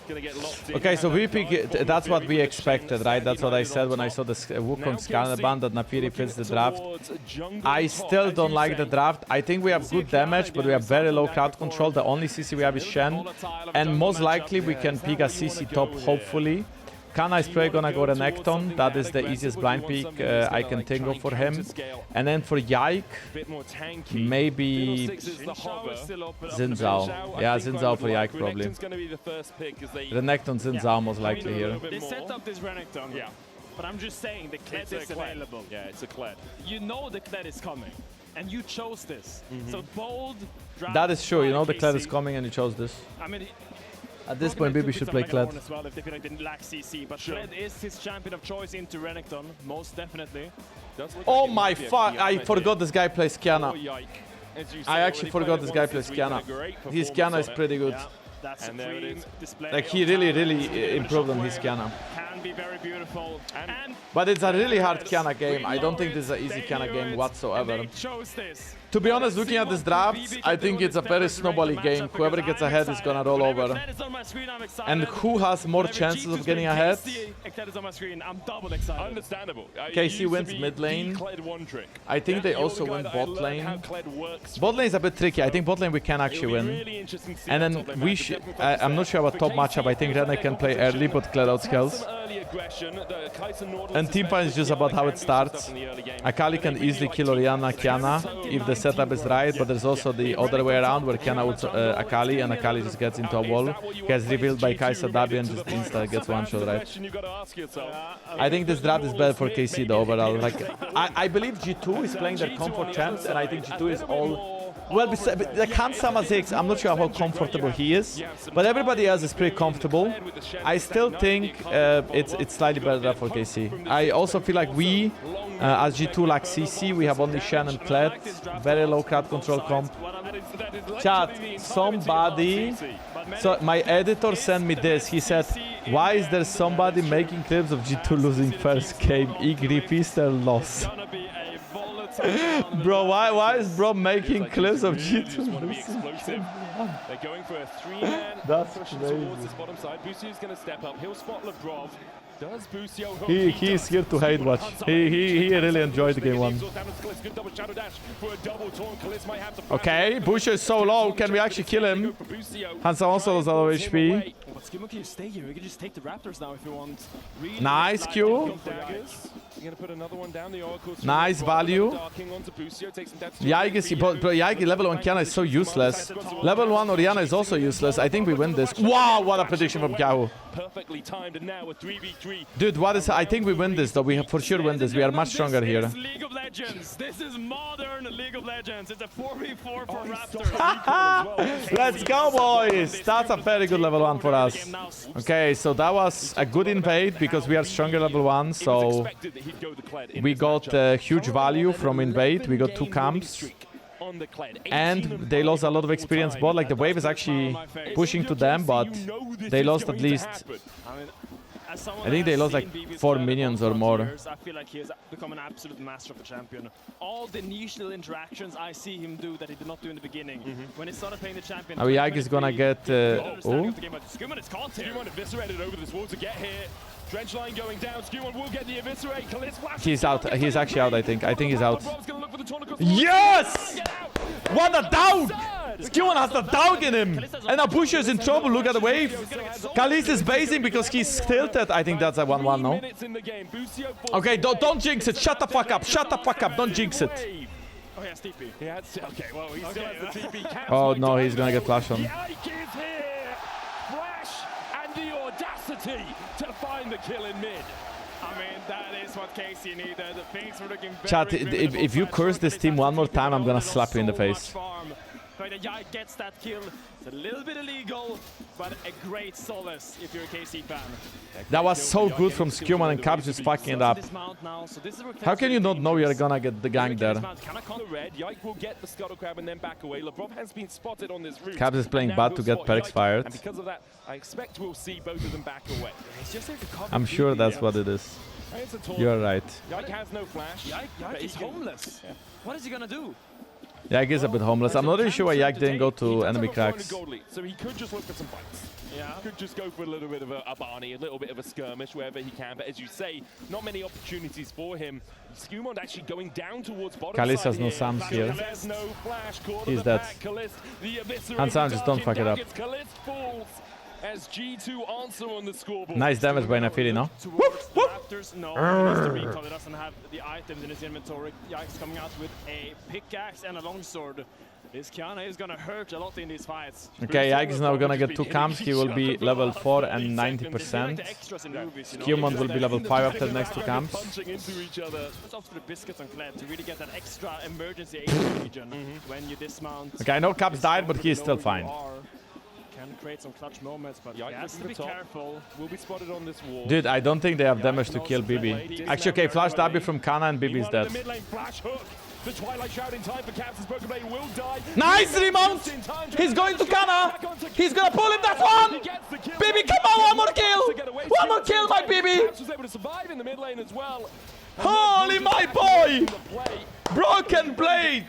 gonna get locked in. Okay, so we pick. That's what we expected, right? That's what I said when I saw the Wukong's Canna ban that Naafiri fits the draft. I still don't like the draft. I think we have good damage, but we have very low crowd control. The only CC we have is Shen, and most likely we can pick a CC top, hopefully. Canna is probably gonna go Renekton. That is the easiest blind pick I can think of for him. And then for Yike, maybe Xin Zhao. Yeah, Xin Zhao for Yike probably. Renekton, Xin Zhao most likely here. They set up this Renekton, yeah. But I'm just saying the Kled is available. Yeah, it's a Kled. You know the Kled is coming. And you chose this. So bold draft. That is true. You know the Kled is coming and you chose this. I mean, at this point, maybe we should play Kled. As well if they feel like they lack CC, but Kled is his champion of choice into Renekton, most definitely. Oh my fuck! I forgot this guy plays Canna. I actually forgot this guy plays Canna. His Canna is pretty good. That's a clean display. Like he really improved on his Canna. Can be very beautiful. But it's a really hard Canna game. I don't think this is an easy Canna game whatsoever. To be honest, looking at this draft, I think it's a very snowbally game. Whoever gets ahead is gonna roll over. And who has more chances of getting ahead? KC wins mid lane. I think they also win bot lane. Bot lane is a bit tricky. I think bot lane we can actually win. And then we should... I'm not sure about top matchup. I think Rene can play early, but clear out scales. And team fight is just about how it starts. Akali can easily kill Orianna, Canna, if the setup is right, but there's also the other way around where Canna ults Akali and Akali just gets into a wall, gets revealed by Kai'Sa W and just insta gets one shot, right? I think this draft is better for KC though overall. Like, I believe G2 is playing their comfort champs and I think G2 is all... Well, like Hansama 6, I'm not sure how comfortable he is, but everybody else is pretty comfortable. I still think it's slightly better for KC. I also feel like we, as G2 like CC, we have only Shen and Kled, very low crowd control comp. Chat, somebody... So my editor sent me this. He said, why is there somebody making clips of G2 losing first game? FIESTA loss. Bro, why is bro making clips of G2? They're going for a 3-man push towards this bottom side. Busio's going to step up. He'll spot Labrov. Does Busio hook? He is here to hate watch. He really enjoyed the game one. Okay, Busio is so low. Can we actually kill him? Hansa also has a lot of HP. SkewMond can stay here. We can just take the Raptors now if you want. Really Nice Q. Nice value. Yike, but Yike level 1 Canna is so useless. Level 1 Orianna is also useless. I think we win this. Wow, what a prediction from Kyeahoo. Perfectly timed and now a 3v3. Dude, what is... I think we win this though. We have for sure win this. We are much stronger here. This is League of Legends. This is modern League of Legends. It's a 4v4 for Raptors. Let's go, boys. That's a very good level 1 for us. Okay, so that was a good invade because we are stronger level 1. So we got huge value from invade. We got 2 camps. And they lost a lot of experience bot. Like the wave is actually pushing to them, but they lost at least... I think they lost like 4 minions or more. I feel like he has become an absolute master of a champion. All the niche little interactions I see him do that he did not do in the beginning. When he started playing the champion... Now Yike is gonna get... oh? SkewMond is caught here. SkewMond eviscerated over this wall to get here. Dredge line going down. SkewMond will get the eviscerate. He's out. He's actually out, I think. I think he's out. Yes! What a dog! SkewMond has the dog in him. And now Busio is in trouble. Look at the wave. Caliste is basing because he's tilted. I think that's a 1-1, no? Okay, don't jinx it. Shut the fuck up. Shut the fuck up. Don't jinx it. Oh, he has TP. Okay, well, he still has the TP. Oh, no, he's gonna get flash on. Yike is here. Flash and the audacity to find the kill in mid. I mean, that is what Casey needed. Things were looking very, Chat, if you curse this team one more time, I'm gonna slap you in the face. Yike gets that kill. It's a little bit illegal, but a great solace if you're a KC fan. That was so good from SkewMond and Carzzy just fucking it up. How can you not know you're gonna get the gang there? Yike will get the scuttle crab and then back away. Labrov has been spotted on this route. Carzzy is playing bad to get perks fired. And because of that, I expect we'll see both of them back away. I'm sure that's what it is. You're right. Yike has no flash. Yike is homeless. Yeah. What is he gonna do? Yike is a bit homeless. I'm not really sure why Yike didn't go to enemy cracks. So he could just look for some fights. Yeah. Could just go for a little bit of a Barney, a little bit of a skirmish wherever he can. But as you say, not many opportunities for him. SkewMond actually going down towards bottom. Caliste has no Sams here. He's dead. And Sam, just don't fuck it up. As G2 answer on the scoreboard. Nice damage by Nafiri, no? Raptors, no, he needs to recall. He doesn't have the items in his inventory. Yike's coming out with a pickaxe and a longsword. This Canna is gonna hurt a lot in these fights. Okay, Yike is now gonna get 2 camps. He will be level 4 and 90%. SkewMond will be level 5 after the next 2 camps. It's up to the biscuits on Kled to really get that extra emergency aid region when you dismount. Okay, I know Caps died, but he is still fine. Can create some clutch moments, but he has to be careful. Will be spotted on this wall. Dude, I don't think they have damage to kill BB. Actually, okay, flash W from Canna and BB is dead. The Twilight Shroud in time for Captain's BrokenBlade will die. Nice remount! He's going to Canna! He's gonna pull him, that's one! BB, come on, one more kill! One more kill, my BB! Was able to survive in the mid lane as well. Holy my boy! BrokenBlade!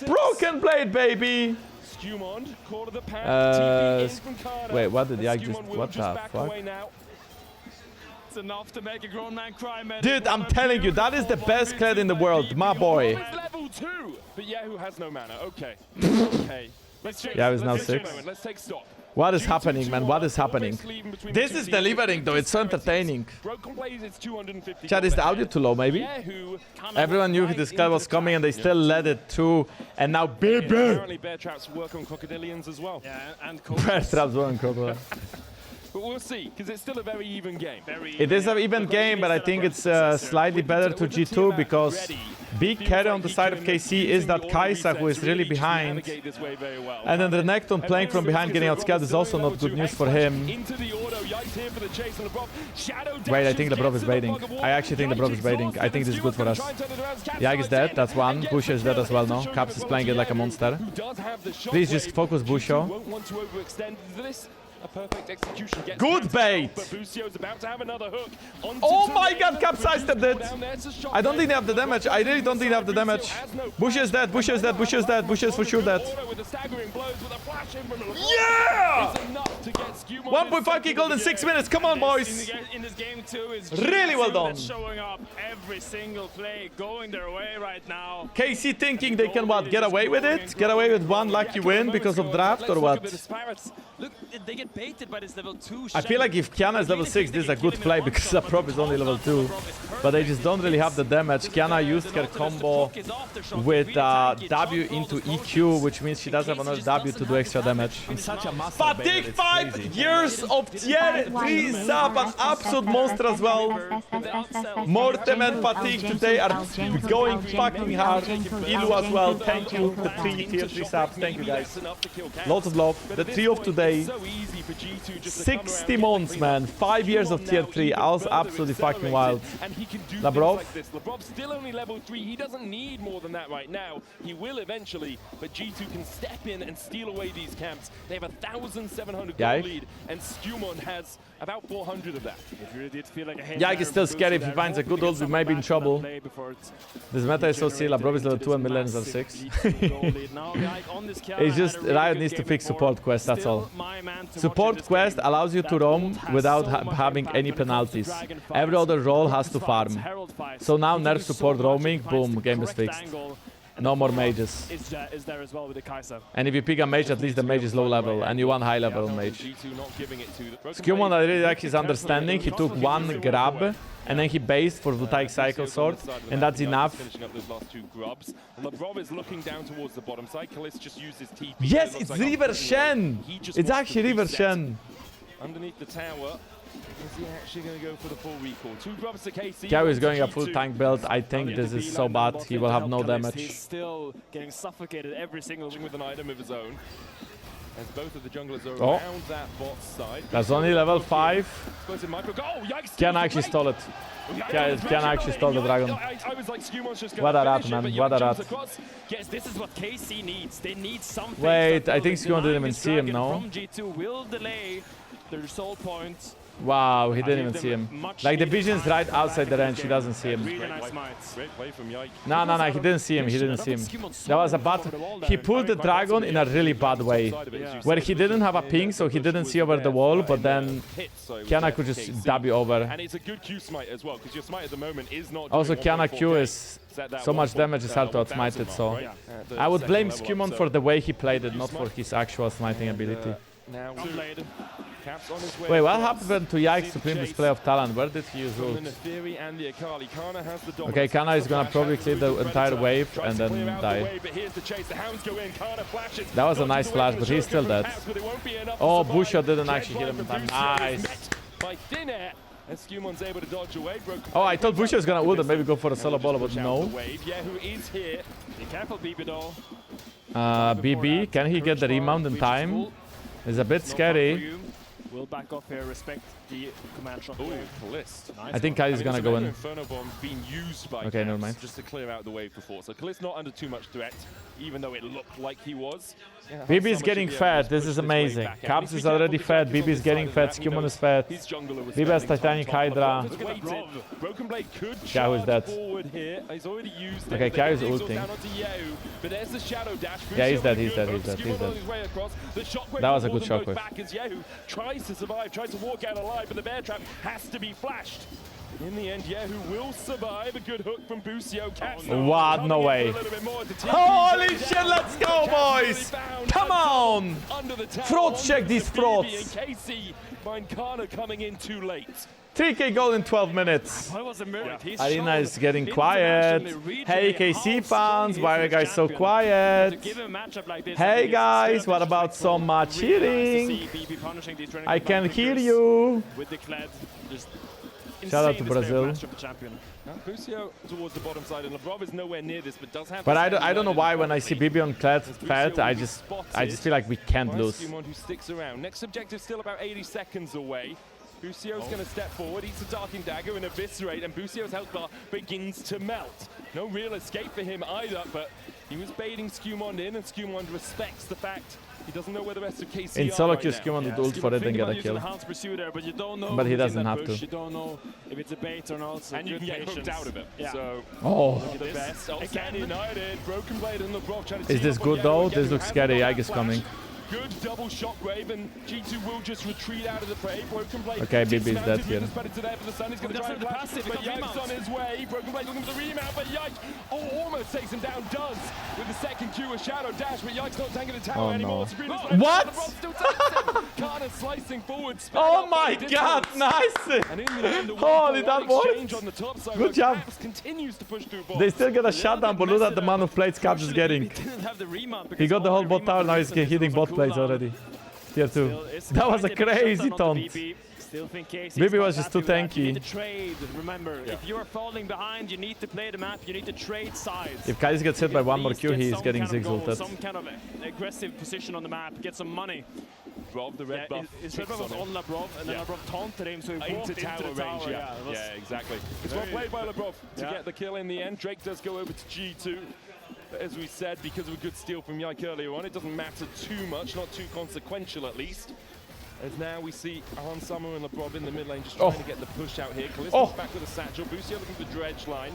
BrokenBlade, baby! SkewMond, call to the path. Wait, what did Yike just... What the fuck? It's enough to make a grown man cry, man. Dude, I'm telling you, that is the best Kled in the world, my boy. Level 2, but Kyeahoo has no mana. Okay. Okay. Yeah, he's now 6. Let's take stock. What is happening, man? What is happening? This is delivering, though. It's so entertaining. Chat, is the audio too low, maybe? Everyone knew this guy was coming, and they still let it through. And now, baby! Apparently, bear traps work on crocodilians as well. Yeah, and bear traps work on crocodilians. But we'll see, because it's still a very even game. It is an even game, but I think it's slightly better to G2 because big carry on the side of KC is that Kyeahoo who is really behind. And then the Renekton playing from behind getting outscaled is also not good news for him. Wait, I think Labrov is baiting. I actually think Labrov is baiting. I think this is good for us. Yike is dead, that's one. Busio is dead as well now. Caps is playing it like a monster. Please just focus Busio. A perfect execution. Gets Good bait! But Busio's about to have another hook. Oh my god, capsized it! I don't think they have the damage. I really don't think they have the damage. Busio is dead, Busio is dead, Busio is dead, Busio is for sure dead. Yeah! 1.5k gold in 6 minutes. Come on, boys! Really well done. Showing up every single play, going their way right now. KC thinking they can what? Get away with it? Get away with one lucky win because of draft or what? Look, they get baited by this level 2. I feel like if Canna is level 6, this is a good play because Labrov is only level 2. But they just don't really have the damage. Canna used her combo with W into EQ, which means she does have another W to do extra damage. Fatigue 5 years of tier 3 sub, an absolute monster as well. Mortem and Fatigue today are going fucking hard. Ilu as well, thank you. The 3 tier 3 subs, thank you guys. Lots of love. The 3 of today. 60 months, man. 5 years of tier 3. I was absolutely fucking wild. Labrov. Labrov's still only level 3. He doesn't need more than that right now. He will eventually, but G2 can step in and steal away these camps. They have 1,700 gold lead, and SkewMond has about 400 of that. Yike is still scary. If he finds a good ult, we might be in trouble. This meta is so silly. Labrov is level 2 and Myrwn is level 6. It's just Riot needs to fix support quest, that's all. Support quest allows you to roam without having any penalties. Every other role has to farm. So now nerf support roaming, boom, game is fixed. No more mages. And if you pick a mage, at least the mage is low level, and you want high level mage. SkewMond, I really like his understanding. He took one grab, and then he based for Voltaic Cycle Sword, and that's enough. Yes, it's River Shen! It's actually River Shen. Underneath the tower. Is he actually going to go for the full recall? 2 grubs to KC. Kyeahoo is going a full tank build. I think this is so bad. He will have no damage. He's still getting suffocated every single with an item of his own. As both of the junglers are around that bot side. That's only level 5. Canna actually stole it. Canna actually stole the dragon. What a rat, man. What a rat. Yes, this is what KC needs. They need something. Wait, I think SkewMond didn't even see him, no? G2 will delay their soul points. Wow, he didn't even see him. Like, the vision's right outside the range, he doesn't see him. No, he didn't see him, he didn't see him. That was a bad... He pulled the dragon in a really bad way. Where he didn't have a ping, so he didn't see over the wall, but then Canna could just W over. And it's a good Q smite as well, because your smite at the moment is not... Also, Canna Q is... So much damage is hard to outsmite it, so... I would blame SkewMond for the way he played it, not for his actual smiting ability. Wait, what happened to Yike's supreme display of talent? Where did he use ult? Okay, Canna is gonna probably clear the entire wave and then die. That was a nice flash, but he's still dead. Oh, Busio didn't actually hit him in time. Nice. Oh, I thought Busio was gonna ult and maybe go for a solo ball, but no. BB, can he get the remount in time? It's a bit scary. Will back off here, respect the command shot. Caliste. I think Kylie's gonna go in. Inferno bomb being used by okay, never mind. Just to clear out the wave before. So Caliste not under too much threat, even though it looked like he was. Yeah, BB is getting fed. This is amazing. Caps is already fed. BB is getting fed. SkewMond is fed. BB has Titanic Hydra. Kyeahoo is dead. Okay, Kyeahoo is ulting. Yeah, he's dead. He's dead. He's dead. He's dead. That was a good shockwave. Tries to survive, tries to walk out alive, but the bear trap has to be flashed. In the end, Kyeahoo will survive. A good hook from Busio. What? No way. Holy shit, let's go, boys! Come on! Frauds, check these frauds. Canna coming in too late. 3k gold in 12 minutes. Arena is getting quiet. Hey KC fans, why are you guys so quiet? Hey guys, what about some cheering? I can hear you. Shout out to Brazil. Busio towards the bottom side, and Labrov is nowhere near this, but does have. But I don't know why when I see BB on Fed, I just feel like we can't lose. Who sticks around. Next objective still about 80 seconds away. Busio's going to step forward, eats a Darking Dagger and Eviscerate, and Busio's health bar begins to melt. No real escape for him either, but he was baiting SkewMond in, and SkewMond respects the fact He doesn't know where the rest of KC In solo queue, right SkewMond would ult for it and get a kill. But he doesn't have to. You don't know if it's a bait or not. So and you can get hooked out of it. Yeah. So, oh. the best. Again, United, BrokenBlade and Labrov trying to Is this good though? This looks scary. Yike is coming. Good double shockwave, and G2 will just retreat out of the fray. BrokenBlade. Okay, BB is dead here. He's going to try and flash, but Yike's on his way. BrokenBlade looking for the remount, but Yike almost takes him down. Does with the second Q, a shadow dash, but Yike's not tanking the tower anymore. No. What? Canna slicing forward. Oh my god, nice! Holy, that worked! Good job. They still get a shutdown, but look at the amount of plates Carzzy is getting. He got the whole bot tower, now he's hitting bot plates already. Tier 2. That was a crazy taunt. BB was just too tanky. Remember, if you're falling behind, you need to play the map, you need to trade sides. If Kyeahoo gets hit by one more Q, he is getting ziggs ulted. Some kind of aggressive position on the map, get some money. Rob, the red buff. His red buff was on Labrov, and then Labrov taunted him, so he walked into the tower. Yeah, exactly. It's well played by Labrov to get the kill in the end. Drake does go over to G2. But as we said, because of a good steal from Yike earlier on, it doesn't matter too much, not too consequential at least. As now we see Summer and Labrov in the mid lane just trying to get the push out here. Caliste back with a satchel. Busio looking for dredge line.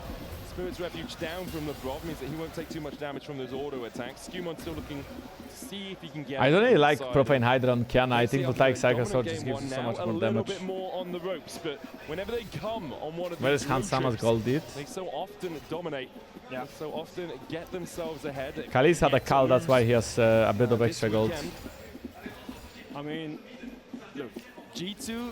Spirit's Refuge down from Labrov means that he won't take too much damage from those auto attacks. SkewMond still looking to see if he can get. I don't really like Profane Hydra on Canna. I think the Tyke Cycle Sword just gives so much more damage. A little bit more on the ropes, but whenever they come on one of Where is Summer's gold did? They so often dominate. They so often get themselves ahead. Caliste had a call, that's why he has a bit of extra gold. I mean, look, G2,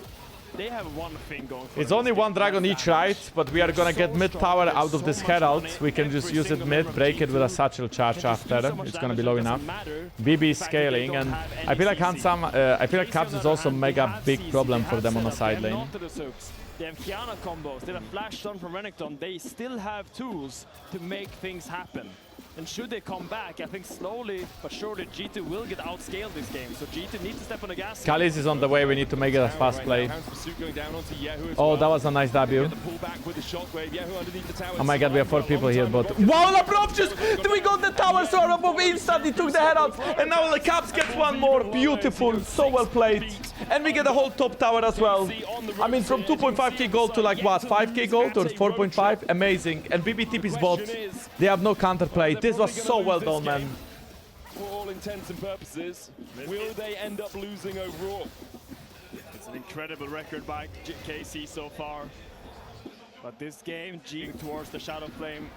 they have one thing going for It's only one dragon each, right? But we are gonna get mid tower out of this herald. We can just use it mid, break it with a satchel charge after. It's gonna be low enough. BB is scaling, and I feel like Carzzy is also a mega big problem for them on the side lane. They have Canna combos, they have Flash Stun from Renekton. They still have tools to make things happen. And should they come back, I think slowly but surely G2 will get outscaled this game. So G2 needs to step on the gas. Caliste is on the way, we need to make it a fast play. Oh, that was a nice W. Oh my god, we have 4 people here, but... Wow, Labrov just... We got the tower, so Labrov instantly took the head out. And now the Caps gets one more. Beautiful, so well played. And we get the whole top tower as well. I mean, from 2.5k gold to like what, 5k gold or 4.5? Amazing. And BB TP's bot. They have no counterplay. This was so well done, man. For all intents and purposes, will they end up losing overall? It's an incredible record by KC so far. But this game, G towards the Shadow Flame.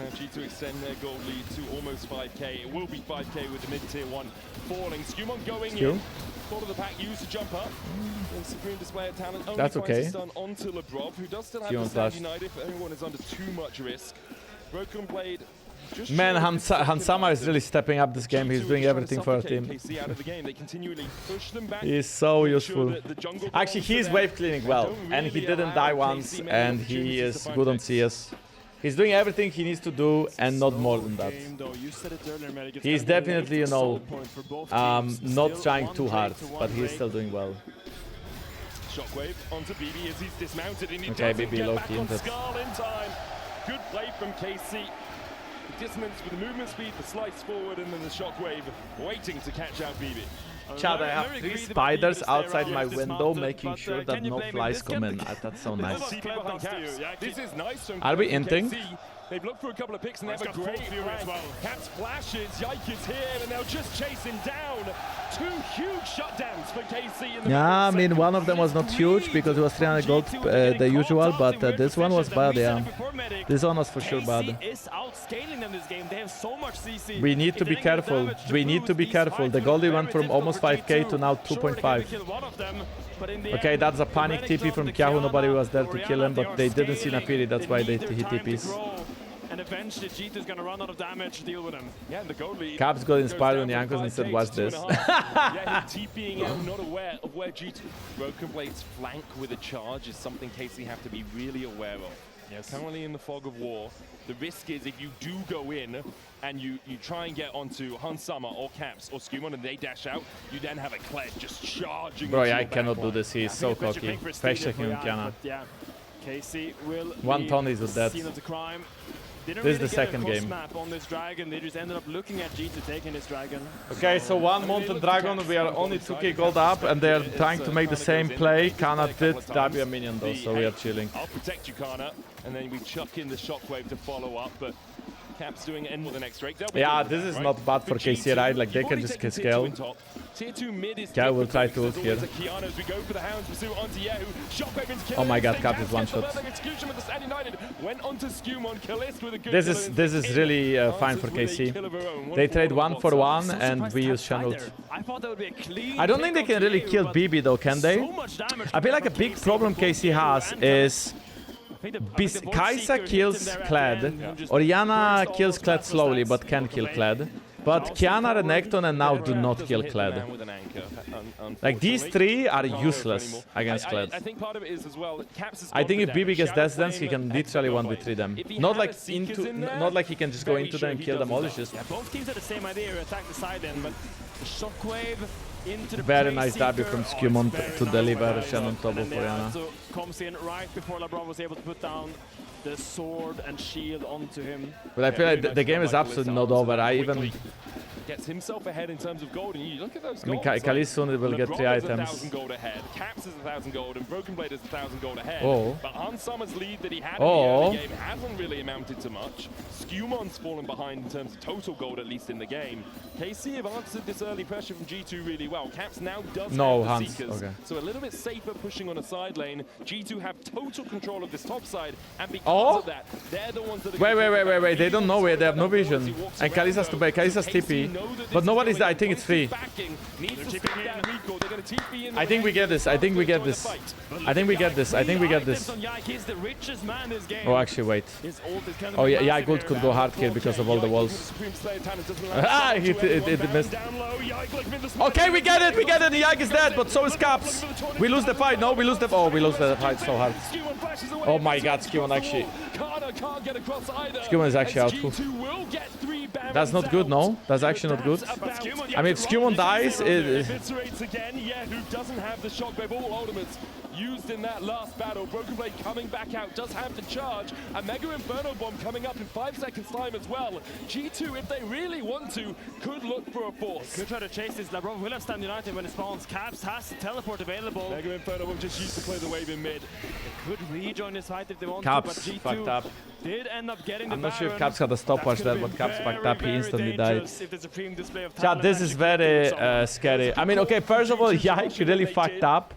Now G2 extend their gold lead to almost 5k. It will be 5k with the mid-tier 1 falling. SkewMond going in. Fall of the pack used to jump up. Supreme display of talent. Only that's okay. Stun onto Labrov, who does still have the stand United if anyone is under too much risk. BrokenBlade. Man, Hansama is really stepping up this game. He's doing everything for our team. He's so useful. Actually, he is wave cleaning well, and he didn't die once, and he is good on CS. He's doing everything he needs to do, and not more than that. He's definitely, you know, not trying too hard, but he's still doing well. Shockwave onto BB as he's dismounted, and he okay, BB low-key in time. Good play from KC. The dissonance with the movement speed, the slice forward, and then the shockwave waiting to catch out BB. Chad, I have 3 spiders outside my window, making sure that no flies come in. That's so nice. This is nice. Are we inting? They've looked for a couple of picks and they have a great flank. Caps flashes, Yike is here, and they'll just chase him down. 2 huge shutdowns for KC in the I mean, one of them was not huge because it was 300 gold, the usual, but this one was bad, yeah. This one was for sure bad. We need to be careful. We need to be careful. The goldie went from almost 5k to now 2.5. Okay, that's a panic TP from Kyeahoo. Nobody was there to kill him, but they didn't see Nafiri, that's why they hit TPs. And eventually G2's gonna run out of damage to deal with him. Yeah, the gold lead. Caps got inspired on JANKOS and said, "What's this?" Yeah, he's TPing out, not aware of where G2. BrokenBlade's flank with a charge is something KC have to be really aware of. Yes. Currently in the fog of war, the risk is if you do go in and you try and get onto Hansama or Caps or SkewMond and they dash out, you then have a Kled just charging. Bro, I cannot do this. He's so cocky. Face checking on Canna. Yeah, KC will one ton is dead. Scene of the crime. Didn't This is really the get a second cross game. map on this dragon. They just ended up looking at G2 taking this dragon. Okay, so one Mountain Dragon, we are only 2k gold up, and they are trying to make the same play. Canna did W a minion though, so we are chilling. I'll protect you, Canna, and then we chuck in the shockwave to follow up, but Cap's doing it with the next Drake. Yeah, this is not bad for KC, right? Like, they can just scale. Kyeahoo will try to ult here. Oh my god, Cap is one shot. This is really fine for KC. They trade 1-for-1 and we use Shen ult. I don't think they can really kill BB though, can they? I feel like a big problem KC has is Kai'Sa kills Kled, Orianna kills Kled slowly but can kill Kled, but Kiana, Renekton and now do not kill Kled. Like, these three are useless against Kled. I think if BB gets Death Dance, he can literally 1v3 them. Not like he can just go into them and kill them all, it's just... Both teams had the same idea, attack the side end, but the shockwave into the very nice W from SkewMond to deliver Shen on top of Orianna. Comes in right before Labrov was able to put down the sword and shield onto him. But I feel like the game is absolutely not over. I even... Gets himself ahead in terms of gold, and you look at those I mean, goals. Caliste soon will get 3 items. 1,000 gold ahead. Caps is 1,000 gold, and BrokenBlade is 1,000 gold ahead. Oh. But Unsummer's lead that he had in the early game hasn't really amounted to much. SkewMond's fallen behind in terms of total gold, at least in the game. KC have answered this early pressure from G2 really well. Caps now does have the Seekers, so a little bit safer pushing on a side lane. G2 have total control of this top side, and because of that, they're the ones that are Wait, they don't know it, they have no vision. And Caliste has to buy, Caliste has TP. But nobody's there, I think it's free. I think we get this, I think we get this. I think we get this, I think we get this. Oh, actually, wait. Oh, yeah, Yike ult could go hard here because of all the walls. Ah, it missed. Okay, we get it, Yike is dead, but so is Caps. We lose the fight, no, we lose the... Oh, we lose the fight so hard. Oh my god, SkewMond actually... SkewMond is actually out. That's not good, no? That's actually not good. I mean, if SkewMond dies, it... Who doesn't have the shockwave, all ultimates used in that last battle. BrokenBlade coming back out, does have the charge. A Mega Inferno Bomb coming up in 5 seconds time as well. G2, if they really want to, could look for a force. Could try to chase this. Labrov will have Stand United when it spawns. Caps has the teleport available. Mega Inferno Bomb just used to play the wave in mid. They could rejoin this fight if they want Caps to, but G2 fucked up. did end up getting the I'm not sure if Baron. Caps had a stopwatch there, but Caps fucked up, he instantly died. If the supreme display of Chat, talent this is very scary. I mean, okay, first of all, Yike really fucked up.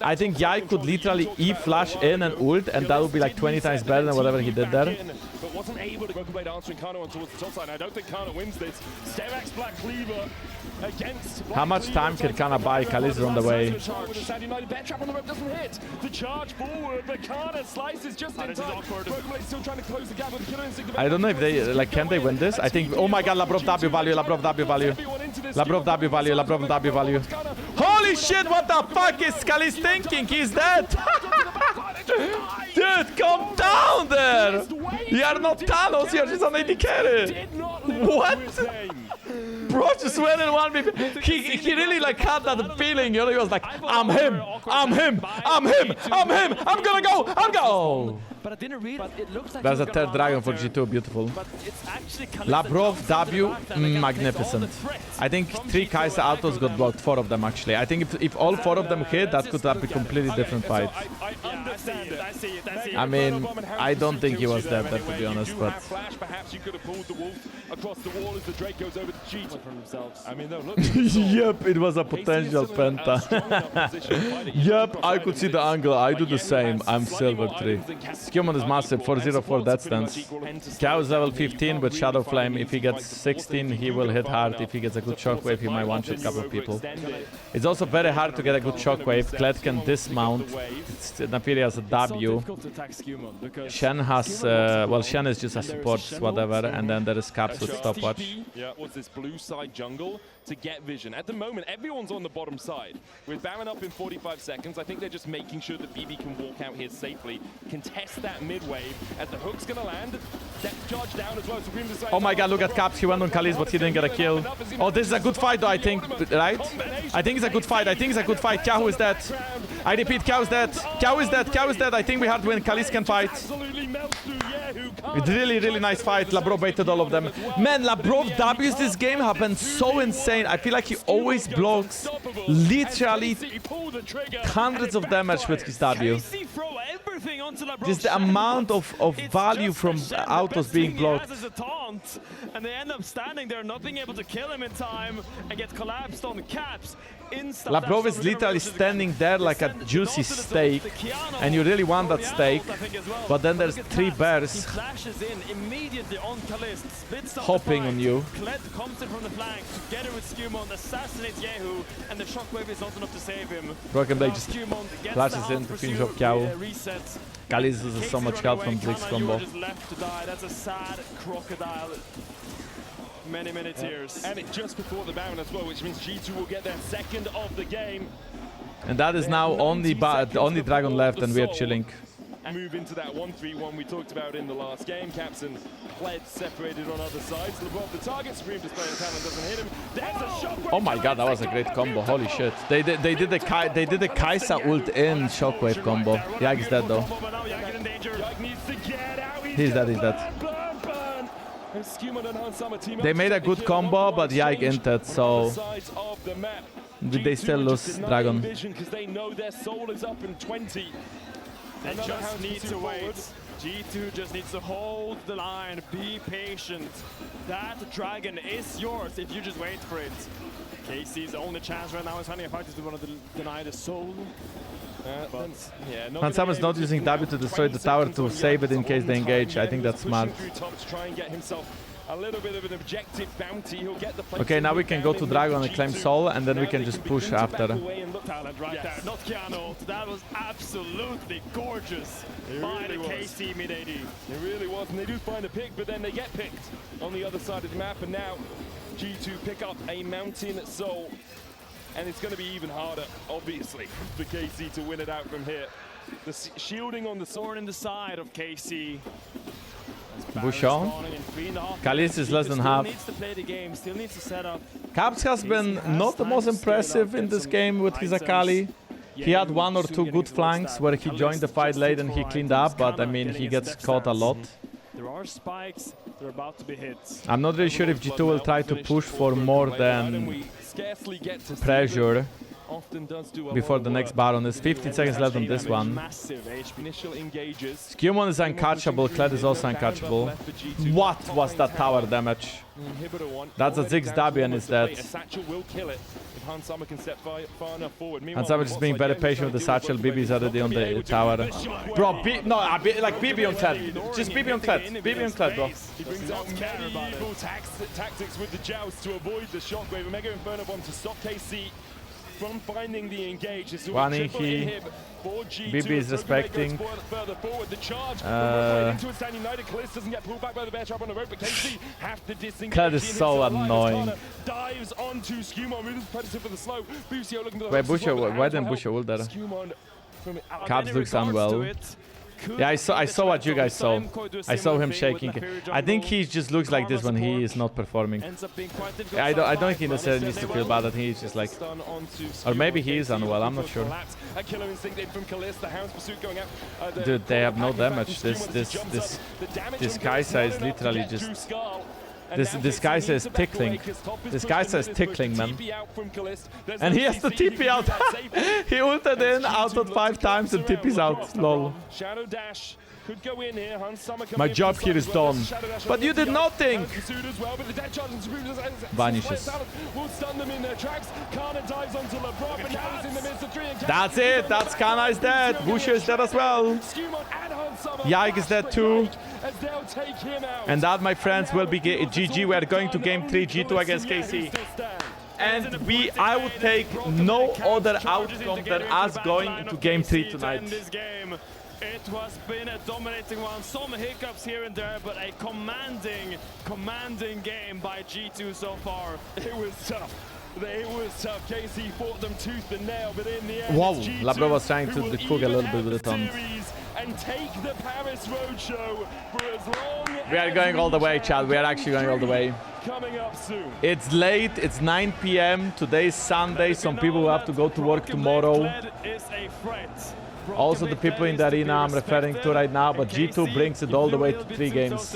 I think Yike could literally E-flash in and ult, and that would be like 20 times better than whatever he did there. But wasn't able to BrokenBlade answering Canna on towards the top side. I don't think Canna wins this. Stevax Black Cleaver against How much time can Canna buy? Caliste is on the way. Bear trap on the rope doesn't hit. The charge forward, but Canna slices just in time. BrokenBlade still trying to close the gap with the killer instinct. I don't know if they, like, can they win this? I think, oh my god, Labrov W value, Labrov W value. Labrov W value, Labrov W value. Holy shit, what the fuck is Caliste thinking? He's dead! Dude, calm down there! You are not Thanos, you're just an AD carry! What? Bro just went in 1v. He really like had that feeling, you know, he was like, I'm him, I'm gonna go, Oh. But I didn't read it. Looks like There's a third dragon for G2, beautiful. Labrov W, magnificent. I think 3 Kai'Sa autos got blocked, 4 of them actually. I think if all 4 of them hit, that could have been a completely different fight. I mean, I don't think he was dead there, to be honest, but... Yep, it was a potential penta. Yep, I could see the angle, I do the same, I'm silver 3. SkewMond is massive, 404 death stance. Kyeahoo is level 15 with Shadow Flame. If he gets 16, he will hit hard. If he gets a good shockwave, he might one-shot a couple of people. It's also very hard to get a good shockwave. Kled can dismount. Naafiri has a W. Shen has, well, Shen is just a support, whatever, and then there is Caps with stopwatch. Yeah, what's this blue side jungle to get vision? At the moment, everyone's on the bottom side. With Baron up in 45 seconds, I think they're just making sure that BB can walk out here safely, contest that mid wave as the hook's gonna land. Depth charge down as well. Oh my god, look at Caps. He went on Caliste, but he didn't get a kill. Oh, this is a good fight though, I think, right? I think it's a good fight. Kyeahoo is dead. I repeat, Kyeahoo is dead. Kyeahoo Kyeahoo is dead. I think we have to win. Caliste can fight. Really, really nice fight. Labrov baited all of them. Man, Labrov W's this game have been so insane. I feel like he always blocks literally hundreds of damage with his W. Just the amount of value from autos being blocked. And they end up standing there, not being able to kill him in time, and get collapsed on caps. Labrov is literally standing there like a juicy steak, and you really want that steak, but then there's 3 bears hopping on you. Kled comes in from the flank together with SkewMond, assassinates Kyeahoo, and the shockwave is not enough to save him. BrokenBlade just flashes in to finish off Kyeahoo. Caliste loses so much health from Blix combo. Left to die. That's a sad crocodile. Many tears. And it just before the Baron as well, which means G2 will get their second of the game. And that is now only Dragon left, and we are chilling. Move into that 1-3-1 we talked about in the last game. Caps and Kled separated on other sides. Labrov, the target, Supreme Display and Canna doesn't hit him. There's a shockwave. Oh my god, that was a great combo. Holy shit. They did the Kai'Sa ult in shockwave combo. Yike is dead though. He's dead. They made a good combo, but Yike inted, so they still lose Dragon. They know their soul is up in 20. They just need to wait. G2 just needs to hold the line, be patient. That Dragon is yours if you just wait for it. KC's only chance right now is finding a fight to want to deny the soul. Hansama is not using W to destroy the tower to save it in case they engage. I think that's smart. Okay, now we can go to Dragon and claim soul, and then we can just push after. Not Kyeahoo. That was absolutely gorgeous by the KC mid-AD. It really was, and they do find a pick, but then they get picked on the other side of the map, and now G2 pick up a mountain soul. And it's going to be even harder, obviously, for KC to win it out from here. The shielding on the sword in the side of KC. Busio. Caliste is less than half. Caps has been not the most impressive in this game with his Akali. He had 1 or 2 good flanks where he joined the fight late and he cleaned up, but I mean, he gets caught a lot. There are spikes, they're about to be hit. I'm not really sure if G2 will try to push for more than pressure before the next Baron. There's 15 seconds left on this one. SkewMond is uncatchable, Kled is also uncatchable. What was that tower damage? That's a 6W and it's dead. Hansama just being very patient with the satchel. BB is already on the tower. Bro, like BB on Kled. Just BB on Kled. BB on Kled, bro. He brings out medieval tactics with the joust to avoid the shockwave. A Mega Inferno Bomb to stop KC from finding the engage. One he BB is respecting. Kled is so annoying. Dives onto SkewMond, really predator for the slow. Busio looking to the wait, Busio, why didn't Busio ult there? Caps looks unwell. Yeah, I saw what you guys saw. I saw him shaking. I think he just looks like this when he is not performing. I don't think he necessarily needs to feel bad. I think he's just like, or maybe he is unwell. I'm not sure. Dude, they have no damage. This Kyeahoo is literally just. This guy says tickling. This guy says tickling, man. And he has to TP out. He ulted in, outed 5 times and TP's out. Lol. My job here is done. But you did nothing. Vanishes. That's it. That's Canna is dead. Busio is dead as well. Yike is dead too. And that, my friends, will be GG. We are going to game 3, G2 against KC. And I would take no other outcome than us going to game 3 tonight. It has been a dominating one. Some hiccups here and there, but a commanding game by G2 so far. It was tough. It was tough. KC fought them tooth and nail, but in the end, wow, Labrov was trying to cook a little bit with the taunt. And take the Paris Roadshow for as long. We are going all the way, Chad. We are actually going all the way. Coming up soon. It's late. It's 9 p.m. Today is Sunday. Some people will have to go to work tomorrow. Also the people in the arena I'm referring to right now, but G2 brings it all the way to 3 games.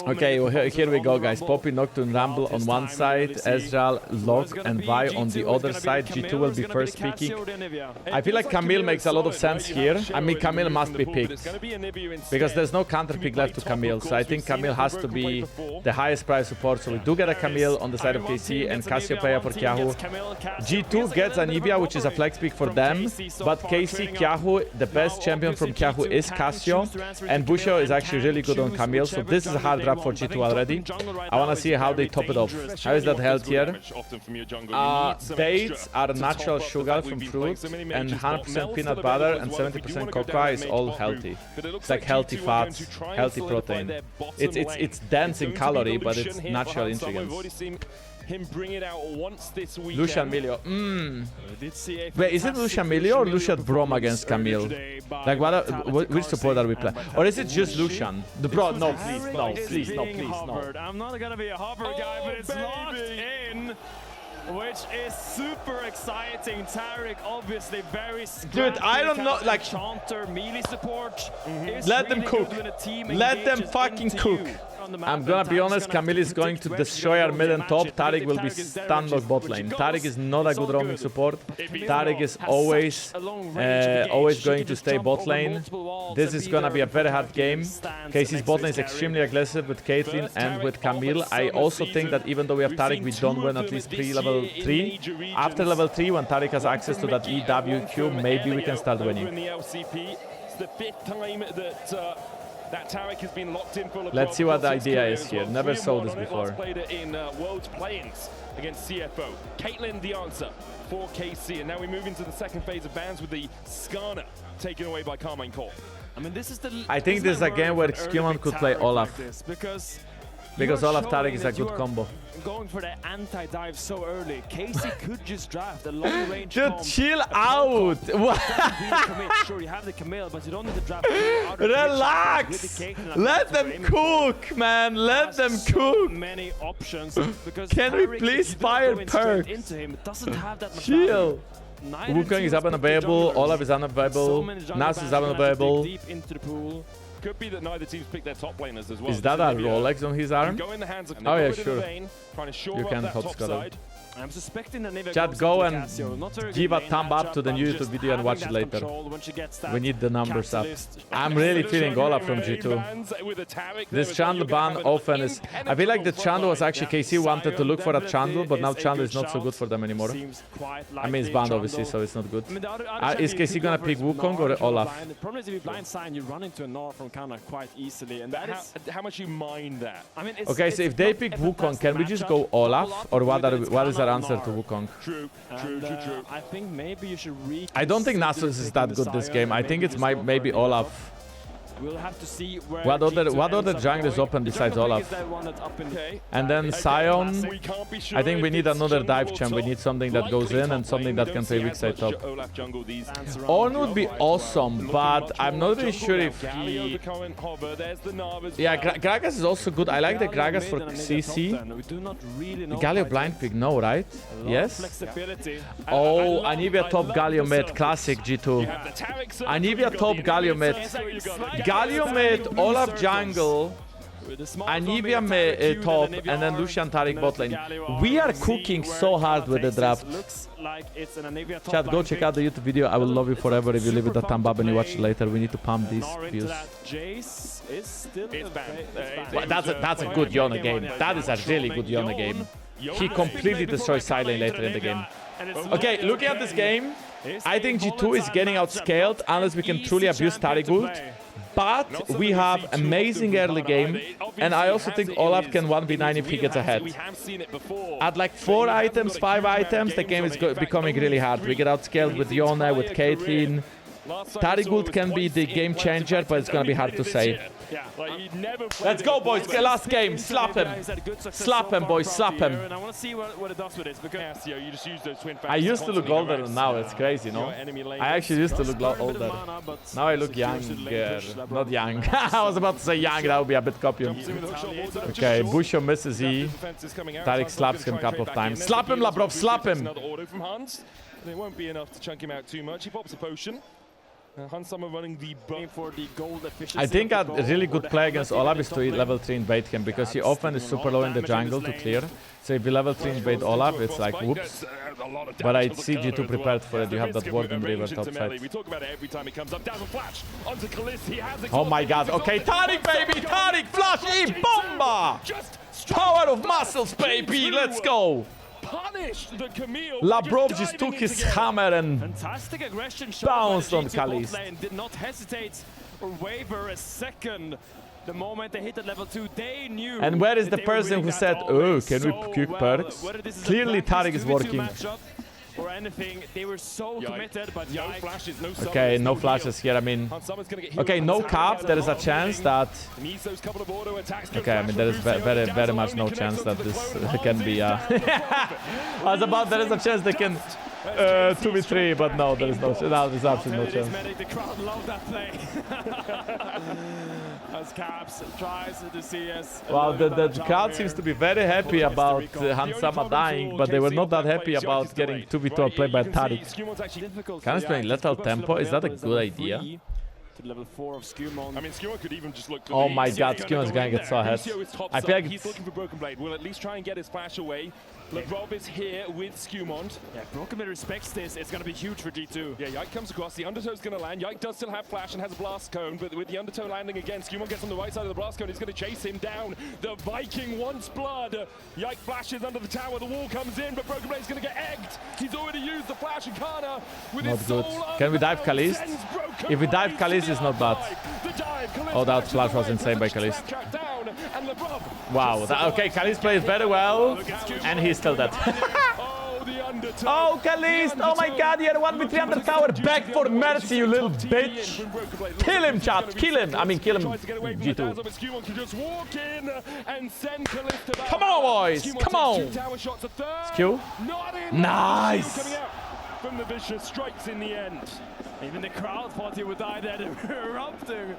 Okay, well, here we go, guys. Poppy, Nocturne, Rumble on one side, Ezreal, Log, and Vi on the other side. G2 will be first picking. I feel like Camille makes a lot of sense here. I mean, Camille must be picked because there's no counter pick left to Camille. So I think Camille has to be the highest price support. So we do get a Camille on the side of KC and Cassiopeia for Kyeahoo. G2 gets Anivia, which is a flex pick for them. But KC, Kyeahoo, the best champion from Kyeahoo is Cassio. And Busio is actually really good on Camille. So this is a hard drop for G2 already. I want to see how they top it off. How is that health here? Dates are natural sugar from fruits and 100% peanut butter and 70% cocoa is all healthy. It's like healthy fats, healthy protein. It's dense in calorie, but it's natural ingredients. Lucian Milio. Wait, is it Lucian Milio or Lucian Brom against Camille? Like, which support are we playing? Or is it just Lucian? The Bro, no, please, no, please, no, please, no. I'm not gonna be a hover guy, but it's locked in. Which is super exciting. Tariq obviously very dude, I don't know, like Chanter melee support. Let them cook. Let them fucking cook. I'm gonna be honest, Camille is going to destroy our mid and top. Tariq will be stun lock bot lane. Tariq is not a good roaming support. Tariq is always going to stay bot lane. This is gonna be a very hard game. KC's bot lane is extremely aggressive with Caitlyn and with Camille. I also think that even though we have Tariq, we don't win at least pre-level 3. After level 3, when Tariq has access to that EWQ, maybe we can start winning. That Tariq has been locked in for Let's see what the idea is here. Never saw this before. In World's Play-ins against CFO. Caitlyn the answer for KC. And now we move into the second phase of bans with the Skarner taken away by Karmine Corp. I mean, this is the. I think this is a game where SkewMond could play Olaf. Because Olaf Tariq is a good combo. Going for the anti-dive so early, Casey could just draft a long-range. Dude, chill out! Sure, you have the Camille, but you don't need to draft. Relax! Let them cook, man! Let them cook! Many options because can we please fire perks? Chill! Wukong is unavailable, Olaf is unavailable, Nas is unavailable. Could be that neither team's picked their top laners as well. Is that a Rolex on his arm? Oh yeah, sure. You can hot scuttle. I'm suspecting that Chat, go and give a thumb up to the new YouTube video and watch it later. We need the numbers up. I'm really feeling Olaf from G2. This Chandler ban often is... I feel like the Chandler was actually... KC wanted to look for a Chandler, but now Chandler is not so good for them anymore. I mean, it's banned obviously, so it's not good. Is KC gonna pick Wukong or Olaf? The problem is if you blind sign, you run into a Nor from Canna quite easily. And how much you mind that? I mean, okay, so if they pick Wukong, can we just go Olaf? Or what is our answer to Wukong? True. I think maybe you should I don't think Nasus is that good this game. I think it's maybe Olaf. We'll have to see where what other junglers open besides Olaf? And then Sion. I think we need another dive champ. We need something that goes in and something that can play weak side top. Ornn would be awesome, but I'm not really sure if he... Yeah, Gragas is also good. I like the Gragas for CC. Galio blind pick, no, right? Yes? Oh, Anivia top Galio mid, classic G2. Anivia top Galio mid. Galio mid, Olaf jungle, Anivia top, and then Lucian Tariq bot lane. We are cooking so hard with the draft. Chat, go check out the YouTube video. I will love you forever if you leave it a thumb up and you watch it later. We need to pump these views. That's a good Yone game. That is a really good Yone game. He completely destroys side lane later in the game. Okay, looking at this game, I think G2 is getting outscaled unless we can truly abuse Tariq ult. But we have amazing early game, and I also think Olaf can 1v9 if he gets ahead. At like 4 items, 5 items, the game is becoming really hard. We get outscaled with Yone, with Caitlyn. Tariq ult can be the game changer, but it's gonna be hard to say. Let's go, boys. Last game. Slap him. Slap him, boys. Slap him. I used to look older than now. It's crazy, no? I actually used to look older. Now I look younger. Not young. I was about to say young. That would be a bit copy. Okay, Busio misses E. Tariq slaps him a couple of times. Slap him, Labrov. Slap him. It won't be enough to chunk him out too much. He pops a potion. Hansama running the bump for the gold efficiency. I think a really good play against Olaf is to eat level 3 invade him, because he often is super low in the jungle to clear. So if you level 3 invade Olaf, it's like whoops. But I see G2 prepared for it. You have that ward in river top side. We talk about it every time it comes up. Down flash onto Caliste. He has Oh my god. Okay, Tariq baby, Tariq Fleshy bomba! Power of muscles baby, let's go! Punished the Camille. Labrov just took his hammer and fantastic aggression bounced on Caliste. Caliste. Did not hesitate or waver a second. The moment they hit at level 2, they knew. And where is the person who said, oh, can we pick perks? Clearly Tariq is working. Or anything, they were so committed, but no flashes, no okay, no flashes here. I mean, okay, no cap. There is a chance that. Okay, I mean, there is very much no chance that this can be. I was about there is a chance they can 2v3, but no, there is no chance. No, there's absolutely no chance. The crowd love that play. As Caps tries to see us. Well, the crowd seems to be very happy about Hansama dying, but they were not that happy about getting 2v2 played by Tariq. Canna's playing lethal tempo. Is that a good idea? Level 4 of SkewMond. I mean, SkewMond could even just look to oh my god, SkewMond's gonna get so ahead. I feel like he's looking for BrokenBlade. We'll at least try and get his flash away. Labrov is here with SkewMond. Yeah, BrokenBlade respects this. It's going to be huge for G2. Yeah, Yike comes across. The Undertow's going to land. Yike does still have flash and has a blast cone, but with the Undertow landing again, SkewMond gets on the right side of the blast cone. He's going to chase him down. The Viking wants blood. Yike flashes under the tower. The wall comes in, but BrokenBlade's going to get egged. He's already used the flash, and Canna with not his good. soul. Can we dive Caliste? If we dive Caliste, it's not bad. Oh, that flash was insane by Caliste. Wow. Okay, Caliste plays very well, and he's still dead. Oh, Caliste! Oh my god, he had 1v3 under tower. Back for mercy, you little bitch! Kill him, chat! Kill him! I mean, kill him, G2. Come on, boys! Come on! Skew? Nice! From the vicious strikes in the end. Even the crowd thought he would die there. They were erupting.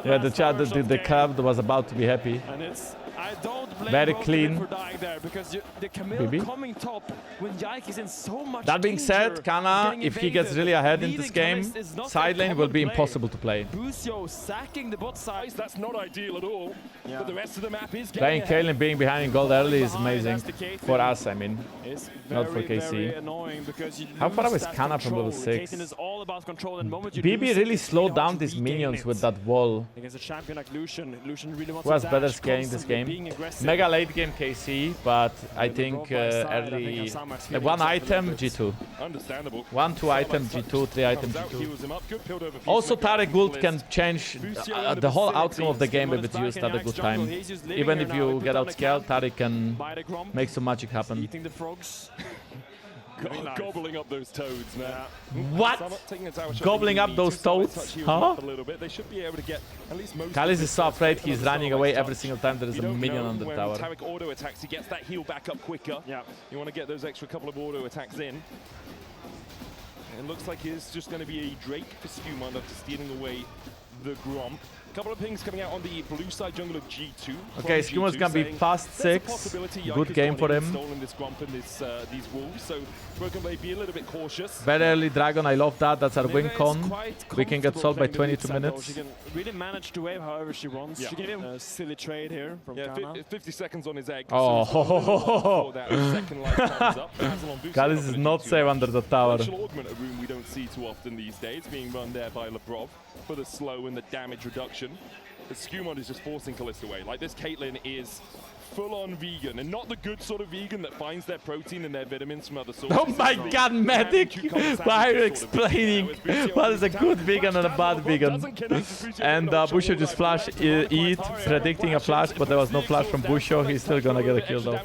Yeah, the chat, the crowd was about to be happy. And it's, I don't blame very clean. for dying there, because the Camille coming top when Yike is in so much that being said, Canna, if he gets really ahead in this game, side lane will be impossible to play. Busio sacking the bot side. That's not ideal at all. Yeah. But the rest of the map is playing Kaelin being behind in gold early is amazing. For us, I mean. Not for KC. How far away is Canna from level 6? BB really slowed down these minions with that wall. Against a champion like Lucian. Lucian really wants who has better scaling this game? Mega late game KC, but I think early... one item G2. Understandable. 1-2 item G2, 3 item G2. Also Tariq ult can change the whole outcome of the game if it's used at a good time. Even if you get outscaled, Tariq can make some magic happen. Eating the frogs. Gobbling up those toads, man. What? Gobbling up those toads? Huh? Caliste is so afraid he's running away every single time there is a minion on the tower. Tariq auto attacks, he gets that heal back up quicker. Yeah. You want to get those extra couple of auto attacks in. It looks like it's just going to be a Drake for SkewMond after stealing away the Gromp. Couple of pings coming out on the blue side jungle of G2. Okay, SkewMond's gonna be past 6. Good game for him. This Gromp and these wolves, so BrokenBlade be a little bit cautious. Very early dragon, I love that. That's our win con. We can get sold by 22 minutes. She can really manage to wave however she wants. Yeah. She gave him a silly trade here from Canna. 50 seconds on his egg. Oh, Caliste is not safe under the tower. Augment, a room we don't see too often these days, being run there by Labrov for the slow and the damage reduction. But SkewMond is just forcing Caliste away. Like, this Caitlyn is full-on vegan, and not the good sort of vegan that finds their protein and their vitamins from other sources. Oh my god, Medic! Why are you explaining what is a good vegan and a bad vegan? And Busio just flash eat, predicting a flash, but there was no flash from Busio. He's still gonna get a kill though.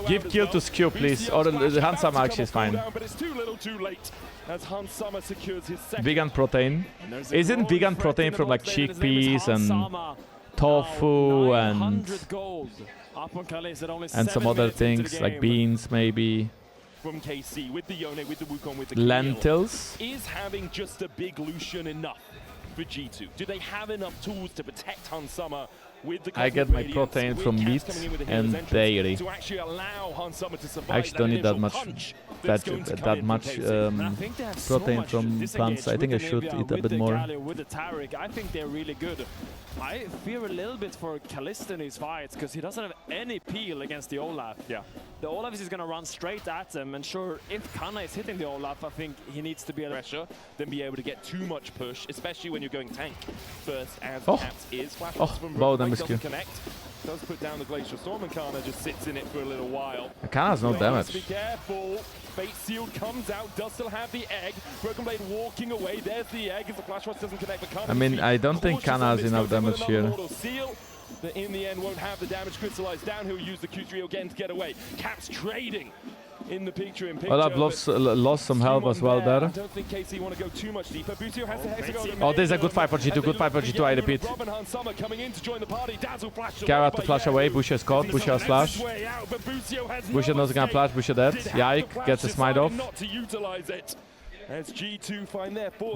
Give kill to Skew, please, or Hansama actually is fine. As Hansama secures his second. Vegan protein. Isn't vegan protein from like chickpeas and tofu and some other things like beans maybe? From KC with the Yone, with the Wukong, with the lentils. Is having just a big Lucian enough for G2? Do they have enough tools to protect Hansama I get my protein from meat and dairy. I actually don't need that much protein from plants. I think I should eat a bit more. I think they're really good. I fear a little bit for Caliste in these fights because he doesn't have any peel against the Olaf. Yeah. The Olaf is going to run straight at him, and sure, if Canna is hitting the Olaf, I think he needs to be able to pressure, then be able to get too much push, especially when you're going tank first, as Caps is. Flash from doesn't connect. Does put down the Glacial Storm, and Canna just sits in it for a little while. Canna's no damage. Be careful. Fate Sealed comes out, does still have the egg. BrokenBlade walking away. There's the egg as the Flash Rush doesn't connect. But I mean, I don't think Canna has enough damage here. That in the end won't have the damage crystallized down. He'll use the Q3 again to get away. Caps trading in the picture in picture. Olaf lost some health as well there. I don't think KC want to go too much deeper. Busio has the hexagon. Oh, this is a good fight for G2. Good fight for G2, I repeat. Kyeahoo had to flash away. Busio is caught. Busio has flash. Busio not gonna flash. Busio dead. Yike gets a smite off.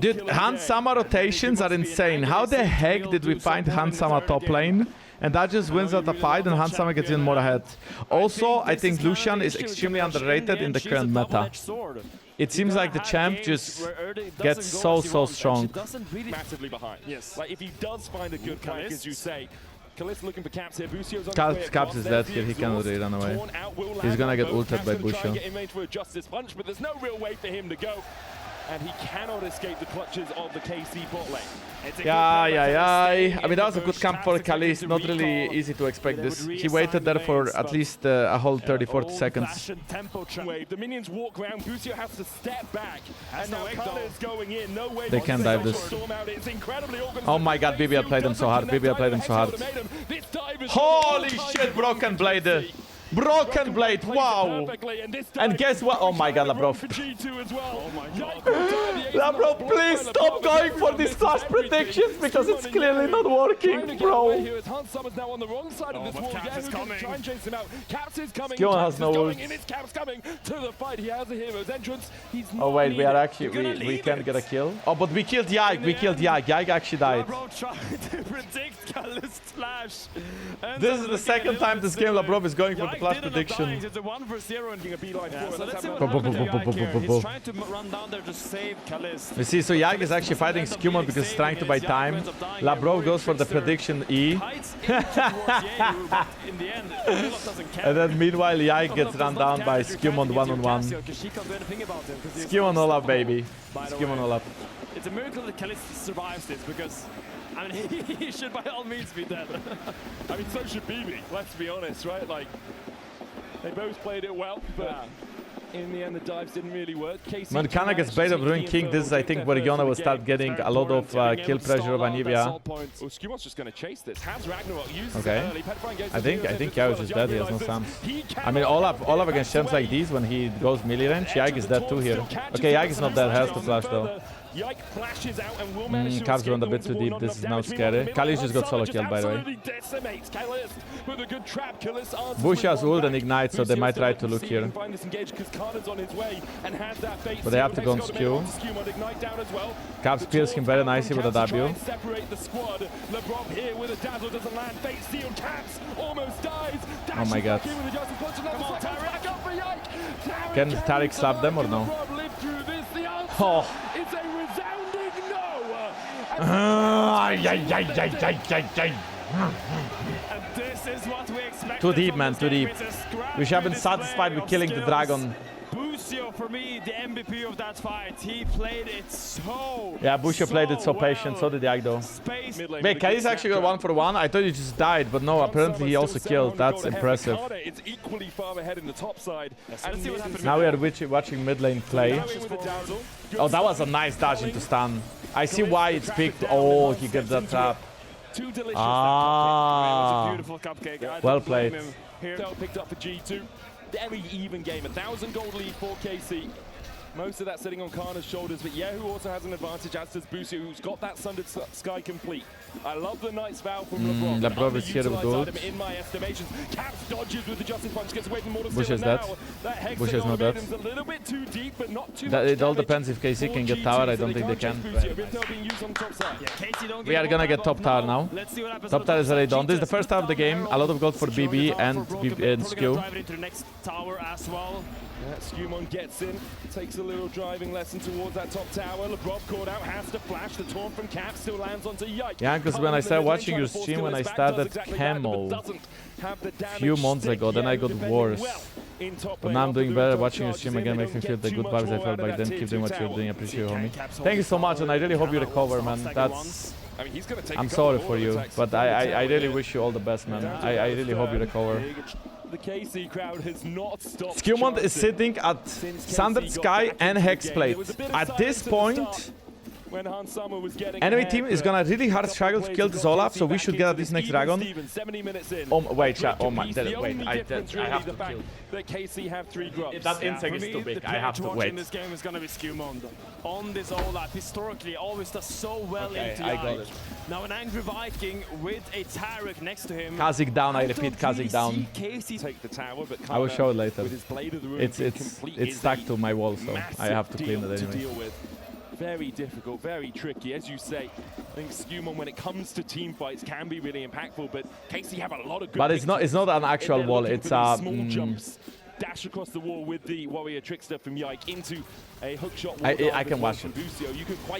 Dude, Hansama rotations are insane. How the heck did we find Hansama top lane? And that just wins out the fight, and Hansama gets even more ahead. Also, I think Lucian is extremely underrated in the current meta. It seems like the champ just gets so strong. Massively behind. Yes. Like if he does find a good flank, as you say. Caliste looking for Caps here. Busio's on Caps is dead here. He cannot really run away. He's gonna get ulted by Busio. But there's no real way for him to go. And he cannot escape the clutches of the KC bot lane. I mean, that was a good camp for Caliste. Not really easy to expect this. He waited there for at least a whole 30-40 seconds. The minions walk around. Busio has to step back. And now Canna is going in. No way. They can dive this. Oh my god, BBL played them so hard. BBL played them so hard. Holy shit, BrokenBlade. BrokenBlade, wow! And guess what? Oh my god, Labrov. Labrov, please stop going for these flash predictions because it's clearly not working, bro. SkewMond has no ult. Oh wait, we are actually, we can't get a kill. Oh, but we killed Yike, Yike actually died. This is the second time this game Labrov is going for the flash prediction. It's a 1-for-0 and be like 4. So let's see what he's trying to run down there to save Caliste. You see, so Yike is actually fighting SkewMond because he's trying to buy time. Labrov goes for the prediction E. And then meanwhile Yike gets run down by SkewMond one-on-one. SkewMond Olaf, baby. SkewMond Olaf. It's a miracle that Caliste survives this because I mean, he should by all means be dead. I mean, so should BB, let's be honest, right? Like, they both played it well, but in the end, the dives didn't really work. When Canna gets Blade of Ruin King, this is, I think, where Yona will start getting a lot of kill pressure of Anivia. Okay. I think Kyeahoo is just dead, he has no Sams. I mean, Olaf against champs like these, when he goes melee range, Yike is dead too here. Okay, Yike is not dead, has to flash though. Yike flashes out and will manage to Carzzy went a bit too deep, this is now scary. Caliste just got solo killed, by the way. Busio's ult and ignite, so they might try to look here. But they have to go on Skew. Caps peels him very nicely with a W. Oh my god. Can Tariq slap them or no? Oh. It's a resounding no. And this is what we expected. Too deep, man, too deep. We should have been satisfied with killing the dragon. Busio, for me, the MVP of that fight. He played it so. Yeah, Busio played it so patient. So did Yike, though. Wait, Caliste actually got 1-for-1. I thought he just died, but no. Apparently, he also killed. That's impressive. It's equally far ahead in the top side. Now we are watching mid lane play. Oh, that was a nice dodge into stun. I see why it's picked. Oh, he gets that trap. Ah, well played. Picked up for G2. Very even game, 1,000 gold lead for KC. Most of that sitting on Canna's shoulders, but Kyeahoo also has an advantage, as does Busio, who's got that Sundered Sky complete. I love the Knight's Vow from Labrov. Labrov is here with gold. In my estimations. Caps dodges with the Justice Punch, gets away from Mortal Busio is dead. Busio is not dead. A little bit too deep, but not too much it all depends if KC can get tower. I don't think they can. We are gonna get top tower now. Top tower is already done. This is the first half of the game. A lot of gold for BB and Skew. SkewMond gets in, takes a little driving lesson towards that top tower. Labrov caught out, has to flash. The taunt from Cap still lands onto Yike. Yeah, because when I started watching your stream, when I started Camo few months ago, then I got worse. But now I'm doing better. Watching your stream again makes me feel the good vibes I felt back then. Keep doing what you're doing. I appreciate you, homie. Thank you so much, and I really hope you recover, man. I'm sorry for you, but I really wish you all the best, man. I really hope you recover. The KC crowd has not stopped. SkewMond is sitting at Sundered Sky and Hexblade. At this point, enemy team is gonna really hard struggle to kill this Olaf, so we should get at this next dragon. Oh wait, chat. Oh my, wait, I have to kill. The KC have 3 drops. That insect is too big. I have to wait. This game is gonna be SkewMond. On this Olaf, historically, always does so well into I got Yike. it. Now an angry Viking with a Tyrek next to him. Kazik down. I repeat, Kazik down. Take the tower, but I will show it later. It's stuck to my wall, so I have to clean it anyway. Very difficult, very tricky. As you say, I think SkewMond, when it comes to team fights, can be really impactful, but KC have a lot of good. But it's not an actual wall. It's small jumps. Dash across the wall with the Warrior Trickster from Yike into a hookshot. I can watch it.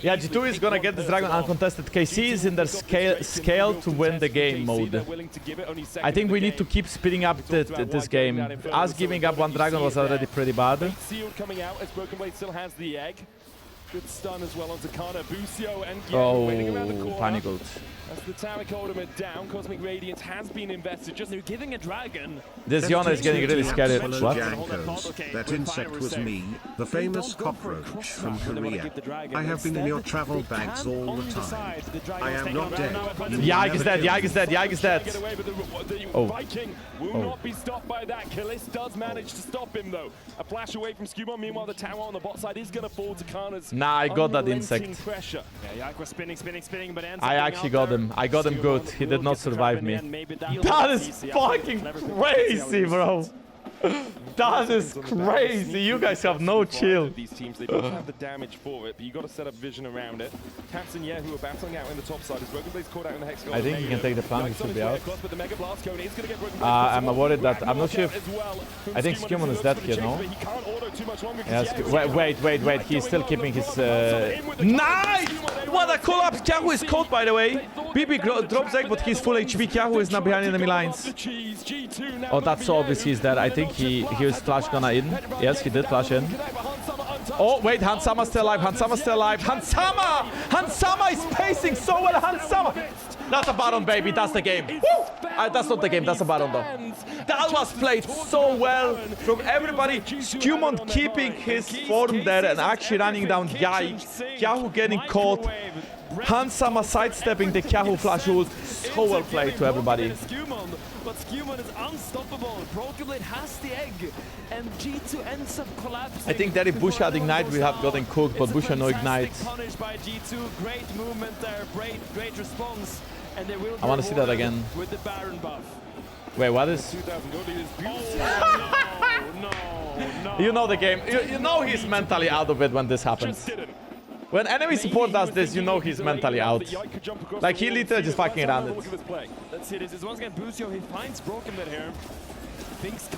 Yeah, G2 is gonna get this dragon uncontested. KC is in their scale to win the game mode. I think we need to keep speeding up this game. Us giving up one dragon was already pretty bad. Coming out as BrokenBlade still has the egg. Good stun as well onto Canna, Busio, and waiting around the corner. Panic ult. As the Taric ultimate down, Cosmic Radiance has been invested. Just they're giving a dragon. This Yona is getting really scared. What? JANKOS, that insect was me, the famous cockroach from Korea. I have been in your travel bags all the time. I am not dead. Yike is dead, Yike is dead, Yike is dead. Oh. Viking will not be stopped by that. Caliste does manage to stop him though. A flash away from SkewMond. Meanwhile, the tower on the bot side is going to fall to Canna's. Nah, I got that insect. Pressure. Yeah, Yike was spinning, but I actually got him. I got him good. He did not survive me. That is fucking crazy, bro. That is crazy. You guys have no chill. These teams, they don't have the damage for it, but you got to set up vision around it. Caps and Kyeahoo are battling out in the top side. As BrokenBlade's caught out in the hex. I think he can take the plant. He should be out. I'm worried that I'm not sure if I think SkewMond is dead here, no? Yes. Wait. He's still keeping his. Nice! What a collapse! Kyeahoo is caught, by the way. BB drops egg, but he's full HP. Kyeahoo is now behind enemy lines. Oh, that's so obvious he's dead. I think he was flash gonna in. Yes, he did flash in. Oh, wait, Hansama's still alive. Hansama's still alive. Hansama is pacing so well. Hansama. That's a Baron, baby. That's the game. Woo! That's not the game. That's a Baron, though. That was played so well from everybody. SkewMond keeping his form there and actually running down Yike. Kyeahoo getting caught. Hansama sidestepping the Kyeahoo flash ult. So well played to everybody. But SkewMond is unstoppable. BrokenBlade has the egg, and G2 ends up collapsing. I think that if Busio had ignite, we have gotten cooked, but Busio no ignite. Punished by G2. Great movement there, great response, and they will. I want to see that again. With the Baron buff. Wait, what is? No. You know the game. You know he's mentally out of it when this happens. When enemy support does this, you know he's mentally out. Like, he literally just fucking ran it. Let's see this. Once again, Busio, he finds BrokenBlade here.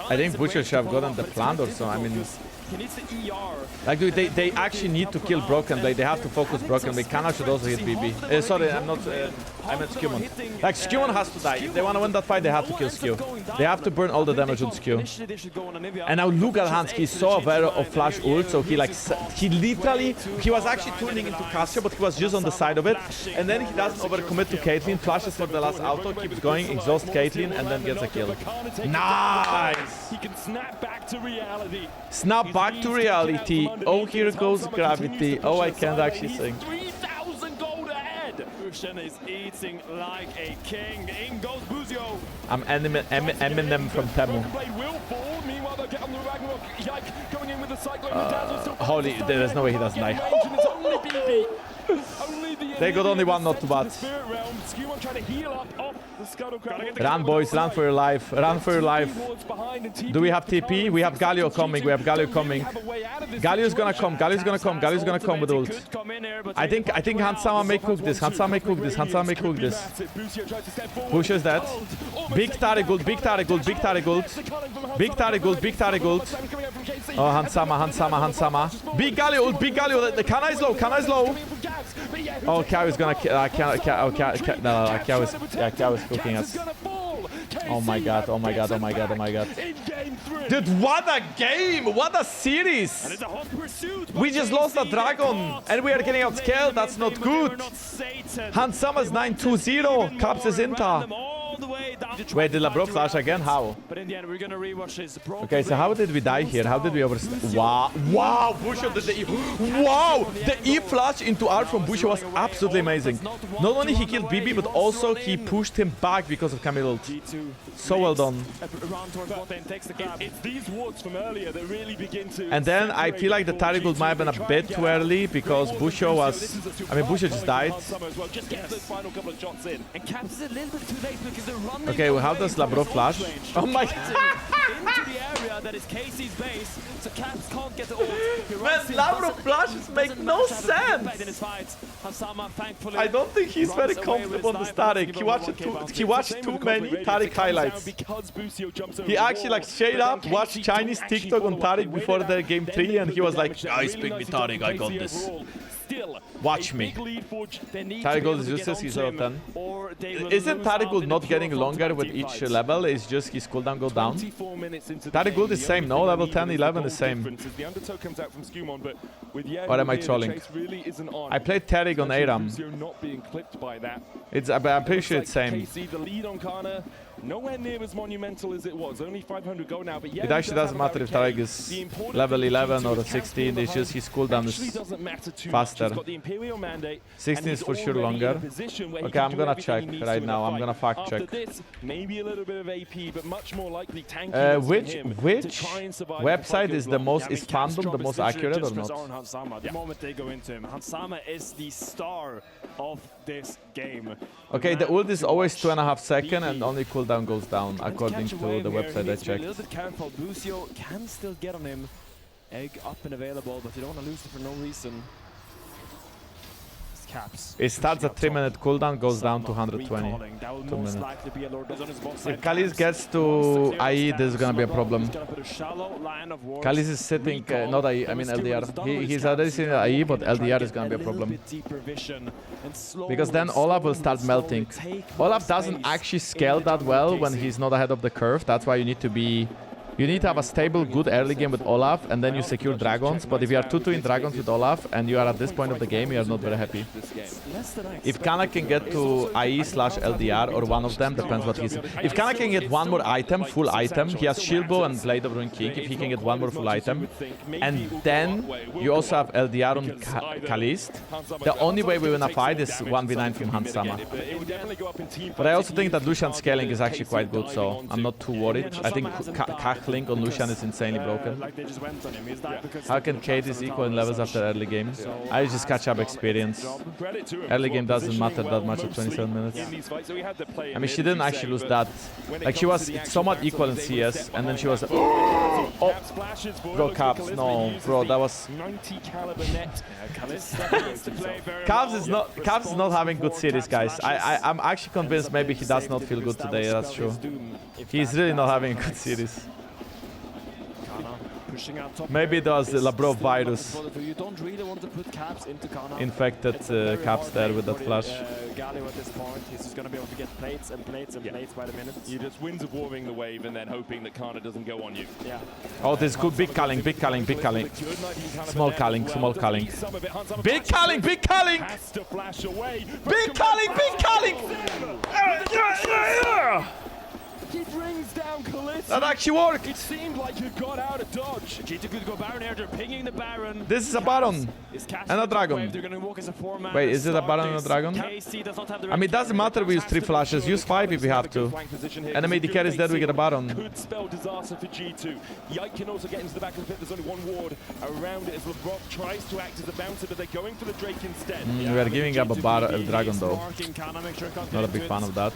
I think Busio should have gotten the plant or so. I mean, he needs the ER. Like, dude, they actually need to kill BrokenBlade. They have to focus BrokenBlade. Canna should also hit BB. Sorry, I'm not. I meant SkewMond. Like, SkewMond has to die. If they want to win that fight, they have to kill Skew. They have to burn all the damage on Skew. And now look at Hans. He's so aware of flash ult, so he was actually tuning into Carzzy, but he was just on the side of it. And then he doesn't overcommit to Caitlyn. Flashes for the last auto, keeps going, exhausts Caitlyn, and then gets a kill. Nice! He can snap back to reality. Snap back to reality. Oh, here goes gravity. Oh, I can't actually sing. 3,000 gold ahead. Lucian is eating like a king. In goes Busio. I'm Eminem from Temu. BrokenBlade will fall. Meanwhile, they'll get on the Ragnarok. Yike going in with the cyclone. Holy, there's no way he doesn't die. They got only one, not too bad. Run, boys, run for your life. Run for your life. Do we have TP? We have Galio coming. We have Galio coming. Galio's gonna come. Galio's gonna come. Galio's gonna come with ult. I think Hansama may cook this. Hansama may cook this. Hansama may cook this. Busio's dead. Big Taric ult. Big Taric ult. Big Taric ult. Big Taric ult. Big Taric ult. Oh, Hansama. Big Galio ult. Big Galio. The Canna is low. Canna is low. Oh, Kyeahoo is gonna Kyeahoo is cooking us. Oh my god, oh my god, oh my god, oh my god. Dude, what a game! What a series! We just lost a dragon and we are getting outscaled. That's not good. Hansama's 9-2-0. Caps is Inter. Wait, did Labrov flash again? How? Okay, so how did we die here? How did we overstay? Wow, wow, Busio did the E. Wow, the E flash into R from Busio was absolutely amazing. Not only he killed BB, but also he pushed him back because of Camille ult. So well done. And then I feel like the Taric ult might have been a bit too early because Busio was... I mean, Busio just died. Okay, well, how does Labrov flash? Oh my god! Man, Labrov flashes make no sense! I don't think he's very comfortable on the Taric. He watched too many Taric highlights. He actually like straight up watched Chinese TikTok on Taric before the game 3 and he was like, "Nice, pick me Taric, I got this. Watch me." Taric ult is useless, he's level 10. Isn't Taric ult not getting longer with each level? It's just his cooldown go down? Taric ult is same, no? Level 10, 11 is same. Or am I trolling? I played Taric on ARAM. I'm pretty sure it's same. Nowhere near as monumental as it was. Only 500 gold now, but yeah, it actually doesn't matter if Taric is level 11 or 16. It's just his cooldown is faster. 16 is for sure longer. Okay, I'm gonna check right now. I'm gonna fact check. Maybe a little bit of AP, but much more likely tanking. Which website is the most? Is fandom the most accurate or not? The moment they go into him, Hansama is the star of this game. Okay, the ult is always 2.5 seconds and only cooldown goes down according to the website I checked. A little bit careful. Busio can still get on him. Egg up and available, but you don't want to lose it for no reason. Caps. It starts at 3-minute cooldown, goes down to 120. 2 minutes. If Caliste gets to IE, this is gonna be a problem. Caliste is sitting, not IE, I mean LDR. He's already sitting at IE, but LDR is gonna be a problem. Because then Olaf will start melting. Olaf doesn't actually scale that well when he's not ahead of the curve. That's why you need to be... You need to have a stable, good early game with Olaf, and then you secure dragons. But if you are 2-2 in dragons with Olaf, and you are at this point of the game, you are not very happy. If Canna can get to IE/LDR, or one of them, depends what he's... If Canna can get one more item, full item, he has Shield Bow and Blade of Ruin King, if he can get one more full item, and then you also have LDR on Caliste, the only way we win a fight is 1v9 from Hansama. But I also think that Lucian's scaling is actually quite good, so I'm not too worried. I think Link on Lucian is insanely broken. How can Kate is equal in levels after early game? I just catch up experience. Early game doesn't matter that much at 27 minutes. I mean, she didn't actually lose that. Like, she was somewhat equal in CS, and then she was... Oh! Bro, Caps, no. Bro, that was... Caps is not having good series, guys. I'm actually convinced maybe he does not feel good today, that's true. He's really not having a good series. Maybe it was the Labrov virus infected Caps there with that flash. He just wins of warming the wave and then hoping that Canna doesn't go on you. Yeah. Oh, this is good. Big culling, big culling, big culling. Small culling, small culling. Big culling, big culling! Big culling, big culling! He brings down Caliste. That actually worked! It seemed like you got out of dodge. G2 could go Baron here, they're pinging the Baron. This is a Baron and a Dragon. Wait, is it a Baron and a Dragon? I mean, it doesn't matter we use 3 flashes, use 5 if we have to. Enemy AD carry is dead, we get a Baron. Could spell disaster for G2. Yike can also get into the back of the pit, there's only one ward around it as Labrov tries to act as a bouncer, but they're going for the Drake instead. We are giving up a Dragon though. Not a big fan of that.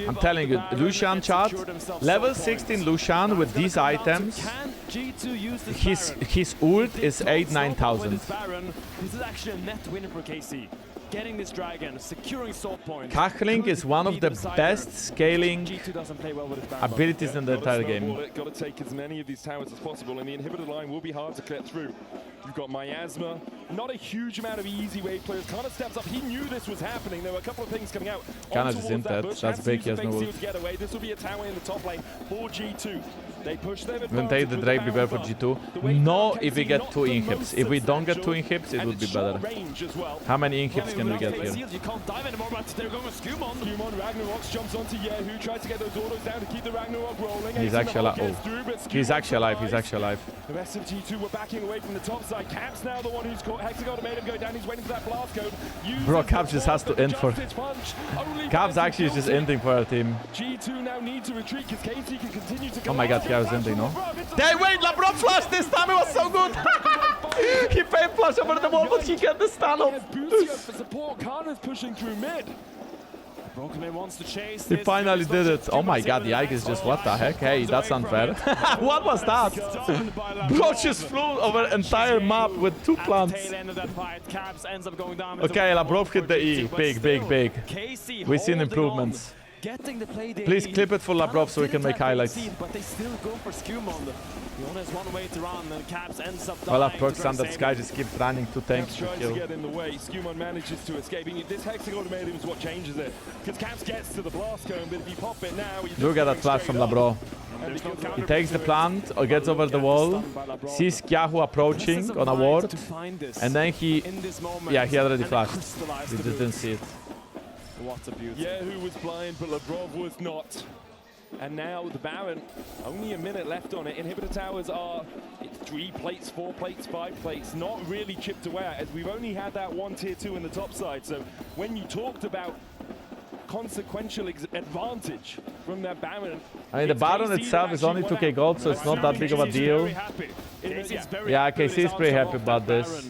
I'm telling you, Lucian chat, level 16 Lucian with these items, his ult is 8,000-9,000. This is actually a net winner for KC. Getting this dragon, securing salt point. Kachling is one of the best scaling abilities in the entire game. Got to take as many of these towers as possible, and the inhibitor line will be hard to clear through. You've got Miasma, not a huge amount of easy wave players. Canna steps up. He knew this was happening. There were a couple of things coming out. Canna's is in that. That's big. He has no ult. This will be a tower in the top lane for G2. They push their We'll take the Drake, be better for G2. No, if we get 2 inhibs. If we don't get 2 inhibs, it would be better. How many inhibs can we get here? You can't dive anymore, but they're going with SkewMond. SkewMond, Ragnarok jumps onto Kyeahoo, tries to get those autos down to keep the Ragnarok rolling. He's actually alive. Oh. He's actually alive. He's actually alive. The rest of G2 were backing away from the top side. Caps now the one who's caught Hexagon made him go down. He's waiting for that blast code. Bro, Caps just has to end for... Caps actually is just ending for our team. G2 now need to retreat because KC can continue to go. Oh my god, Caps is ending, no? Hey, wait, Labrov flash this time, it was so good! He paid flash over the wall, but he got the stun off. Busio for support. Canna's pushing through mid. BrokenBlade wants to chase. He finally did it. Oh my god, the Yike is just, what the heck? Hey, that's unfair. What was that? Bro just flew over an entire map with 2 plants. Okay, Labrov hit the E. Big, big, big. We've seen improvements. Please clip it for Labrov so we can make highlights. But they still go for SkewMond. He only has one way to run, and Caps ends up dying. Well, that perks on that Sky just keeps running 2 tanks to kill. To get in the way. SkewMond manages to escape. This Hexagon made him is what changes it. Because Caps gets to the blast cone, but if you pop it now... Look at that flash from Labrov. He takes the plant, or gets over the wall, sees Kyeahoo approaching on a ward, and then he... Yeah, he already flashed. He just didn't see it. What a beauty. Kyeahoo was blind, but Labrov was not. And now the Baron, only a minute left on it. Inhibitor towers are 3 plates, 4 plates, 5 plates, not really chipped away at, as we've only had that 1 tier 2 in the top side. So when you talked about consequential advantage from that Baron, I mean, the Baron itself is only 2k gold, so it's not that big of a deal. Yeah, KC is pretty happy about this.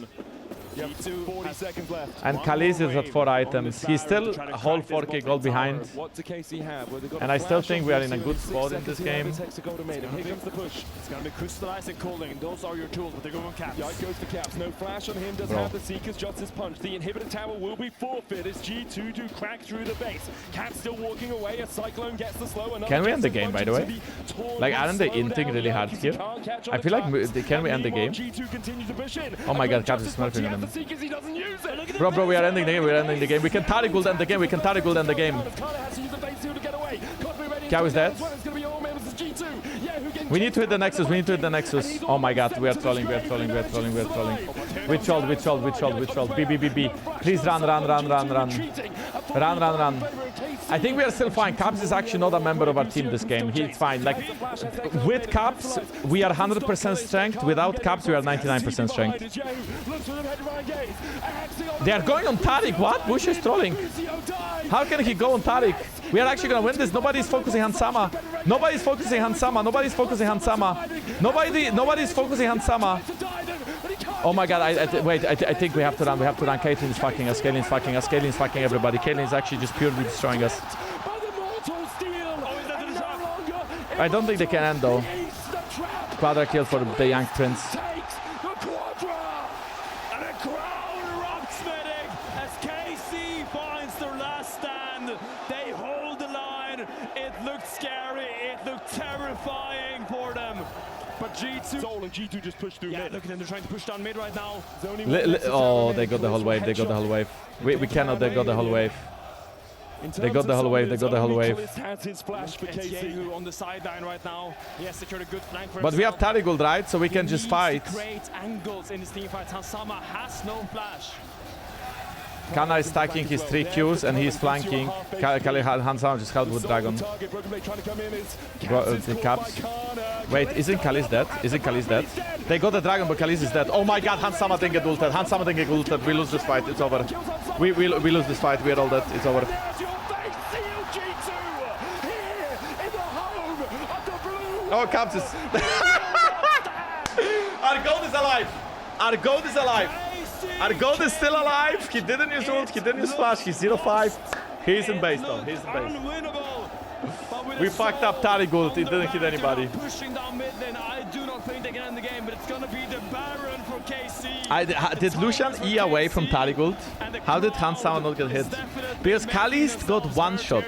40 seconds left. And Caliste is at 4 items. He's still a whole 4k gold behind. And I still think we are in a good spot in this game. It's going to be crystallized and cooling. Those are your tools, but they're going on Caps. Yike goes to Caps. No flash on him. Doesn't have the Seeker's Justice Punch. The inhibitor tower will be forfeit as G2 do crack through the base. Caps still walking away. A Cyclone gets the slow. Can we end the game, by the way? Like, aren't they inting really hard here? I feel like, can we end the game? Oh my god, Caps is smurfing them. Bro, we are ending the game, we're ending the game. We can Tarigul end the game, we can Tarigul end the game. Kyeahoo is dead. We need to hit the Nexus, we need to hit the Nexus. Oh my god, we are trolling, we are trolling, we are trolling, we are trolling. We trolled. B. Please run. Run. I think we are still fine. Caps is actually not a member of our team this game. He's fine. Like, with Caps, we are 100% strength. Without Caps, we are 99% strength. They are going on Taric. What? Busio is trolling. How can he go on Taric? We are actually going to win this. Nobody's focusing on Sama. Nobody's focusing on Sama. Nobody's focusing on Sama. Oh my god, wait, I think we have to run. Caitlyn is fucking us. Caitlyn is fucking everybody. Caitlyn is actually just purely destroying us. I don't think they can end though. Quadra kill for the young prince. G2 just pushed through mid. Look at them, they're trying to push down mid right now. Oh, they got the whole wave, We cannot, they got the whole wave. They got the whole wave. Kyeahoo on the sideline right now. He has secured a good flank for But we have Tarigul, right? So we can just fight. Great angles in this team fight. Sama has no flash. Canna is stacking his 3 Qs and he's flanking. Hansama just helped with Dragon. The caps. Wait, isn't Caliste dead? Isn't Caliste dead? They got the Dragon, but Caliste is dead. Oh my god, Hansama didn't get ulted. Hansama didn't get ulted. We lose this fight. It's over. We lose this fight. We're all dead. It's over. Oh, Caps is... Our gold is alive! Our gold is alive! Our gold is still alive! He didn't use ult, he didn't use flash, he's 0-5. He's in base though, he's in base. We fucked up Tari gold, it didn't hit anybody. Pushing down mid lane, I do not think they can end the game, but it's gonna be the Baron for KC. Did Lucian E away from Tari gold? How did Hansama not get hit? Because Caliste got 1 shot.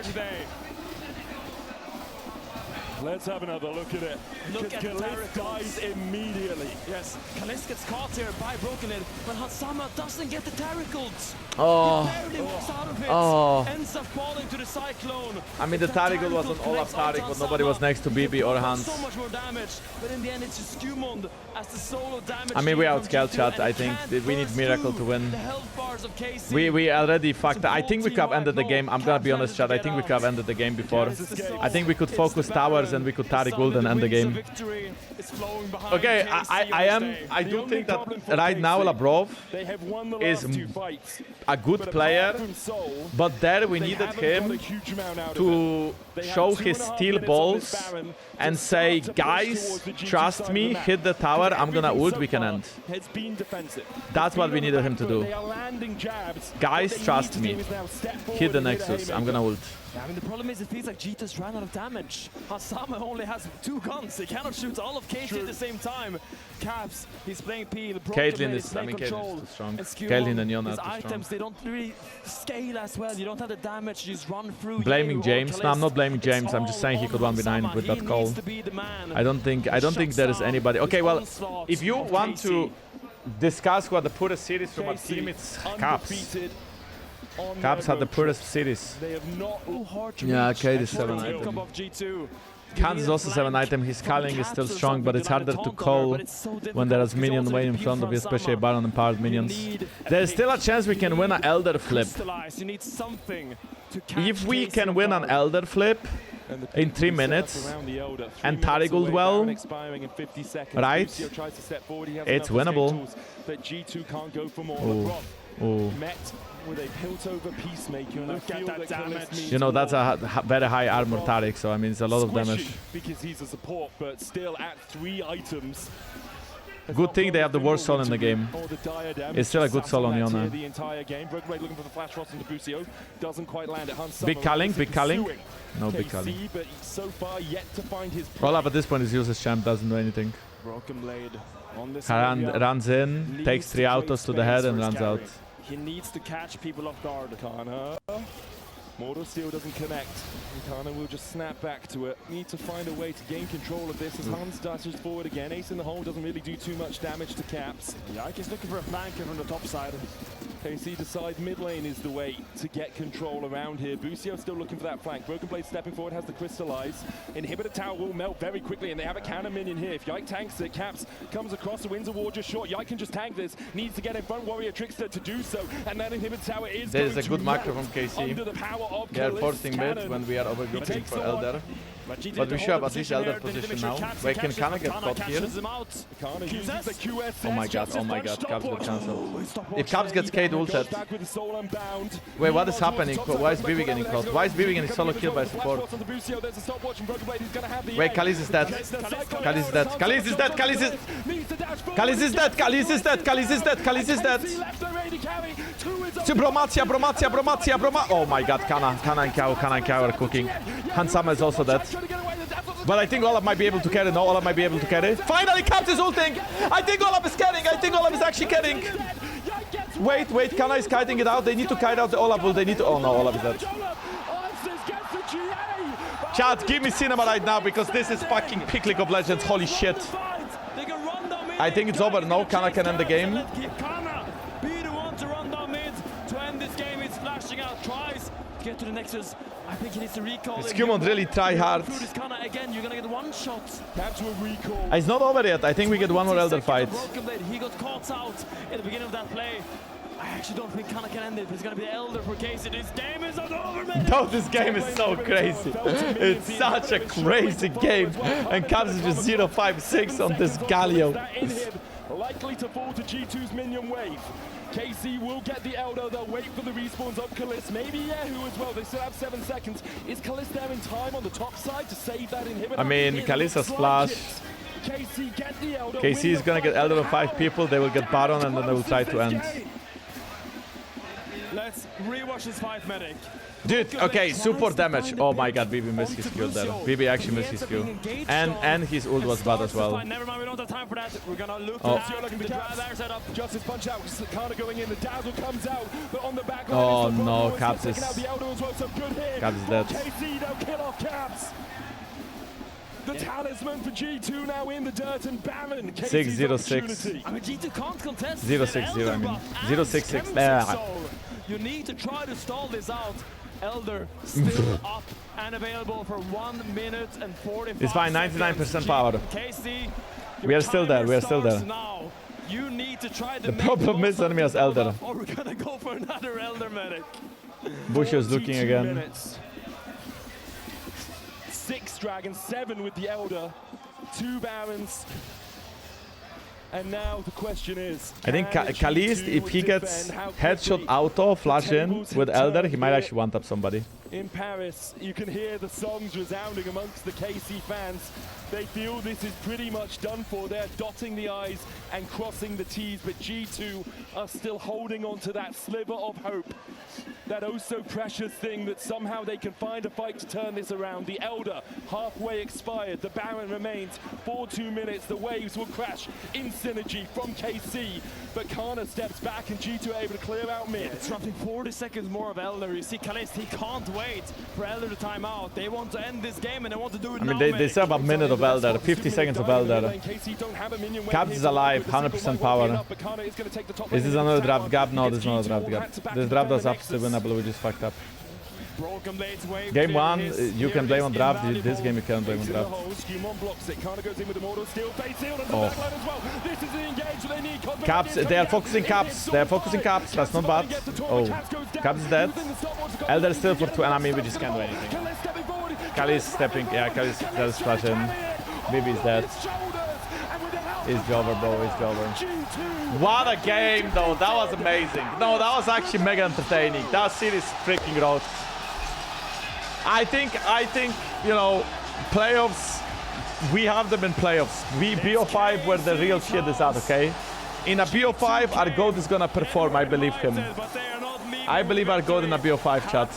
Let's have another look at it. Look at Caliste dies immediately. Yes, Caliste gets caught here by BrokenBlade, but Hansama doesn't get the Taricult. Oh. He barely walks out of it. Oh. Ends up falling to the Cyclone. I mean, the Taricult was on Olaf Tarik, but nobody was next to BB or Hans. So much more damage, but in the end, it's just SkewMond as the solo damage. I mean, we outscaled chat. I think we need Miracle to win. The health bars of KC. We already fucked. I think we could have ended the game. I'm gonna be honest, chat. I think we could have ended the game before. I think we could focus towers and we could Tari gold and end the game. Okay, I do think that right now Labrov is a good player, but there we needed him to show his steel balls and say, guys, trust me, hit the tower, I'm gonna ult, we can end. That's what we needed him to do. Guys, trust me, hit the Nexus, I'm gonna ult. Yeah, I mean, the problem is it feels like G2's ran out of damage. Hansama only has 2 guns. He cannot shoot all of KC at the same time. Caps, he's playing Peel. Caitlyn is, I mean, Caitlyn is too strong. Caitlyn and Yona are too strong. Items, they don't really scale as well. You don't have the damage, you just run through. Blaming James? No, I'm not blaming James. I'm just saying he could 1v9 with that call. I don't think there is anybody. Okay, well, if you want to discuss what the poorest series from our team, it's Caps. Caps had the poorest series. Yeah, Kate is 7 item. Kans is also 7 item. His calling is still strong, but it's harder to call when there is minion way in front of you, especially Baron empowered minions. There's still a chance we can win an Elder flip. If we can win an Elder flip in 3 minutes and Tari gold well, right? It's winnable. Ooh. With a hilt-over peacemaker, look at that damage. You know, that's a very high armor Taric, so I mean, it's a lot of damage. Because he's a support, but still at 3 items. Good thing they have the worst solo in the game. It's still a good solo on Yona. The entire game. BrokenBlade looking for the flash ross into Busio. Doesn't quite land at Hans. Big culling, big culling. No big culling. But so far yet to find his Olaf at this point is useless champ, doesn't do anything. BrokenBlade on this runs in, takes 3 autos to the head and runs out. He needs to catch people off guard. Canna. Mortal Steel doesn't connect. And Canna will just snap back to it. Need to find a way to gain control of this as Hans dashes forward again. Ace in the hole doesn't really do too much damage to Caps. Yike is looking for a flanker from the top side. KC decides mid lane is the way to get control around here. Busio still looking for that flank. BrokenBlade stepping forward, has the crystallize. Inhibitor tower will melt very quickly, and they have a Canna minion here. If Yike tanks it, Caps comes across the wins a war just short. Yike can just tank this. Needs to get in front, Warrior Trickster to do so, and that inhibitor tower is There's a good macro from KC. Under the power of they are forcing mid when we are overgrouping for Elder. But we should have at least Elder position now. Wait, can Canna get caught here? Oh my god, Caps got cancelled. If Caps gets K'd ulted. Wait, what is happening? Why is BB getting caught? Why is BB getting solo killed by support? Wait, Caliste is dead. Caliste is dead. Caliste is dead. Caliste is dead. Caliste is dead. Caliste is dead. Caliste is dead. Bromatia. Oh my god, Canna and Kyeahoo are cooking. Hansama is also dead. But I think Olaf might be able to carry. No, Olaf might be able to carry. Finally, Caps is ulting. I think Olaf is carrying. I think Olaf is actually carrying. Wait, Canna is kiting it out. They need to kite out the Olaf ult. They need to. Oh no, Olaf is dead. Chat, give me cinema right now because this is fucking peak League of Legends. Holy shit. I think it's over. No, Canna can end the game. Get to the Nexus. I think he needs to recall. SkewMond really try hard. Again, you're gonna get 1 shot. It's not over yet. I think we get 1 more Elder fight. He got caught out in the beginning of that play. I actually don't think Canna can end it. It's gonna be the Elder for Casey. This game is not over, man. No, this game is so crazy. It's such a crazy game. And Carzzy is just 0-5-6 on this Galio. Likely to fall to G2's minion wave. KC will get the Elder. They'll wait for the respawns of Caliste. Maybe Kyeahoo as well. They still have 7 seconds. Is Caliste there in time on the top side to save that inhibitor? I mean, Caliste's flash. KC is gonna get Elder of 5 people. They will get Baron and then they will try to end. Let's rewatch this 5 medic. Dude, okay, support damage. Oh my god, BB missed his Q there. BB actually missed his Q. And his ult was bad as well. Never mind, we don't have time for that. We're gonna look at the drive setup. Justice punch out. Canna going in. The dazzle comes out. But on the back line, oh no, Caps is dead. KC, they'll kill off Caps. The talisman for G2 now in the dirt and Baron. 6-0-6. I mean, G2 can't contest. 0-6-0, I mean. 0-6-6. You need to try to stall this out. Elder still up and available for 1 minute and 45 It's fine, 99% power. KC, we are still there, we are still there. Now. You need to try the problem is enemy has Elder. Or we're gonna go for another Elder medic. Busio is looking again. Minutes. 6 dragons, 7 with the Elder, 2 Barons. And now the question is, I think Caliste, if he gets headshot auto, flash in with Elder, he might actually one-tap somebody. In Paris, you can hear the songs resounding amongst the KC fans. They feel this is pretty much done for. They're dotting the I's and crossing the T's, but G2 are still holding on to that sliver of hope. That oh so precious thing that somehow they can find a fight to turn this around. The Elder halfway expired. The Baron remains for 2 minutes. The waves will crash in synergy from KC. But Canna steps back and G2 are able to clear out mid. It's roughly 40 seconds more of Elder. You see Caliste, he can't wait for Elder to time out. They want to end this game and they want to do it now. I mean, they still have a minute of Elder, 50 seconds of Elder. Caps is alive, 100% power. Is this another draft gap? No, this is not a draft gap. This draft was absolutely winnable, we just fucked up. Game 1, you can blame on draft. This game you can't blame on draft. Oh. Caps, they are focusing Caps. They are focusing Caps. That's not bad. Oh, Caps is dead. Elder is still for 2 enemy. We just can't do anything. Caliste stepping. Yeah, Caliste does flash in. BB is dead. It's over, bro. It's over. What a game, though. That was amazing. No, that was actually mega entertaining. That series freaking road. I think, you know, playoffs, we have them in playoffs. BO5 where the real shit is at, okay? In a BO5, our GOAT is gonna perform, I believe him. I believe our GOAT in a BO5 chat.